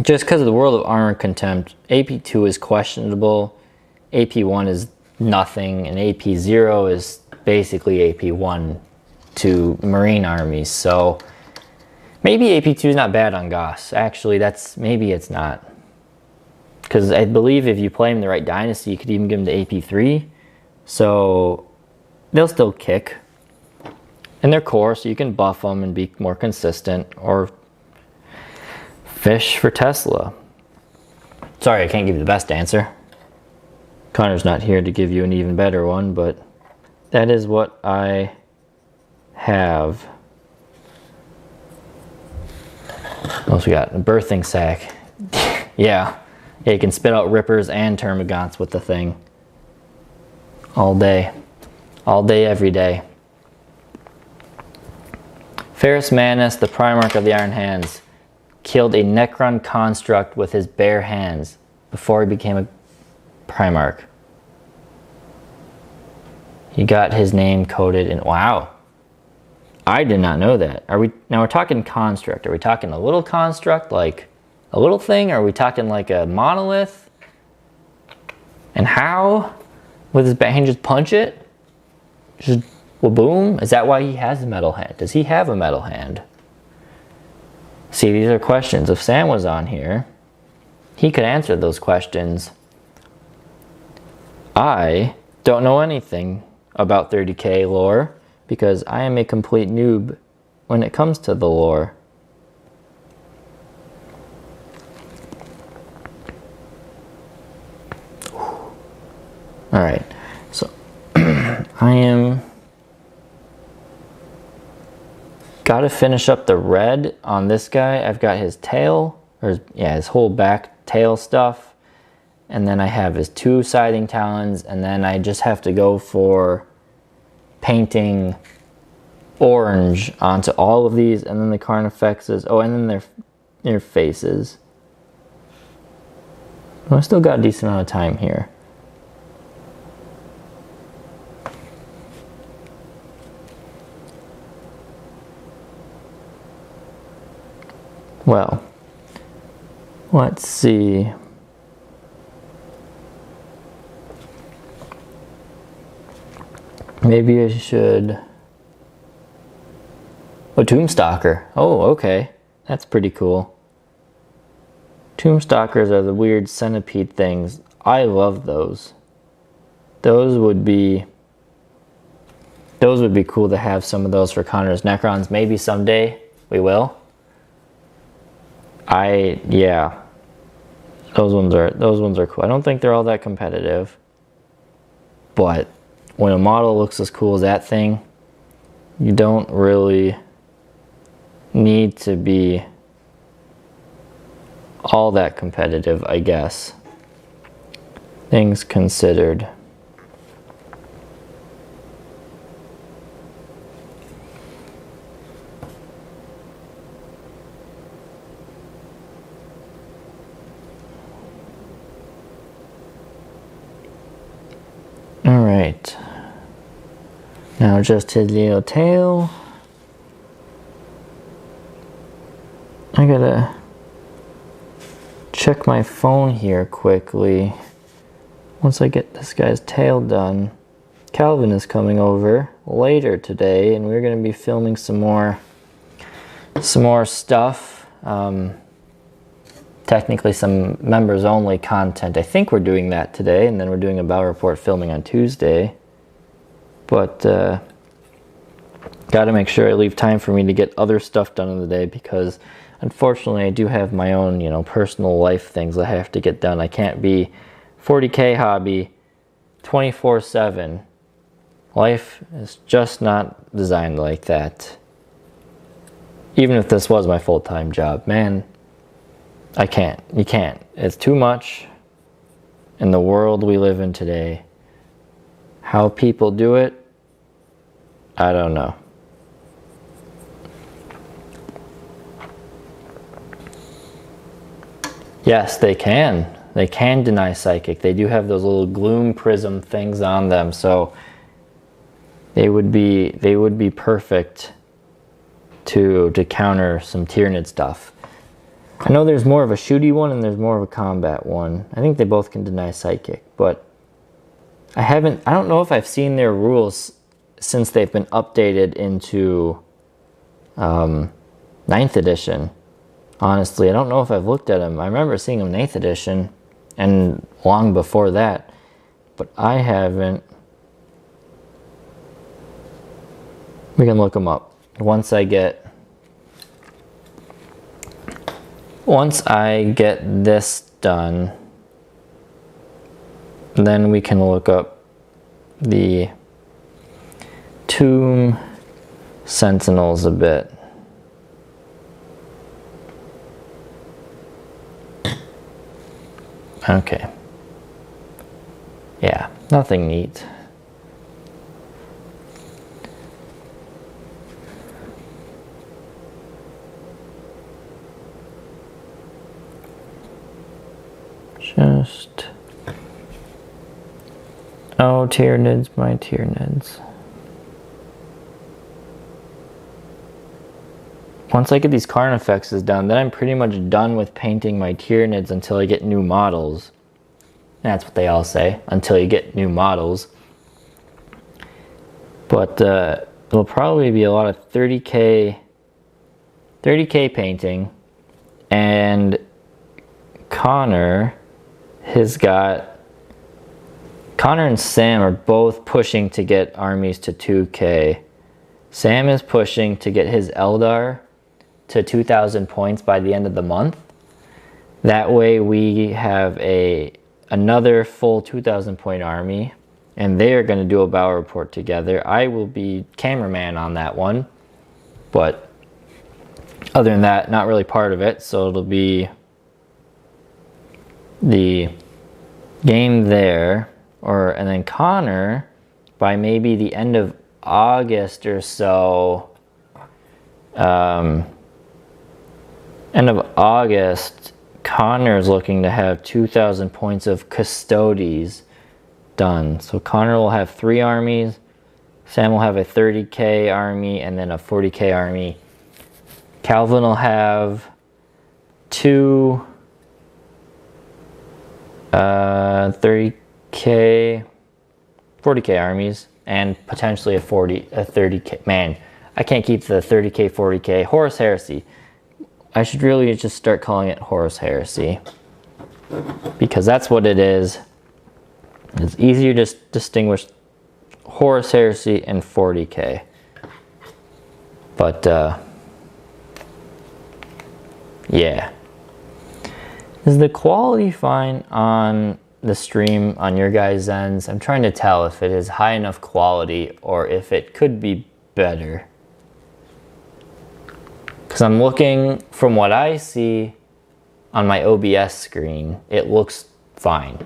Speaker 1: Just because of the World of Armor Contempt, AP2 is questionable, AP1 is nothing, and AP0 is basically AP1 to Marine armies. So maybe AP2 is not bad on Goss. Actually, maybe it's not. Because I believe if you play him in the right dynasty, you could even give him to AP3. So they'll still kick. And they're core, so you can buff them and be more consistent. Or fish for Tesla. Sorry, I can't give you the best answer. Connor's not here to give you an even better one, but that is what I have. What else we got? A birthing sack. Yeah, you can spit out rippers and termagants with the thing. All day. All day, every day. Ferrus Manus, the Primarch of the Iron Hands, killed a Necron construct with his bare hands before he became a Primarch. He got his name coded in... Wow. I did not know that. Now we're talking construct. Are we talking a little construct, like a little thing? Or are we talking like a monolith? And how? With his bang, just punch it? Just, well, boom? Is that why he has a metal hand? Does he have a metal hand? See, these are questions. If Sam was on here, he could answer those questions. I don't know anything about 30k lore because I am a complete noob when it comes to the lore. Alright, so I am gotta finish up the red on this guy. I've got his tail, or yeah, his whole back tail stuff, and then I have his 2 scything talons, and then I just have to go for painting orange onto all of these, and then the Carnifexes. Oh, and then their faces. Well, I still got a decent amount of time here. Well, let's see. Maybe I should... Oh, Tombstalker. Oh, okay. That's pretty cool. Tombstalkers are the weird centipede things. I love those. Those would be cool to have some of those for Connor's Necrons. Maybe someday we will. Yeah. Those ones are cool. I don't think they're all that competitive. But when a model looks as cool as that thing, you don't really need to be all that competitive, I guess. Things considered. Alright, now just his little tail. I gotta check my phone here quickly. Once I get this guy's tail done, Calvin is coming over later today, and we're gonna be filming some more stuff. Technically some members only content. I think we're doing that today, and then we're doing a Battle Report filming on Tuesday. But gotta make sure I leave time for me to get other stuff done in the day, because unfortunately I do have my own, you know, personal life things I have to get done. I can't be 40k hobby 24/7. Life is just not designed like that. Even if this was my full-time job, man, I can't. You can't. It's too much in the world we live in today. How people do it, I don't know. Yes, they can. They can deny psychic. They do have those little gloom prism things on them, so they would be perfect to counter some Tyranid stuff. I know there's more of a shooty one and there's more of a combat one. I think they both can deny psychic, but I don't know if I've seen their rules since they've been updated into 9th edition. Honestly, I don't know if I've looked at them. I remember seeing them in 8th edition and long before that, but I haven't. We can look them up. Once I get this done, then we can look up the Tomb Sentinels a bit. Okay. Yeah, nothing neat. Just... Oh, Tyranids, my Tyranids. Once I get these Carnifexes done, then I'm pretty much done with painting my Tyranids until I get new models. That's what they all say until you get new models. But it'll probably be a lot of 30K painting. And Connor and Sam are both pushing to get armies to 2K. Sam is pushing to get his Eldar to 2,000 points by the end of the month. That way we have another full 2,000 point army, and they are going to do a battle report together. I will be cameraman on that one, but other than that, not really part of it. So it'll be the game there, and then Connor, by maybe the end of August or so, end of August, Connor is looking to have 2,000 points of Custodes done. So Connor will have 3 armies, Sam will have a 30K army, and then a 40K army. Calvin will have 2 30K, 40K armies, and potentially a 30K. Man, I can't keep the 30K, 40K. Horus Heresy. I should really just start calling it Horus Heresy, because that's what it is. It's easier to distinguish Horus Heresy and 40K. But yeah. Is the quality fine on the stream on your guys' ends? I'm trying to tell if it is high enough quality or if it could be better. Because I'm looking, from what I see on my OBS screen, it looks fine.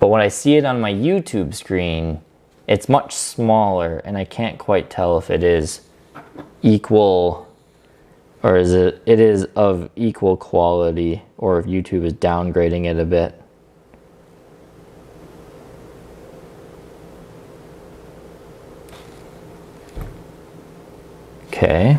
Speaker 1: But when I see it on my YouTube screen, it's much smaller, and I can't quite tell if it is equal, or is it is of equal quality, or if YouTube is downgrading it a bit. Okay.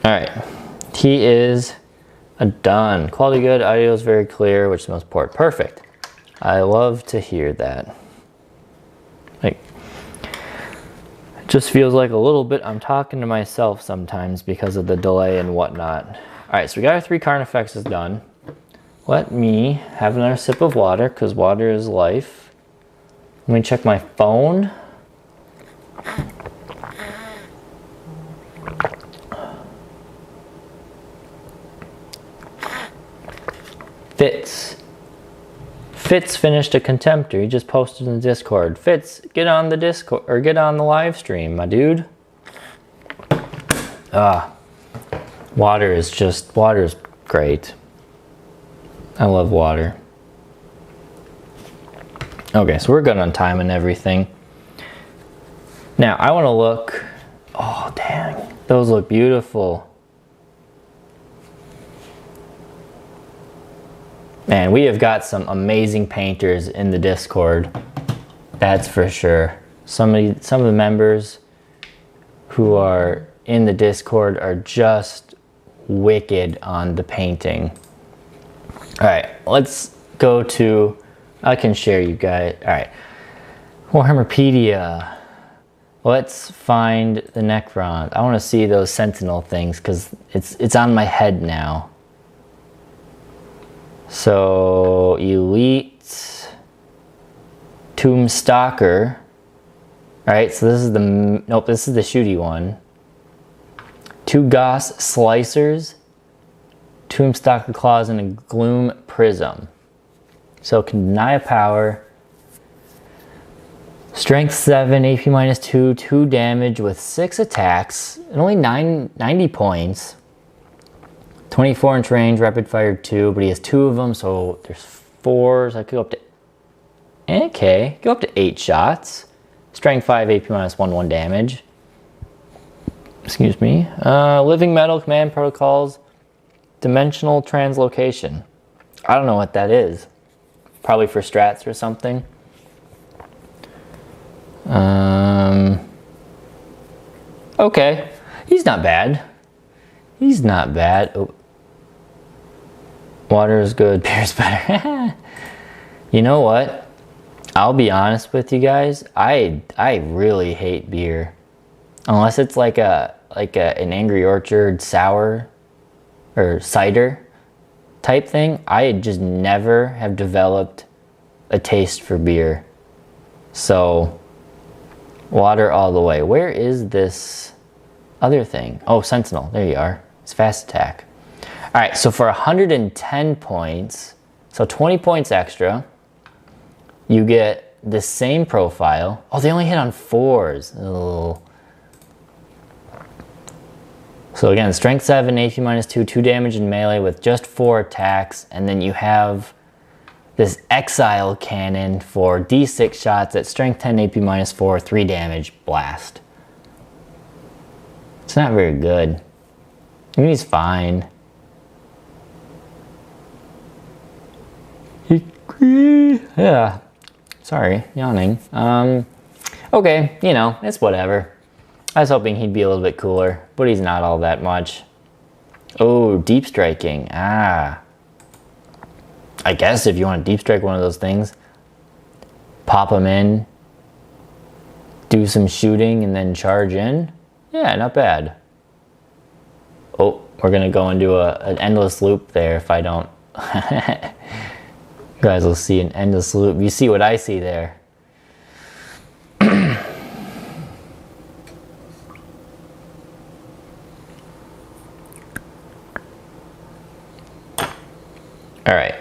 Speaker 1: Alright, he is done. Quality good, audio is very clear, which is the most important. Perfect. I love to hear that. Like, it just feels like a little bit I'm talking to myself sometimes because of the delay and whatnot. Alright, so we got our 3 Carnifexes done. Let me have another sip of water, because water is life. Let me check my phone. Fitz finished a Contemptor. He just posted in the Discord. Fitz, get on the Discord, or get on the live stream, my dude. Water is great. I love water. Okay, so we're good on time and everything. Now, I want to look. Oh, dang. Those look beautiful. Man, we have got some amazing painters in the Discord. That's for sure. Some of the members who are in the Discord are just wicked on the painting. Alright, let's go to... I can share you guys. Alright. Warhammerpedia. Let's find the Necrons. I want to see those Sentinel things because it's on my head now. So, Elite, Tombstalker. Alright, so this is the, nope, this is the shooty one. 2 Goss Slicers, Tombstalker Claws, and a Gloom Prism. So, can deny a power. Strength 7, AP -2, 2 damage with 6 attacks, and only 90 points. 24-inch range, rapid fire 2, but he has 2 of them, so there's 4, so I could go up to... Okay, go up to 8 shots. Strength 5, AP -1, 1 damage. Excuse me. Living Metal Command Protocols. Dimensional Translocation. I don't know what that is. Probably for strats or something. Okay. He's not bad. He's not bad. Oh. Water is good, beer is better. You know what? I'll be honest with you guys. I really hate beer. Unless it's like an Angry Orchard sour or cider type thing. I just never have developed a taste for beer. So water all the way. Where is this other thing? Oh, Sentinel. There you are. It's fast attack. All right, so for 110 points, so 20 points extra, you get the same profile. Oh, they only hit on 4s. Oh. So again, strength 7, AP -2, 2 damage in melee with just 4 attacks, and then you have this Exile Cannon for D6 shots at strength 10, AP -4, 3 damage, blast. It's not very good. I mean, he's fine. Yeah, sorry, yawning. Okay, you know, it's whatever. I was hoping he'd be a little bit cooler, but he's not all that much. Oh, deep striking. Ah. I guess if you want to deep strike one of those things, pop him in, do some shooting, and then charge in. Yeah, not bad. Oh, we're gonna go into an endless loop there if I don't. You guys will see an endless loop. You see what I see there. All right.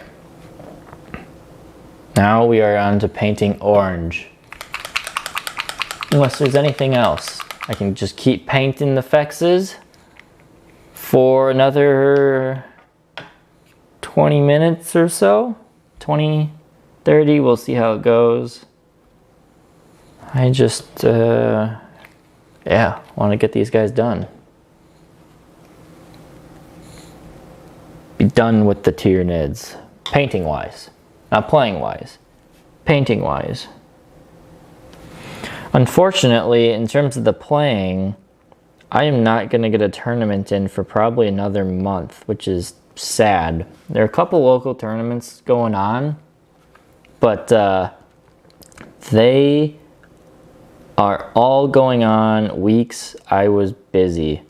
Speaker 1: Now we are on to painting orange. Unless there's anything else. I can just keep painting the fexes for another 20 minutes or so. 20, 30, we'll see how it goes. I just, yeah, want to get these guys done. Be done with the Tyranids. Painting-wise. Not playing-wise. Painting-wise. Unfortunately, in terms of the playing, I am not going to get a tournament in for probably another month, which is sad. There are a couple local tournaments going on, but they are all going on weeks I was busy.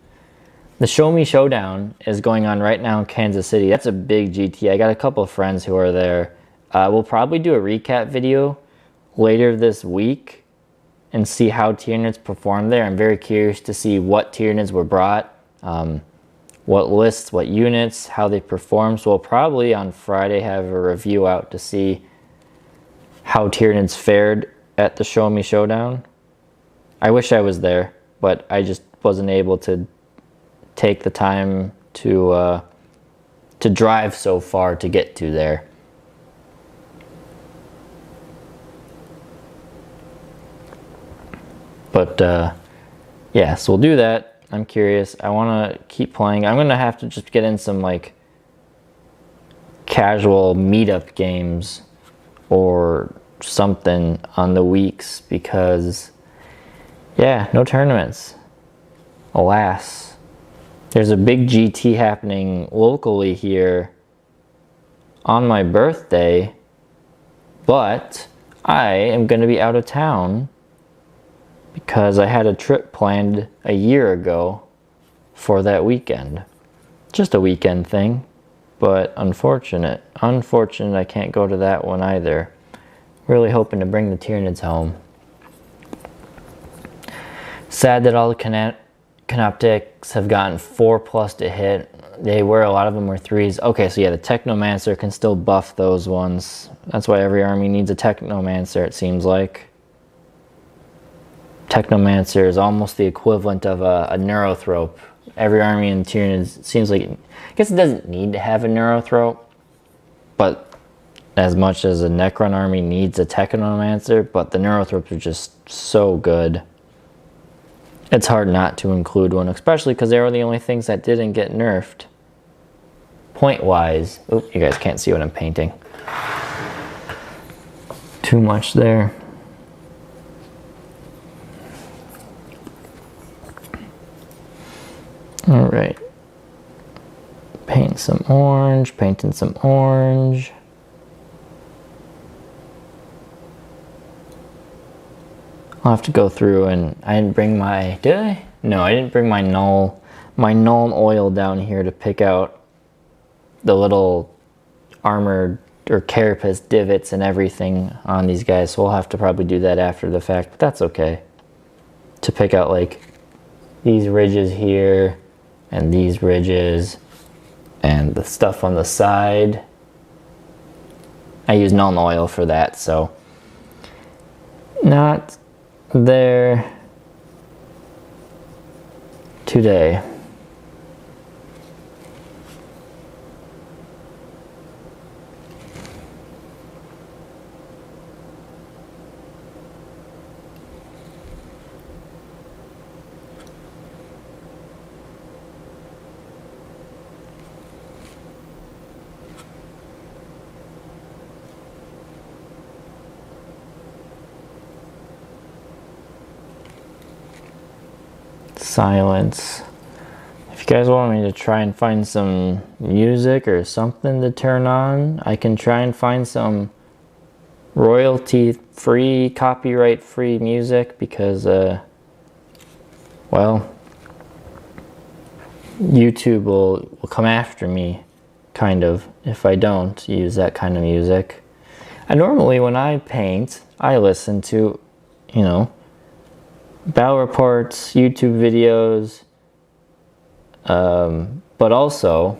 Speaker 1: The Show Me Showdown is going on right now in Kansas City. That's a big GT. I got a couple of friends who are there. We'll probably do a recap video later this week and see how Tyranids performed there. I'm very curious to see what Tyranids were brought, what lists, what units, how they perform. So we'll probably on Friday have a review out to see how Tyranids fared at the Show Me Showdown. I wish I was there, but I just wasn't able to take the time to drive so far to get to there. But yeah, so we'll do that. I'm curious. I want to keep playing. I'm going to have to just get in some like casual meetup games or something on the weeks because yeah, no tournaments. Alas. There's a big GT happening locally here on my birthday, but I am going to be out of town because I had a trip planned a year ago for that weekend. Just a weekend thing, but unfortunate I can't go to that one either. Really hoping to bring the Tyranids home. Sad that all the Canoptics have gotten 4+ to hit. A lot of them were 3s. Okay, so yeah, the Technomancer can still buff those ones. That's why every army needs a Technomancer, it seems like. Technomancer is almost the equivalent of a Neurothrope. Every army in Tyranids seems like, I guess it doesn't need to have a Neurothrope, but as much as a Necron army needs a Technomancer, but the Neurothropes are just so good. it's hard not to include one, especially because they were the only things that didn't get nerfed. Point-wise. Oop, you guys can't see what I'm painting. Too much there. All right. Paint some orange, painting some orange. I'll have to go through, and I didn't bring my, did I? No, I didn't bring my null oil down here to pick out the little armored or carapace divots and everything on these guys. So we'll have to probably do that after the fact, but that's okay. To pick out like these ridges here and these ridges and the stuff on the side. I use null oil for that, so not there today. Silence. If you guys want me to try and find some music or something to turn on, I can try and find some royalty-free, copyright-free music because, well, YouTube will come after me, kind of, if I don't use that kind of music. And normally when I paint, I listen to, you know, battle reports, YouTube videos, but also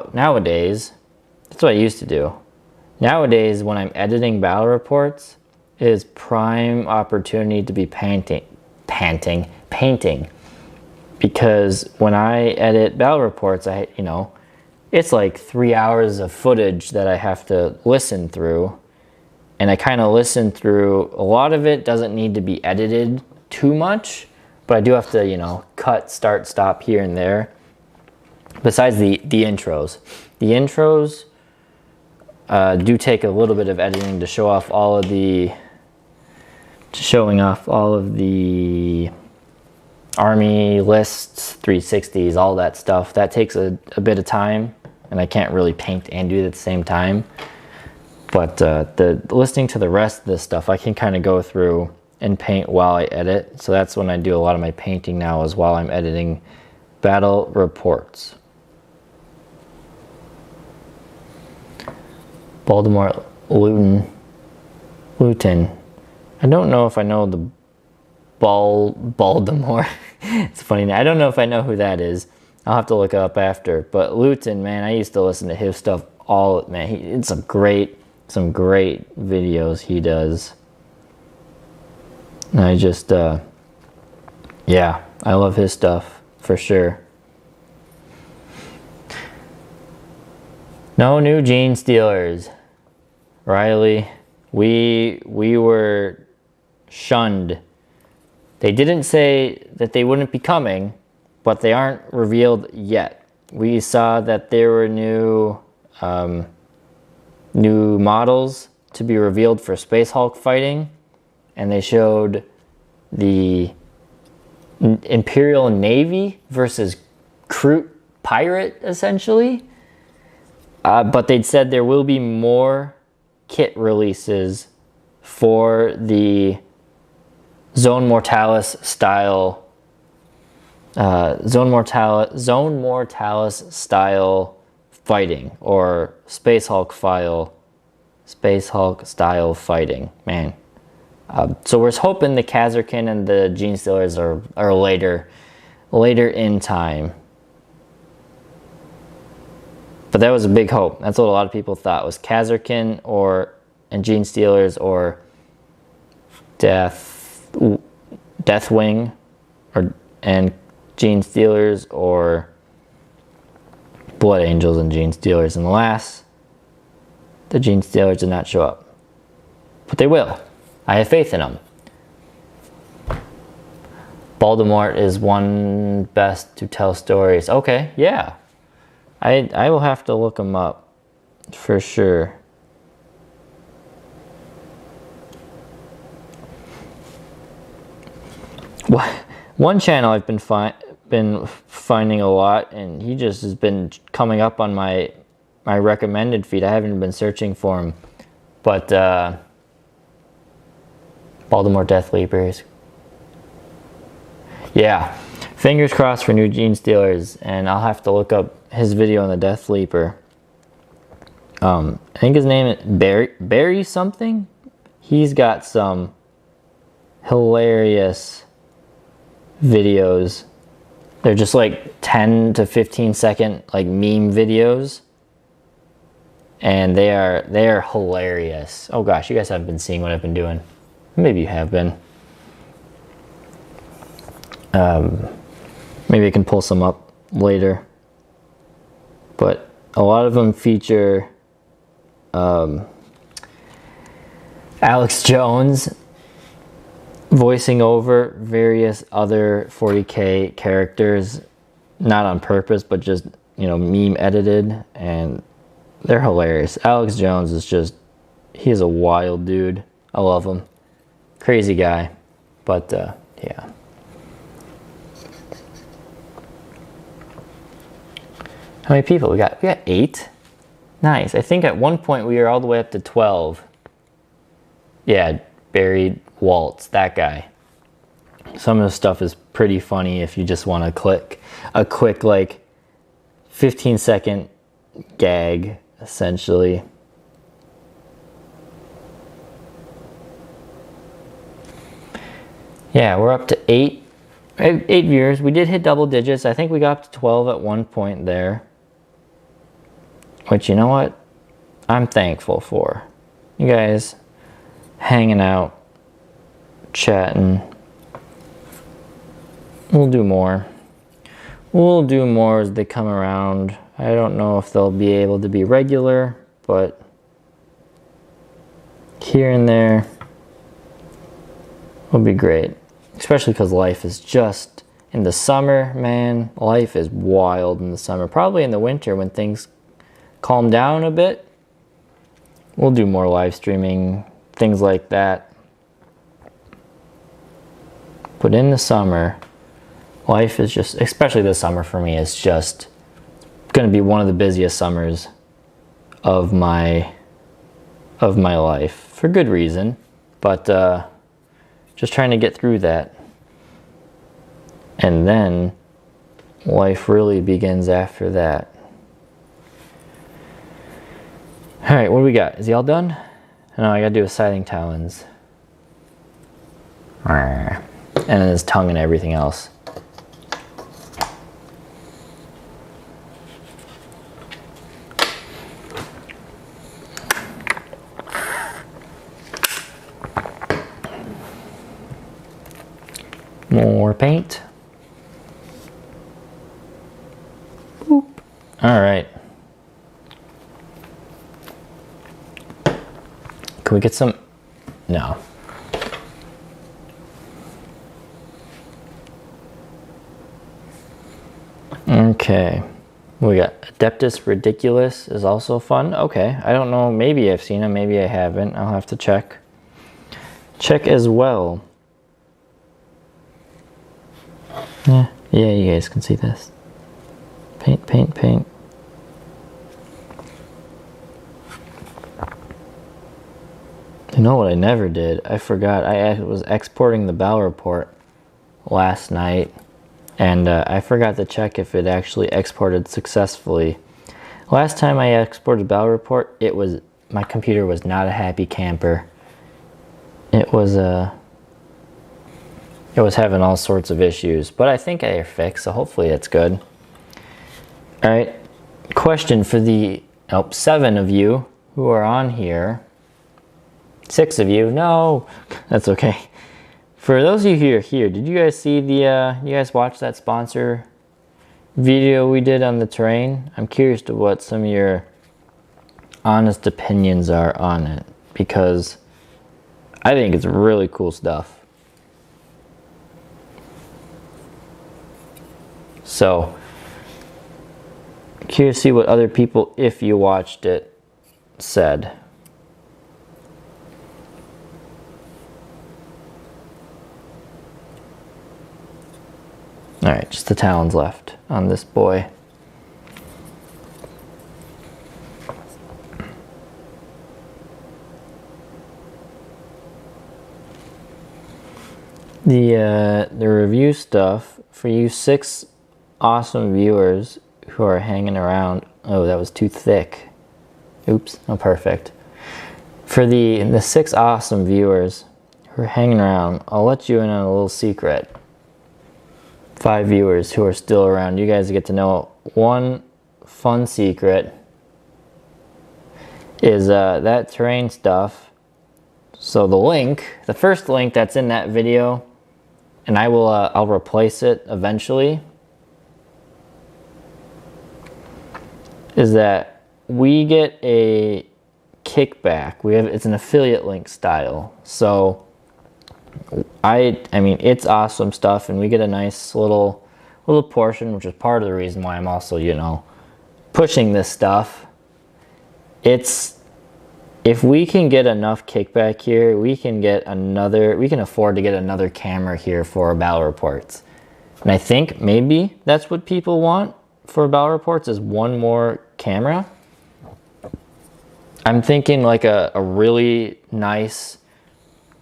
Speaker 1: nowadays, that's what I used to do. Nowadays, when I'm editing battle reports, it is prime opportunity to be painting, because when I edit battle reports, it's like 3 hours of footage that I have to listen through. And I kind of listen through, a lot of it doesn't need to be edited too much, but I do have to, you know, cut, start, stop here and there. Besides the intros. The intros do take a little bit of editing to show off all of the, army lists, 360s, all that stuff. That takes a bit of time, and I can't really paint and do it at the same time. But listening to the rest of this stuff, I can kind of go through and paint while I edit. So that's when I do a lot of my painting now, is while I'm editing battle reports. Baltimore Luton. I don't know if I know the Baltimore. It's funny. I don't know if I know who that is. I'll have to look it up after. But Luton, man, I used to listen to his stuff all, man. It's some great videos he does. And I just, yeah, I love his stuff for sure. No new Gene Stealers. Riley, we were shunned. They didn't say that they wouldn't be coming, but they aren't revealed yet. We saw that there were new models to be revealed for Space Hulk fighting, and they showed the Imperial Navy versus Kroot Pirate, essentially. But they'd said there will be more kit releases for the Zone Mortalis style, Zone Mortalis style fighting, or Space Hulk style fighting, man. So we're hoping the Kazarkin and the Gene Stealers are later in time. But that was a big hope. That's what a lot of people thought, was Kazarkin and Gene Stealers, or Deathwing and Gene Stealers, or Blood Angels and Gene Stealers. And the Gene Stealers did not show up. But they will. I have faith in them. Voldemort is one best to tell stories. Okay, yeah. I will have to look him up for sure. One channel I've been finding a lot, and he just has been coming up on my recommended feed. I haven't been searching for him, but Baltimore Death Leapers. Yeah, fingers crossed for new Gene Stealers, and I'll have to look up his video on the Death Leaper. I think his name is Barry something. He's got some hilarious videos. They're just like 10 to 15 second like meme videos, and they are hilarious. Oh gosh, you guys haven't been seeing what I've been doing. Maybe you have been. Maybe I can pull some up later, but a lot of them feature Alex Jones voicing over various other 40k characters, not on purpose, but just, you know, meme edited, and they're hilarious. Alex Jones is just, he's a wild dude. I love him. Crazy guy. But yeah. How many people we got? We got 8. Nice. I think at one point we were all the way up to 12. Yeah, Barry Waltz, that guy. Some of the stuff is pretty funny if you just want to click a quick like 15-second gag, essentially. Yeah, we're up to 8 viewers. We did hit double digits. I think we got up to 12 at one point there. Which, you know what? I'm thankful for. You guys hanging out, chatting. We'll do more. We'll do more as they come around. I don't know if they'll be able to be regular, but here and there will be great. Especially because life is just, in the summer, man, life is wild in the summer. Probably in the winter when things calm down a bit, we'll do more live streaming, things like that. But in the summer, life is just, especially this summer for me, is just going to be one of the busiest summers of my life, for good reason, but just trying to get through that. And then life really begins after that. Alright, what do we got? Is he all done? No, I gotta do a Scything Talons. And then his tongue and everything else. More paint. Boop. Alright. Can we get some? No. Okay. We got Adeptus Ridiculous is also fun. Okay. I don't know. Maybe I've seen him. Maybe I haven't. I'll have to check. Check as well. Yeah, you guys can see this. Paint, paint, paint. You know what I never did? I forgot. I was exporting the battle report last night, and I forgot to check if it actually exported successfully. Last time I exported battle report, my computer was not a happy camper. It was having all sorts of issues, but I think I fixed, so hopefully it's good. All right, question for the 7 of you who are on here. 6 of you, no, that's okay. For those of you who are here, did you guys see you guys watch that sponsor video we did on the terrain? I'm curious to what some of your honest opinions are on it, because I think it's really cool stuff. So, curious to see what other people, if you watched it, said. Alright, just the talons left on this boy. The review stuff for you 6 awesome viewers who are hanging around. Oh, that was too thick. Oops, oh perfect. For the 6 awesome viewers who are hanging around, I'll let you in on a little secret. 5 viewers who are still around, you guys get to know one fun secret is that terrain stuff. So the link, the first link that's in that video, and I'll replace it eventually, is that we get a kickback. It's an affiliate link style. So I mean it's awesome stuff, and we get a nice little portion, which is part of the reason why I'm also, you know, pushing this stuff. If we can get enough kickback here, we can afford to get another camera here for our battle reports. And I think maybe that's what people want for battle reports, is one more camera. I'm thinking like a really nice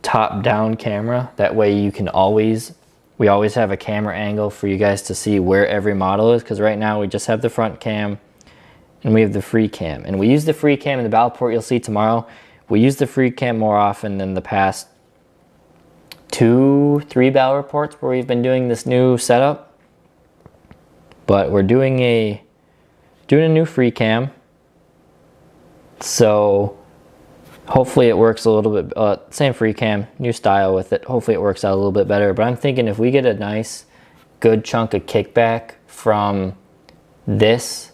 Speaker 1: top-down camera. That way we always have a camera angle for you guys to see where every model is, because right now we just have the front cam and we have the free cam. And we use the free cam in the battle report you'll see tomorrow. We use the free cam more often than the past 2-3 battle reports where we've been doing this new setup. But we're doing a new free cam. So hopefully it works a little bit, same free cam, new style with it. Hopefully it works out a little bit better. But I'm thinking if we get a nice, good chunk of kickback from this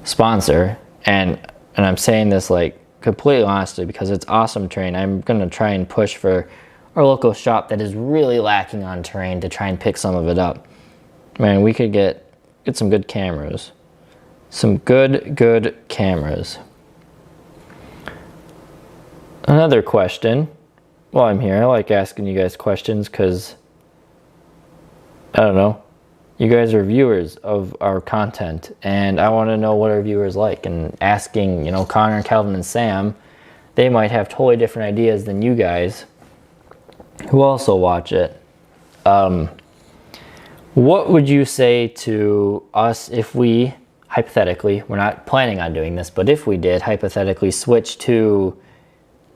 Speaker 1: sponsor, and I'm saying this like completely honestly because it's awesome terrain. I'm gonna try and push for our local shop that is really lacking on terrain to try and pick some of it up. Man, we could get some good cameras. Some good cameras. Another question while I'm here. I like asking you guys questions because, I don't know, you guys are viewers of our content, and I want to know what our viewers like. And asking, you know, Connor, Calvin, and Sam, they might have totally different ideas than you guys who also watch it. What would you say to us if we, hypothetically, we're not planning on doing this, but if we did hypothetically switch to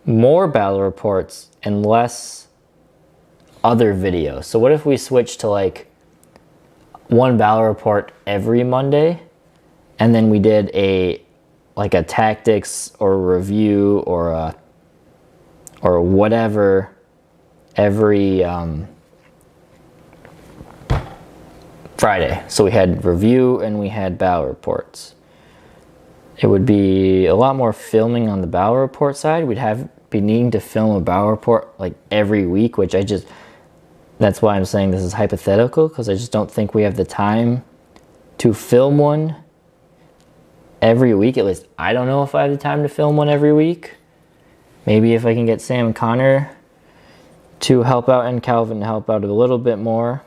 Speaker 1: more battle reports and less other videos? So what if we switch to like one battle report every Monday, and then we did a tactics or review or whatever every Friday. So we had review and we had battle reports. It would be a lot more filming on the battle report side. We'd be needing to film a battle report like every week, which that's why I'm saying this is hypothetical, because I just don't think we have the time to film one every week. At least I don't know if I have the time to film one every week. Maybe if I can get Sam and Connor to help out and Calvin to help out a little bit more,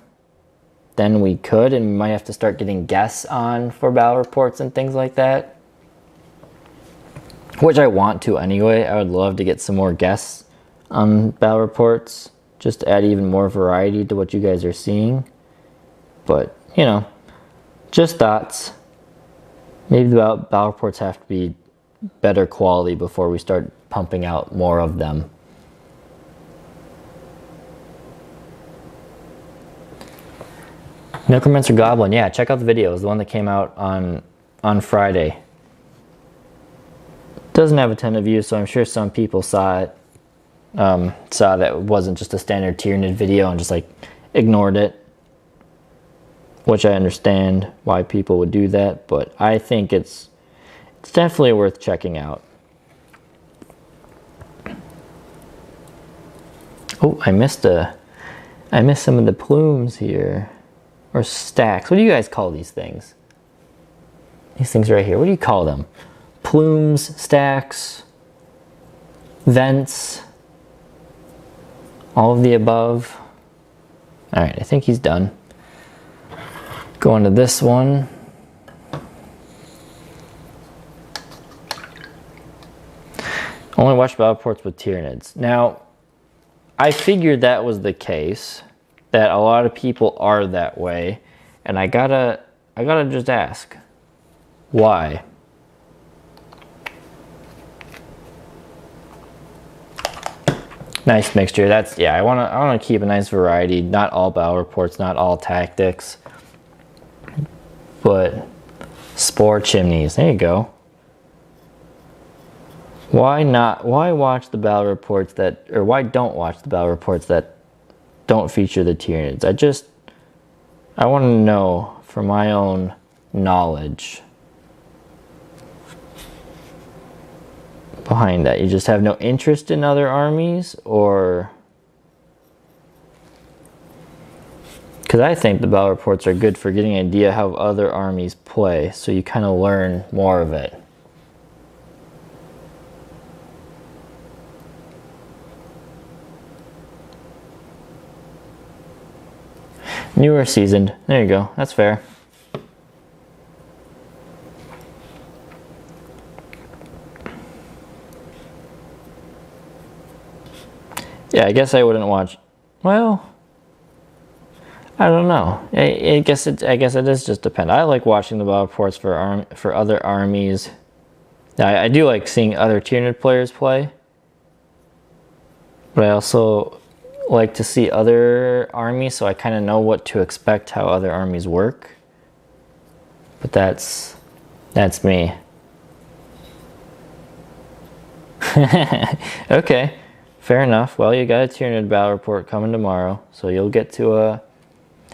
Speaker 1: then we could, and we might have to start getting guests on for battle reports and things like that. Which I want to anyway. I would love to get some more guests on battle reports, just to add even more variety to what you guys are seeing. But, you know, just thoughts. Maybe the battle reports have to be better quality before we start pumping out more of them. Necromancer Goblin, yeah, check out the video. It was the one that came out on Friday. Doesn't have a ton of views, so I'm sure some people saw it. Saw that it wasn't just a standard Tyranid video and just like ignored it, which I understand why people would do that, but I think it's definitely worth checking out. Oh, I missed some of the plumes here. or stacks. What do you guys call these things? These things right here. What do you call them? Plumes, stacks, vents, all of the above. All right, I think he's done. Going to this one. Only watch battle reports with Tyranids. Now, I figured that was the case, that a lot of people are that way, and I gotta just ask, why? Nice mixture. That's, yeah, I wanna keep a nice variety. Not all battle reports, not all tactics, but spore chimneys. There you go. Why watch the battle reports that, or why don't watch the battle reports that don't feature the Tyranids? I want to know for my own knowledge behind that. You just have no interest in other armies, or? Because I think the battle reports are good for getting an idea how other armies play, so you kind of learn more of it. Newer seasoned. There you go. That's fair. Yeah, I guess I wouldn't watch. Well, I don't know. I guess it does just depend. I like watching the battle reports for other armies. I do like seeing other Tyranid players play, but I also like to see other armies, so I kind of know what to expect, how other armies work. But that's me. Okay, fair enough. Well, you got a Tyranid battle report coming tomorrow, so you'll get to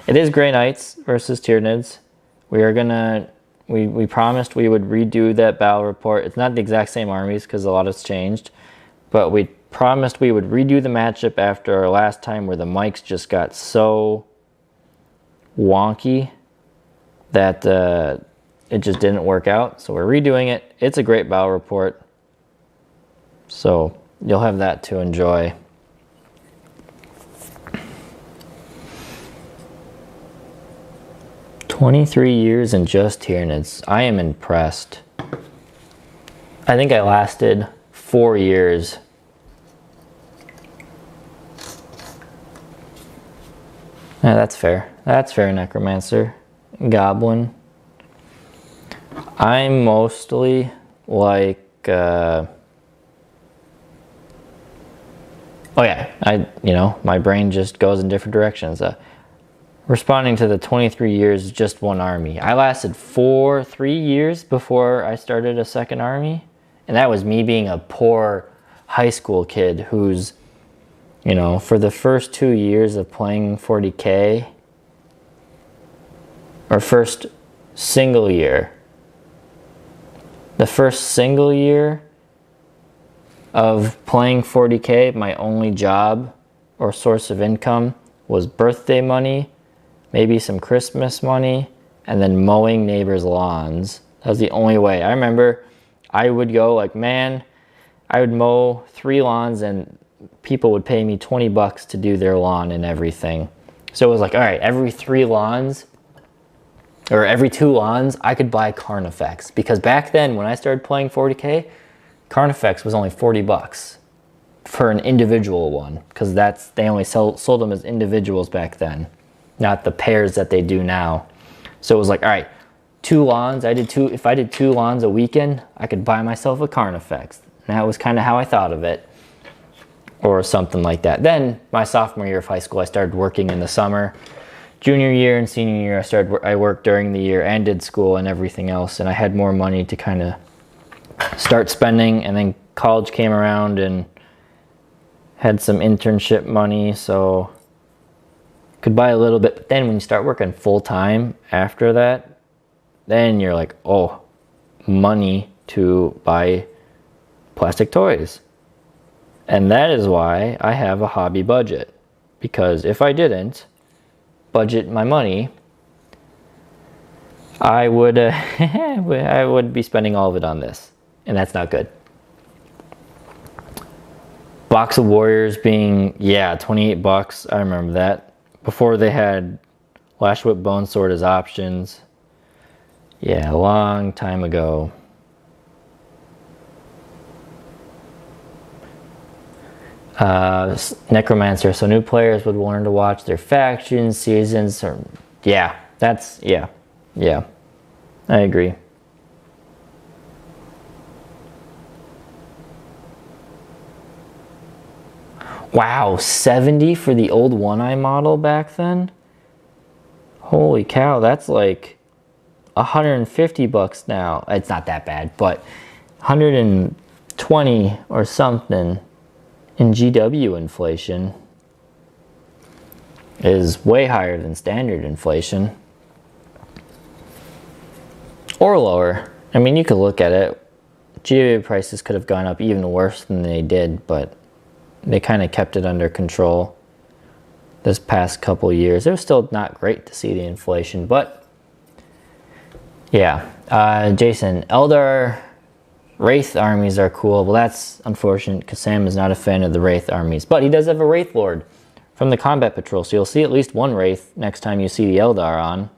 Speaker 1: it is Grey Knights versus Tyranids. We promised we would redo that battle report. It's not the exact same armies because a lot has changed, but we promised we would redo the matchup after our last time where the mics just got so wonky that it just didn't work out. So we're redoing it. It's a great battle report, so you'll have that to enjoy. "23 years in just Tyranids." I am impressed. I think I lasted 4 years. Yeah, that's fair. That's fair, Necromancer. Goblin. I'm mostly like, oh yeah, my brain just goes in different directions. Responding to the 23 years, just one army. I lasted 3 years before I started a second army. And that was me being a poor high school kid who's, for the first 2 years of playing 40K, or first single year, the first single year of playing 40K, my only job or source of income was birthday money, maybe some Christmas money, and then mowing neighbors' lawns. That was the only way. I remember I would go I would mow 3 lawns and people would pay me $20 to do their lawn and everything. So it was like, all right, every 3 lawns or every 2 lawns, I could buy Carnifex. Because back then, when I started playing 40K, Carnifex was only $40 for an individual one. Because they only sold them as individuals back then, not the pairs that they do now. So it was like, all right, 2 lawns. If I did 2 lawns a weekend, I could buy myself a Carnifex. And that was kind of how I thought of it. Or something like that. Then, my sophomore year of high school, I started working in the summer. Junior year and senior year, I worked during the year and did school and everything else. And I had more money to kind of start spending. And then college came around and had some internship money. So, could buy a little bit. But then when you start working full time after that, then you're like, oh, money to buy plastic toys. And that is why I have a hobby budget. Because if I didn't budget my money, I would I would be spending all of it on this, and that's not good. Box of Warriors being, yeah, 28 bucks. I remember that. Before they had Lash Whip Bone Sword as options. Yeah, a long time ago. Necromancer, so new players would learn to watch their factions, seasons, or yeah, that's, yeah, I agree. Wow, 70 for the old One-Eye model back then? Holy cow, that's like 150 bucks now. It's not that bad, but 120 or something in GW inflation is way higher than standard inflation. Or lower. I mean, you could look at it. GW prices could have gone up even worse than they did, but they kind of kept it under control this past couple years. It was still not great to see the inflation, but yeah. Jason, Eldar Wraith armies are cool. Well, that's unfortunate because Sam is not a fan of the Wraith armies, but he does have a Wraith Lord from the Combat Patrol, so you'll see at least one Wraith next time you see the Eldar on.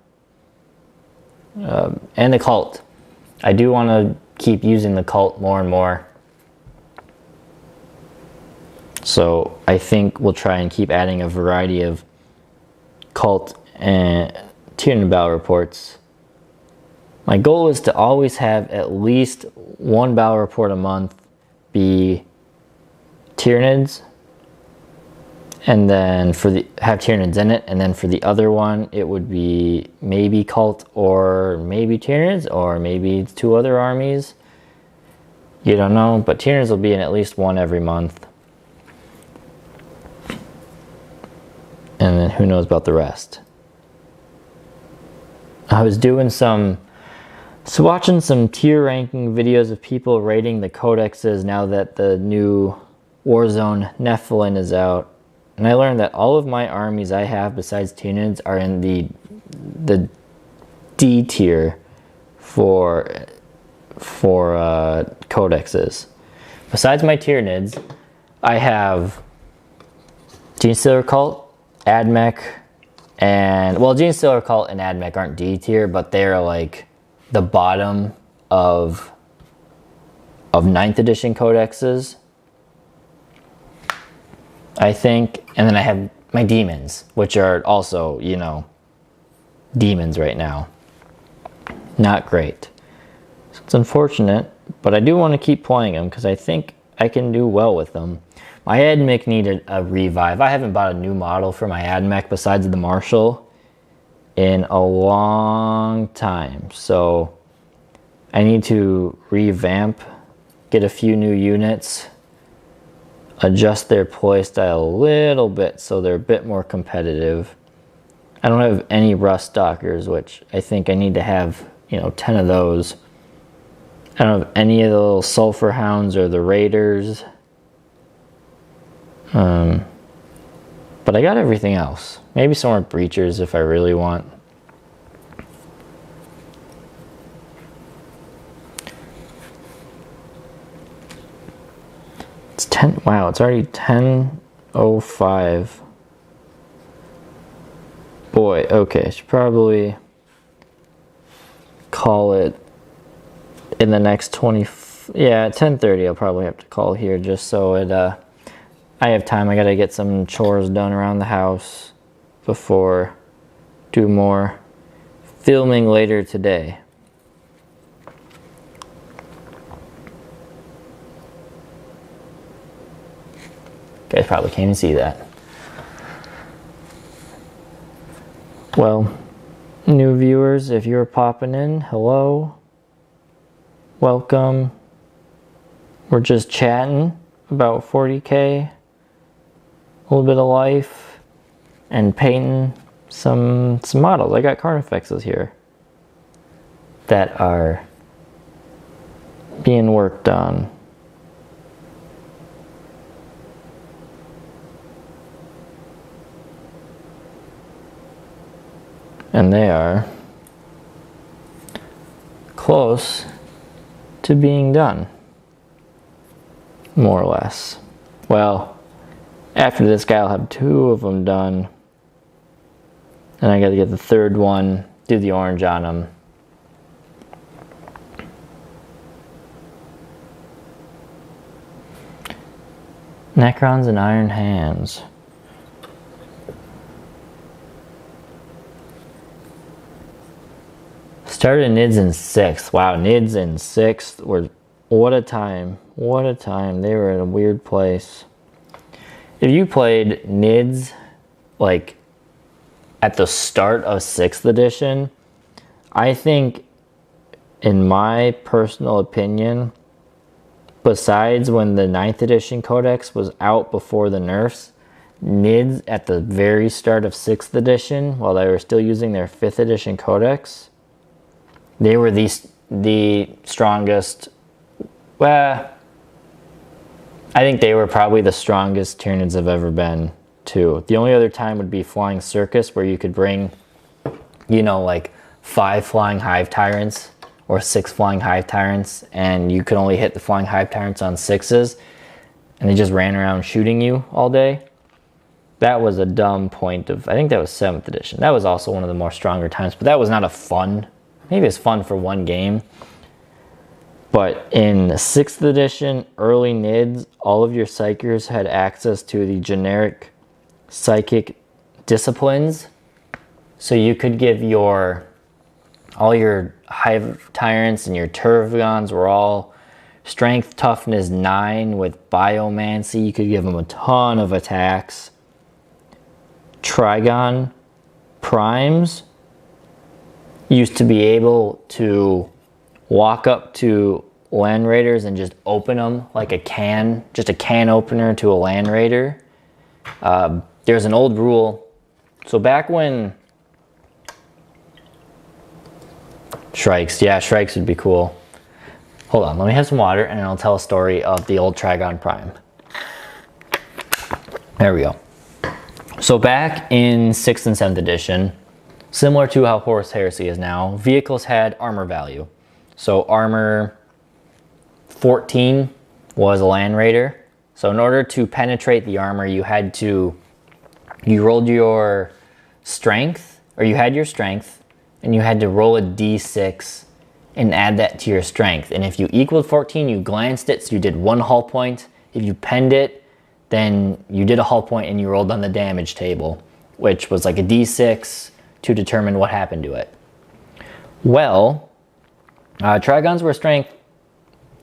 Speaker 1: And the Cult. I do want to keep using the Cult more and more. So I think we'll try and keep adding a variety of Cult and Tyranid battle reports. My goal is to always have at least one battle report a month be Tyranids, and then have Tyranids in it, and then for the other one it would be maybe Cult or maybe Tyranids or maybe 2 other armies. You don't know, but Tyranids will be in at least one every month. And then who knows about the rest. I was doing watching some tier ranking videos of people rating the codexes now that the new Warzone Nephilim is out. And I learned that all of my armies I have besides Tyranids are in the D tier for codexes. Besides my Tyranids, I have Genestealer Cult, Admech, and, well, Genestealer Cult and Admech aren't D tier, but they're like the bottom of 9th edition codexes, I think. And then I have my demons, which are also, you know, demons right now. Not great. So it's unfortunate, but I do want to keep playing them because I think I can do well with them. My Admech needed a revive. I haven't bought a new model for my Admech besides the Marshal in a long time. So I need to revamp, get a few new units, adjust their playstyle a little bit so they're a bit more competitive. I don't have any Rust Stalkers, which I think I need to have, you know, 10 of those. I don't have any of the little Sulfur Hounds or the Raiders. But I got everything else. Maybe some more Breachers if I really want. It's 10, wow, it's already 10:05. Boy, okay, I should probably call it in the next 20, yeah, at 10:30 I'll probably have to call here just so I have time. I gotta get some chores done around the house before do more filming later today. You guys probably can't even see that. Well, new viewers, if you're popping in, hello. Welcome. We're just chatting about 40K. A little bit of life and painting some models. I got Carnifexes here that are being worked on. And they are close to being done. More or less. Well, after this guy, I'll have 2 of them done. And I got to get the 3rd one, do the orange on them. Necrons and Iron Hands. Started Nids in 6th. Wow, Nids in 6th were, what a time. What a time. They were in a weird place. If you played Nids like at the start of 6th edition, I think, in my personal opinion, besides when the 9th edition codex was out before the nerfs, Nids at the very start of 6th edition, while they were still using their 5th edition codex, they were the strongest. Well, I think they were probably the strongest Tyranids have ever been, too. The only other time would be Flying Circus, where you could bring, you know, like 5 Flying Hive Tyrants or 6 Flying Hive Tyrants, and you could only hit the Flying Hive Tyrants on 6s, and they just ran around shooting you all day. That was a dumb point of, I think that was 7th edition. That was also one of the more stronger times, but that was not a fun, maybe it was fun for one game. But in 6th edition, early Nids, all of your Psykers had access to the generic Psychic disciplines. So you could give all your Hive Tyrants and your Turvagons were all Strength, Toughness 9 with Biomancy. You could give them a ton of attacks. Trigon Primes used to be able to walk up to Land Raiders and just open them like a can, just a can opener to a Land Raider. There's an old rule. So back when Shrikes, yeah, Shrikes would be cool. Hold on, let me have some water and I'll tell a story of the old Trigon Prime. There we go. So back in 6th and 7th edition, similar to how Horus Heresy is now, vehicles had armor value. So armor 14 was a Land Raider. So in order to penetrate the armor, you rolled your strength, or you had your strength, and you had to roll a d6 and add that to your strength. And if you equaled 14, you glanced it, so you did 1 hull point. If you penned it, then you did a hull point and you rolled on the damage table, which was like a d6 to determine what happened to it. Well, Trigons were strength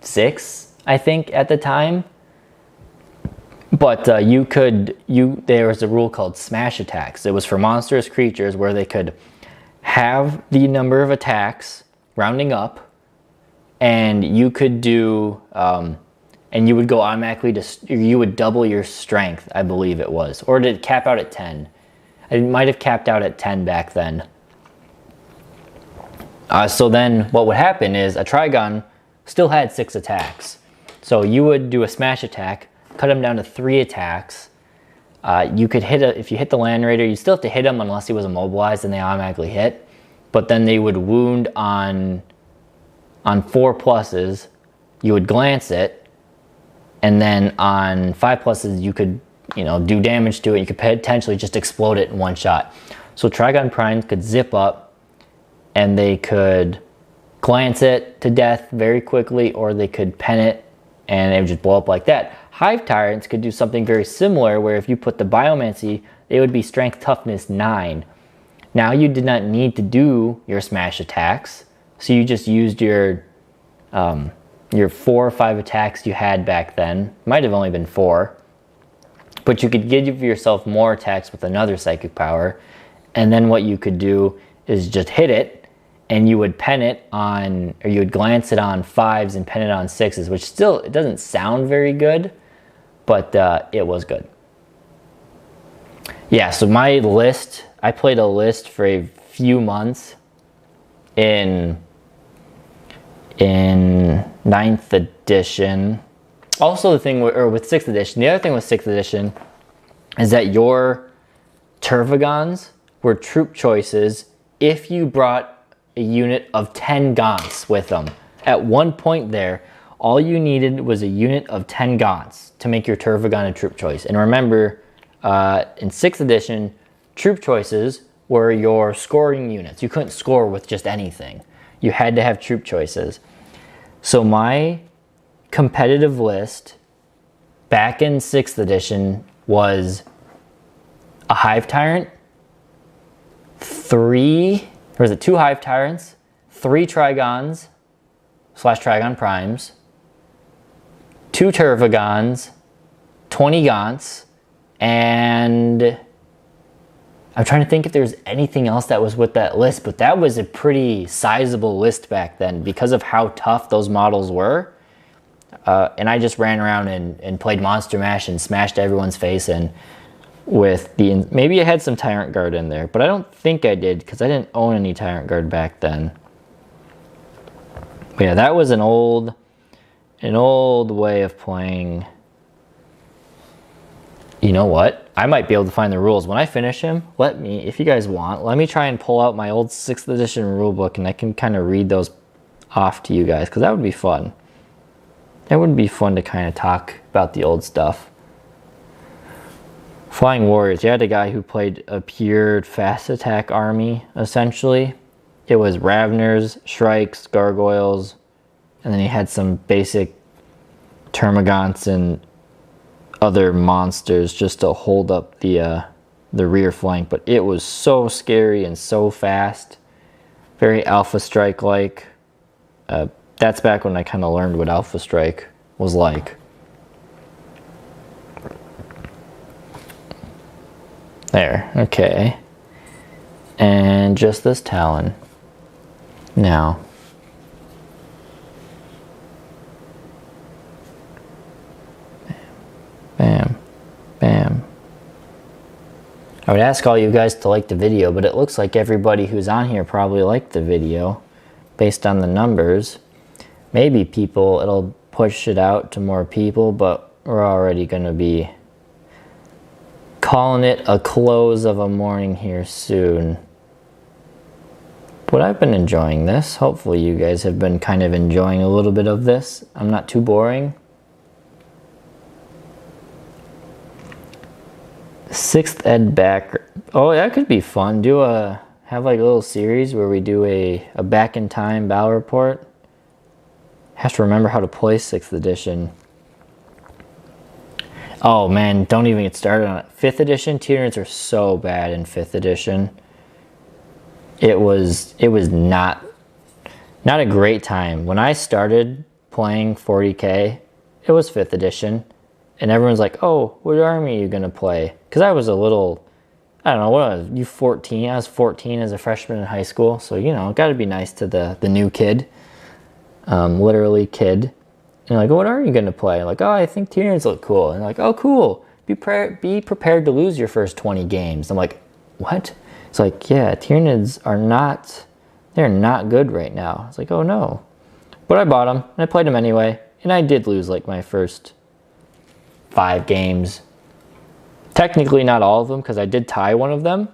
Speaker 1: 6, I think, at the time. But there was a rule called smash attacks. It was for monstrous creatures where they could have the number of attacks rounding up, and you could do, and you would go automatically to, you would double your strength, I believe it was, or did it cap out at 10? It might have capped out at 10 back then. So then what would happen is a Trigon still had 6 attacks. So you would do a smash attack, cut him down to 3 attacks. You could if you hit the Land Raider, you still have to hit him unless he was immobilized and they automatically hit. But then they would wound on 4 pluses. You would glance it, and then on 5 pluses you could, do damage to it. You could potentially just explode it in one shot. So Trigon Primes could zip up, and they could glance it to death very quickly, or they could pen it, and it would just blow up like that. Hive Tyrants could do something very similar, where if you put the Biomancy, they would be Strength Toughness 9. Now you did not need to do your smash attacks, so you just used your 4 or 5 attacks you had back then. Might have only been 4. But you could give yourself more attacks with another psychic power, and then what you could do is just hit it, and you would pen it on, or you would glance it on 5s and pen it on 6s, which still, it doesn't sound very good, but it was good. Yeah, so my list, I played a list for a few months in 9th edition. Also the thing with 6th edition, the other thing with 6th edition is that your Turvagons were troop choices if you brought a unit of 10 gaunts with them. At one point there, all you needed was a unit of 10 gaunts to make your Turvagon a troop choice. And remember, in 6th edition, troop choices were your scoring units. You couldn't score with just anything. You had to have troop choices. So my competitive list back in 6th edition was a Hive Tyrant, 2 Hive Tyrants, 3 Trigons / Trigon Primes, 2 Turvagons, 20 Gaunts, and I'm trying to think if there's anything else that was with that list, but that was a pretty sizable list back then because of how tough those models were. And I just ran around and played Monster Mash and smashed everyone's face in with the... Maybe I had some Tyrant Guard in there, but I don't think I did because I didn't own any Tyrant Guard back then. But yeah, that was an old way of playing. You know what? I might be able to find the rules. When I finish him, if you guys want, let me try and pull out my old 6th edition rulebook and I can kind of read those off to you guys because that would be fun. That would be fun to kind of talk about the old stuff. Flying Warriors. You had a guy who played a pure fast attack army, essentially. It was Ravners, Shrikes, Gargoyles, and then he had some basic Termagants and other monsters just to hold up the rear flank. But it was so scary and so fast. Very Alpha Strike-like. That's back when I kind of learned what Alpha Strike was like. There, okay. And just this Talon. Now. Bam, bam. I would ask all you guys to like the video, but it looks like everybody who's on here probably liked the video based on the numbers. Maybe it'll push it out to more people, but we're already going to be calling it a close of a morning here soon. But I've been enjoying this. Hopefully you guys have been kind of enjoying a little bit of this. I'm not too boring. 6th ed back. Oh, that could be fun. Have like a little series where we do a back in time battle report. Have to remember how to play 6th edition. Oh man, don't even get started on it. 5th edition, Tyranids are so bad in 5th edition. It was not a great time. When I started playing 40k, it was 5th edition. And everyone's like, oh, what army are you going to play? Because I was a little, I don't know, what was you 14? I was 14 as a freshman in high school. So, you know, got to be nice to the new kid. Literally kid. And like, what are you going to play? Like, oh, I think Tyranids look cool. And like, oh, cool. Be prepared to lose your first 20 games. I'm like, what? It's like, yeah, Tyranids they're not good right now. It's like, oh no. But I bought them, and I played them anyway. And I did lose like my first 5 games. Technically not all of them, because I did tie one of them.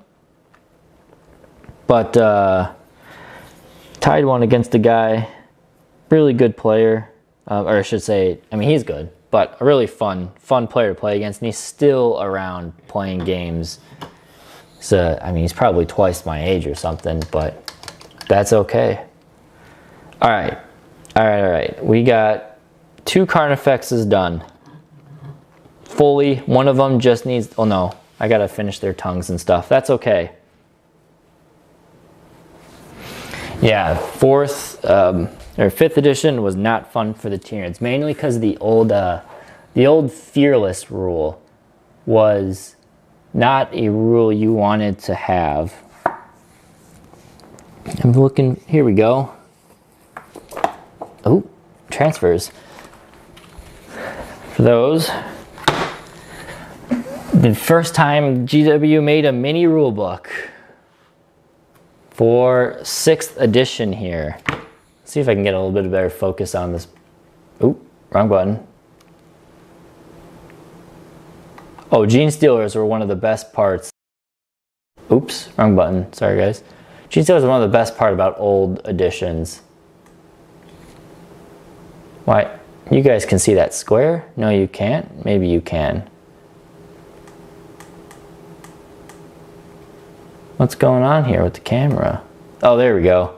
Speaker 1: But tied one against a guy, really good player. Or I should say, I mean, he's good, but a really fun player to play against, and he's still around playing games. So, I mean, he's probably twice my age or something, but that's okay. All right. We got 2 Carnifexes done. Fully, one of them just needs, oh no, I gotta finish their tongues and stuff. That's okay. Yeah, 5th edition was not fun for the Tyranids, mainly because the old Fearless rule was not a rule you wanted to have. I'm looking, here we go. Oh, transfers. For those, the first time GW made a mini rulebook for 6th edition here. Let's see if I can get a little bit of better focus on this. Oop, wrong button. Oh, Gene Stealers were one of the best parts. Oops, wrong button. Sorry, guys. She said it was one of the best part about old editions. Why? You guys can see that square? No, you can't? Maybe you can. What's going on here with the camera? Oh, there we go.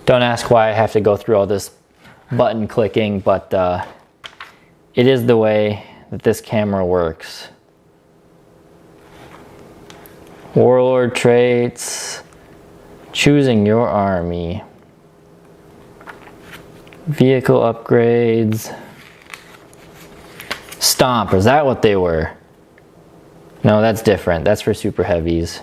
Speaker 1: Don't ask why I have to go through all this button clicking, but it is the way that this camera works. Warlord traits, choosing your army, vehicle upgrades, stomp, is that what they were? No, that's different, that's for super heavies.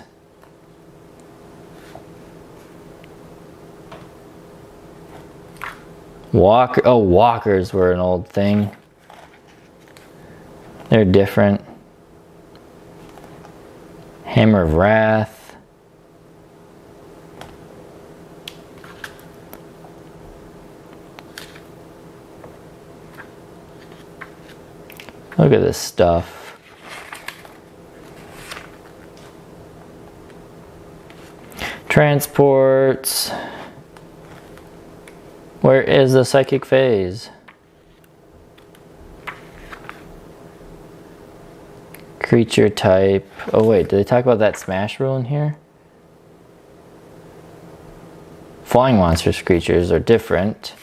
Speaker 1: Walker, oh, walkers were an old thing. They're different. Hammer of Wrath. Look at this stuff. Transports. Where is the psychic phase? Creature type. Oh wait, did they talk about that smash rule in here? Flying monsters creatures are different.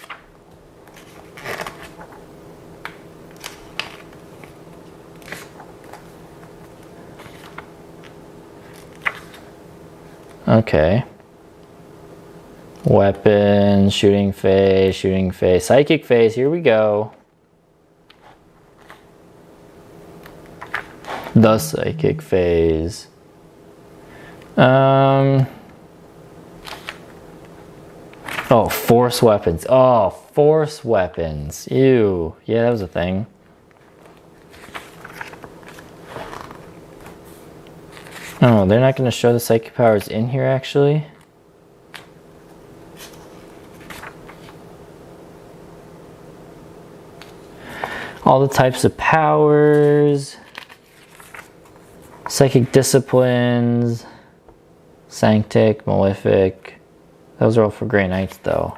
Speaker 1: Okay. Weapons, shooting phase, psychic phase, here we go. The psychic phase. Oh, force weapons. Oh, force weapons. Ew. Yeah, that was a thing. Oh, they're not going to show the psychic powers in here, actually? All the types of powers. Psychic disciplines. Sanctic, Malefic. Those are all for Grey Knights, though.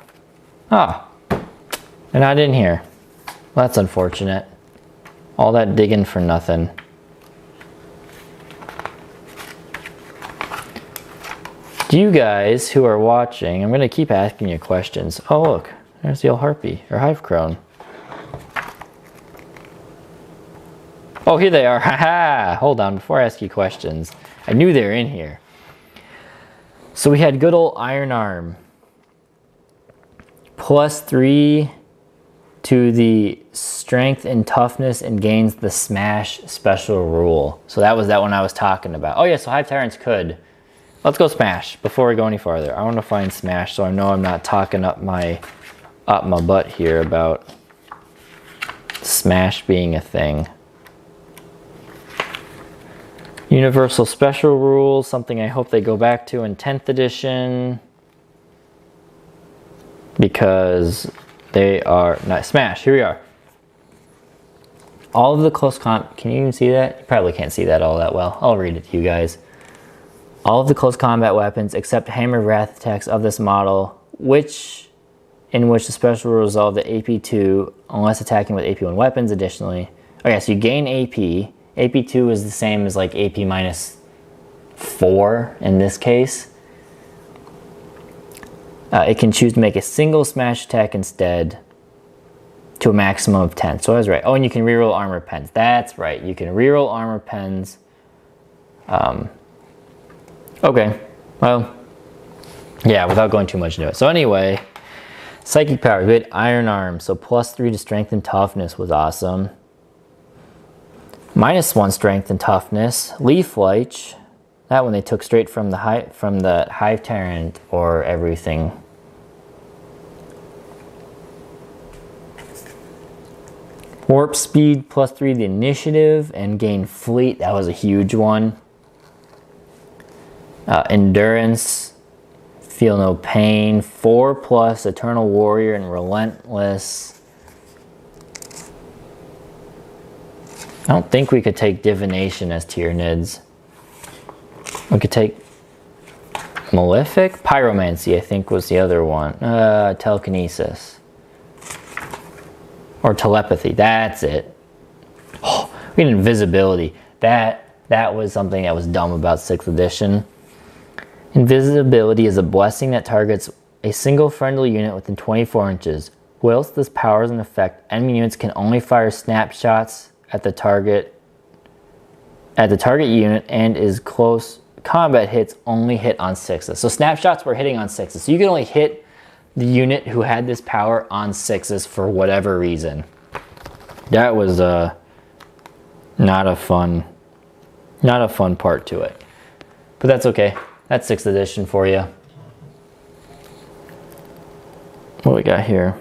Speaker 1: Ah, they're not in here. Well, that's unfortunate. All that digging for nothing. Do you guys who are watching, I'm going to keep asking you questions. Oh, look, there's the old harpy, or hive crone. Oh, here they are. Haha! Hold on, before I ask you questions. I knew they were in here. So we had good old Iron Arm. +3 to the strength and toughness and gains the smash special rule. So that was that one I was talking about. Oh yeah, so Hive Tyrants could. Let's go smash before we go any farther. I want to find smash so I know I'm not talking up my butt here about smash being a thing. Universal special rules, something I hope they go back to in 10th edition. Because they are not smash. Here we are. All of the close combat, can you even see that? You probably can't see that all that well. I'll read it to you guys. All of the close combat weapons except Hammer of Wrath attacks of this model, in which the special will resolve the AP2 unless attacking with AP1 weapons additionally. Okay, so you gain AP. AP2 is the same as like AP -4 in this case. It can choose to make a single smash attack instead to a maximum of 10. So I was right. Oh, and you can reroll armor pens. That's right. You can reroll armor pens. Okay. Well, yeah, without going too much into it. So anyway, psychic power. We had Iron Arm. So +3 to strength and toughness was awesome. -1 strength and toughness. Leaf Light. That one they took straight from the Hive Tyrant or everything. Warp Speed +3 the initiative and gain Fleet. That was a huge one. Endurance. Feel no pain. 4+ Eternal Warrior and Relentless. I don't think we could take Divination as Tyranids. We could take Malefic? Pyromancy, I think, was the other one. Telekinesis. Or telepathy, that's it. Oh, we had invisibility. That was something that was dumb about 6th edition. Invisibility is a blessing that targets a single friendly unit within 24 inches. Whilst this power is in effect, enemy units can only fire snapshots at the target unit, and is close combat hits only hit on 6s. So snapshots were hitting on 6s. So you can only hit the unit who had this power on 6s for whatever reason. That was not a fun part to it. But that's okay. That's 6th edition for you. What we got here?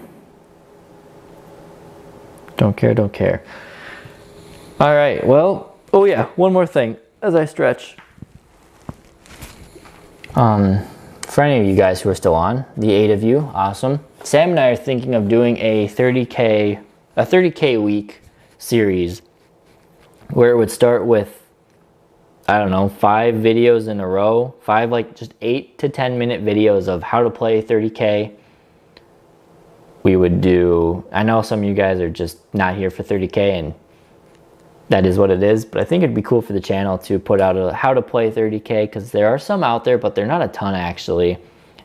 Speaker 1: Don't care, don't care. All right, well, oh yeah, one more thing as I stretch. For any of you guys who are still on, the 8 of you, awesome. Sam and I are thinking of doing a 30K week series where it would start with, I don't know, 5 videos in a row, 5 like just 8 to 10 minute videos of how to play 30K. We would do, I know some of you guys are just not here for 30K and that is what it is, but I think it'd be cool for the channel to put out a how to play 30K, because there are some out there, but they're not a ton actually.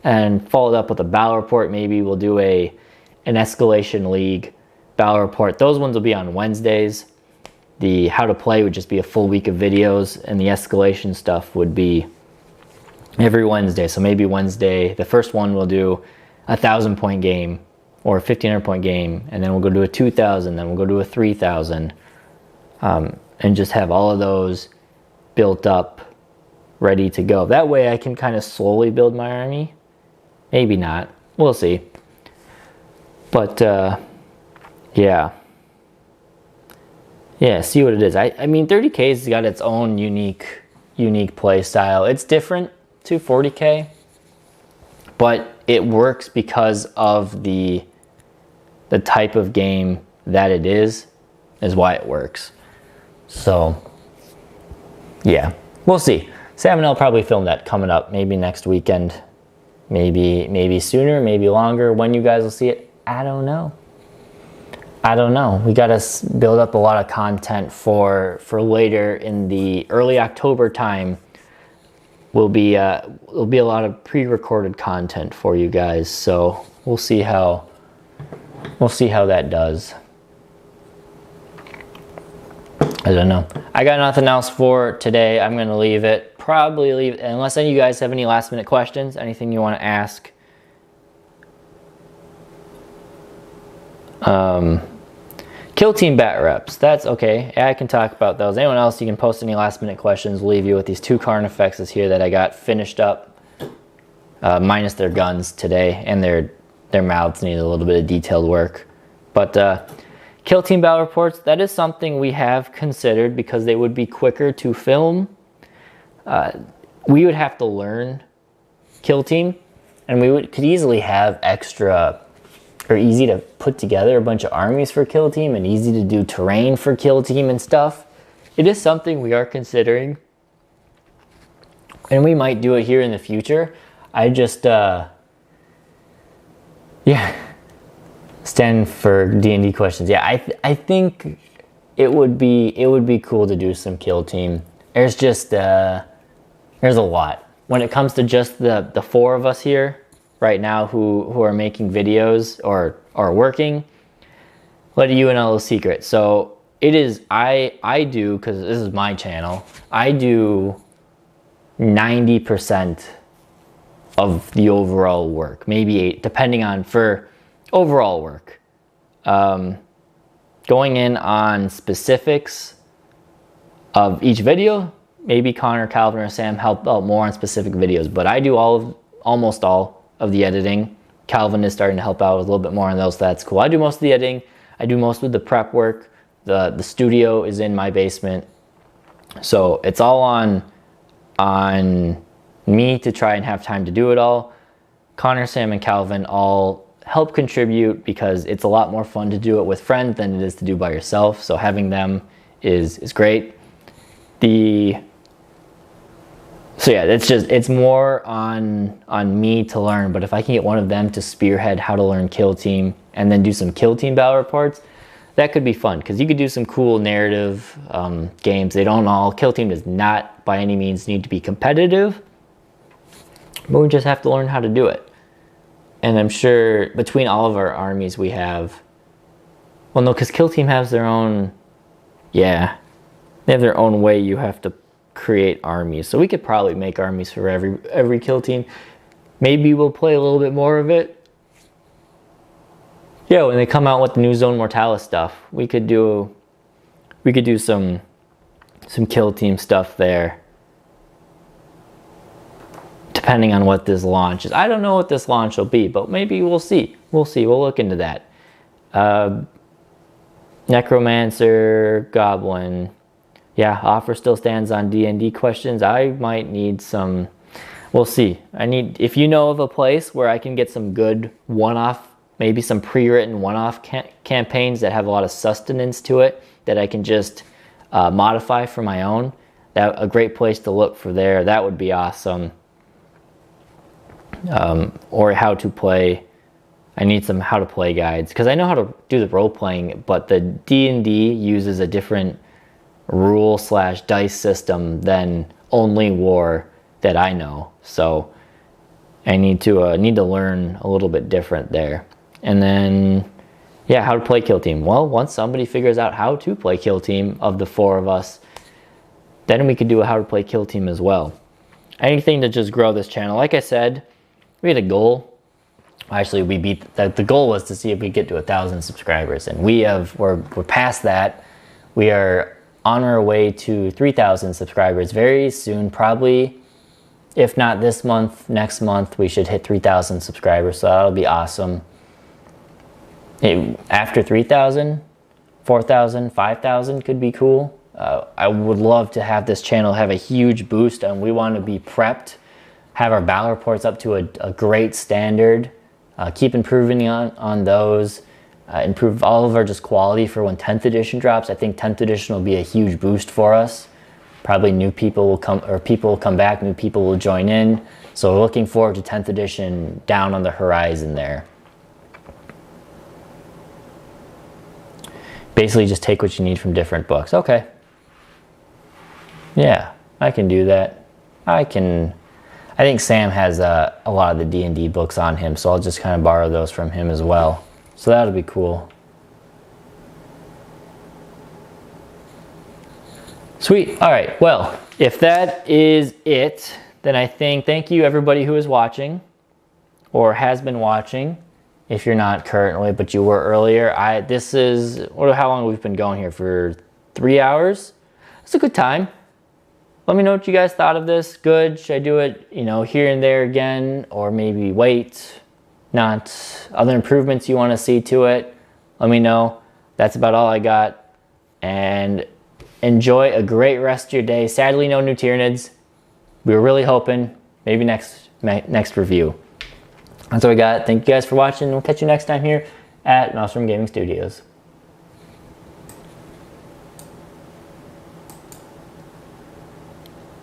Speaker 1: And followed up with a battle report. Maybe we'll do an escalation league battle report. Those ones will be on Wednesdays. The how to play would just be a full week of videos, and the escalation stuff would be every Wednesday. So maybe Wednesday, the first one we'll do a 1,000-point game or a 1,500-point game, and then we'll go to a 2,000, then we'll go to a 3,000. And just have all of those built up, ready to go. That way I can kind of slowly build my army. Maybe not. We'll see. But, yeah. Yeah, see what it is. I mean, 30K's got its own unique play style. It's different to 40K, but it works because of the type of game that it is why it works. So, yeah, we'll see. Sam and I'll probably film that coming up, maybe next weekend, maybe sooner, maybe longer. When you guys will see it, I don't know. We got to build up a lot of content for later in the early October time. Will be a lot of pre-recorded content for you guys. So we'll see how that does. I don't know. I got nothing else for today. I'm going to leave it. Probably leave it. Unless any of you guys have any last minute questions, anything you want to ask. Kill team bat reps. That's okay. Yeah, I can talk about those. Anyone else, you can post any last minute questions. We'll leave you with these 2 Carnifexes here that I got finished up. Minus their guns today. And their mouths need a little bit of detailed work. But kill team battle reports, that is something we have considered because they would be quicker to film. We would have to learn kill team, and we could easily have extra, or easy to put together a bunch of armies for kill team, and easy to do terrain for kill team and stuff. It is something we are considering, and we might do it here in the future. I just, yeah. Stand for D&D questions. Yeah, I think it would be cool to do some kill team. There's just there's a lot when it comes to just the 4 of us here right now who are making videos or are working. Let you in a little secret. So it is I do, because this is my channel, I do 90% of the overall work, maybe 8, depending on for overall work. Going in on specifics of each video, maybe Connor, Calvin, or Sam help out more on specific videos, but I do almost all of the editing. Calvin is starting to help out with a little bit more on those, so that's cool. I do most of the editing. I do most of the prep work. The studio is in my basement, so it's all on me to try and have time to do it all. Connor, Sam, and Calvin all help contribute because it's a lot more fun to do it with friends than it is to do by yourself. So having them is great. The So yeah, it's more on me to learn, but if I can get one of them to spearhead how to learn Kill Team and then do some Kill Team battle reports, that could be fun, because you could do some cool narrative games. They don't all, Kill Team does not by any means need to be competitive, but we just have to learn how to do it. And I'm sure between all of our armies we have, well no, because Kill Team has their own, yeah, they have their own way you have to create armies. So we could probably make armies for every Kill Team. Maybe we'll play a little bit more of it. Yeah, when they come out with the new Zone Mortalis stuff, we could do some Kill Team stuff there. Depending on what this launch is. I don't know what this launch will be, but maybe we'll see. We'll see. We'll look into that. Necromancer, Goblin. Yeah, offer still stands on D&D questions. I might need some, we'll see. If you know of a place where I can get some good one-off, maybe some pre-written one-off campaigns that have a lot of sustenance to it, that I can just modify for my own, that a great place to look for there. That would be awesome. Or how to play. I need some how to play guides, because I know how to do the role playing, but the D&D uses a different rule/dice system than only war that I know. So I need to learn a little bit different there. And then yeah, how to play Kill Team. Well, once somebody figures out how to play Kill Team of the 4 of us, then we could do a how to play Kill Team as well. Anything to just grow this channel. Like I said, we had a goal. Actually, we beat that. The goal was to see if we get to 1,000 subscribers, and we're past that. We are on our way to 3,000 subscribers very soon. Probably, if not this month, next month we should hit 3,000 subscribers. So that'll be awesome. After 3,000, 4,000, 5,000 could be cool. I would love to have this channel have a huge boost, and we want to be prepped, have our battle reports up to a great standard, keep improving on those, improve all of our just quality for when 10th edition drops. I think 10th edition will be a huge boost for us. Probably new people will come, or people will come back, new people will join in. So we're looking forward to 10th edition down on the horizon there. Basically just take what you need from different books. Okay. Yeah, I can do that. I think Sam has a lot of the D&D books on him, so I'll just kind of borrow those from him as well. So that'll be cool. Sweet. All right. Well, if that is it, then I think thank you everybody who is watching or has been watching. If you're not currently, but you were earlier. This is how long we've been going here, for 3 hours. It's a good time. Let me know what you guys thought of this. Good. Should I do it, here and there again, or maybe wait? Not other improvements you want to see to it? Let me know. That's about all I got. And enjoy a great rest of your day. Sadly, no new Tyranids. We were really hoping maybe next review. That's what we got. Thank you guys for watching. We'll catch you next time here at Maelstrom Gaming Studios.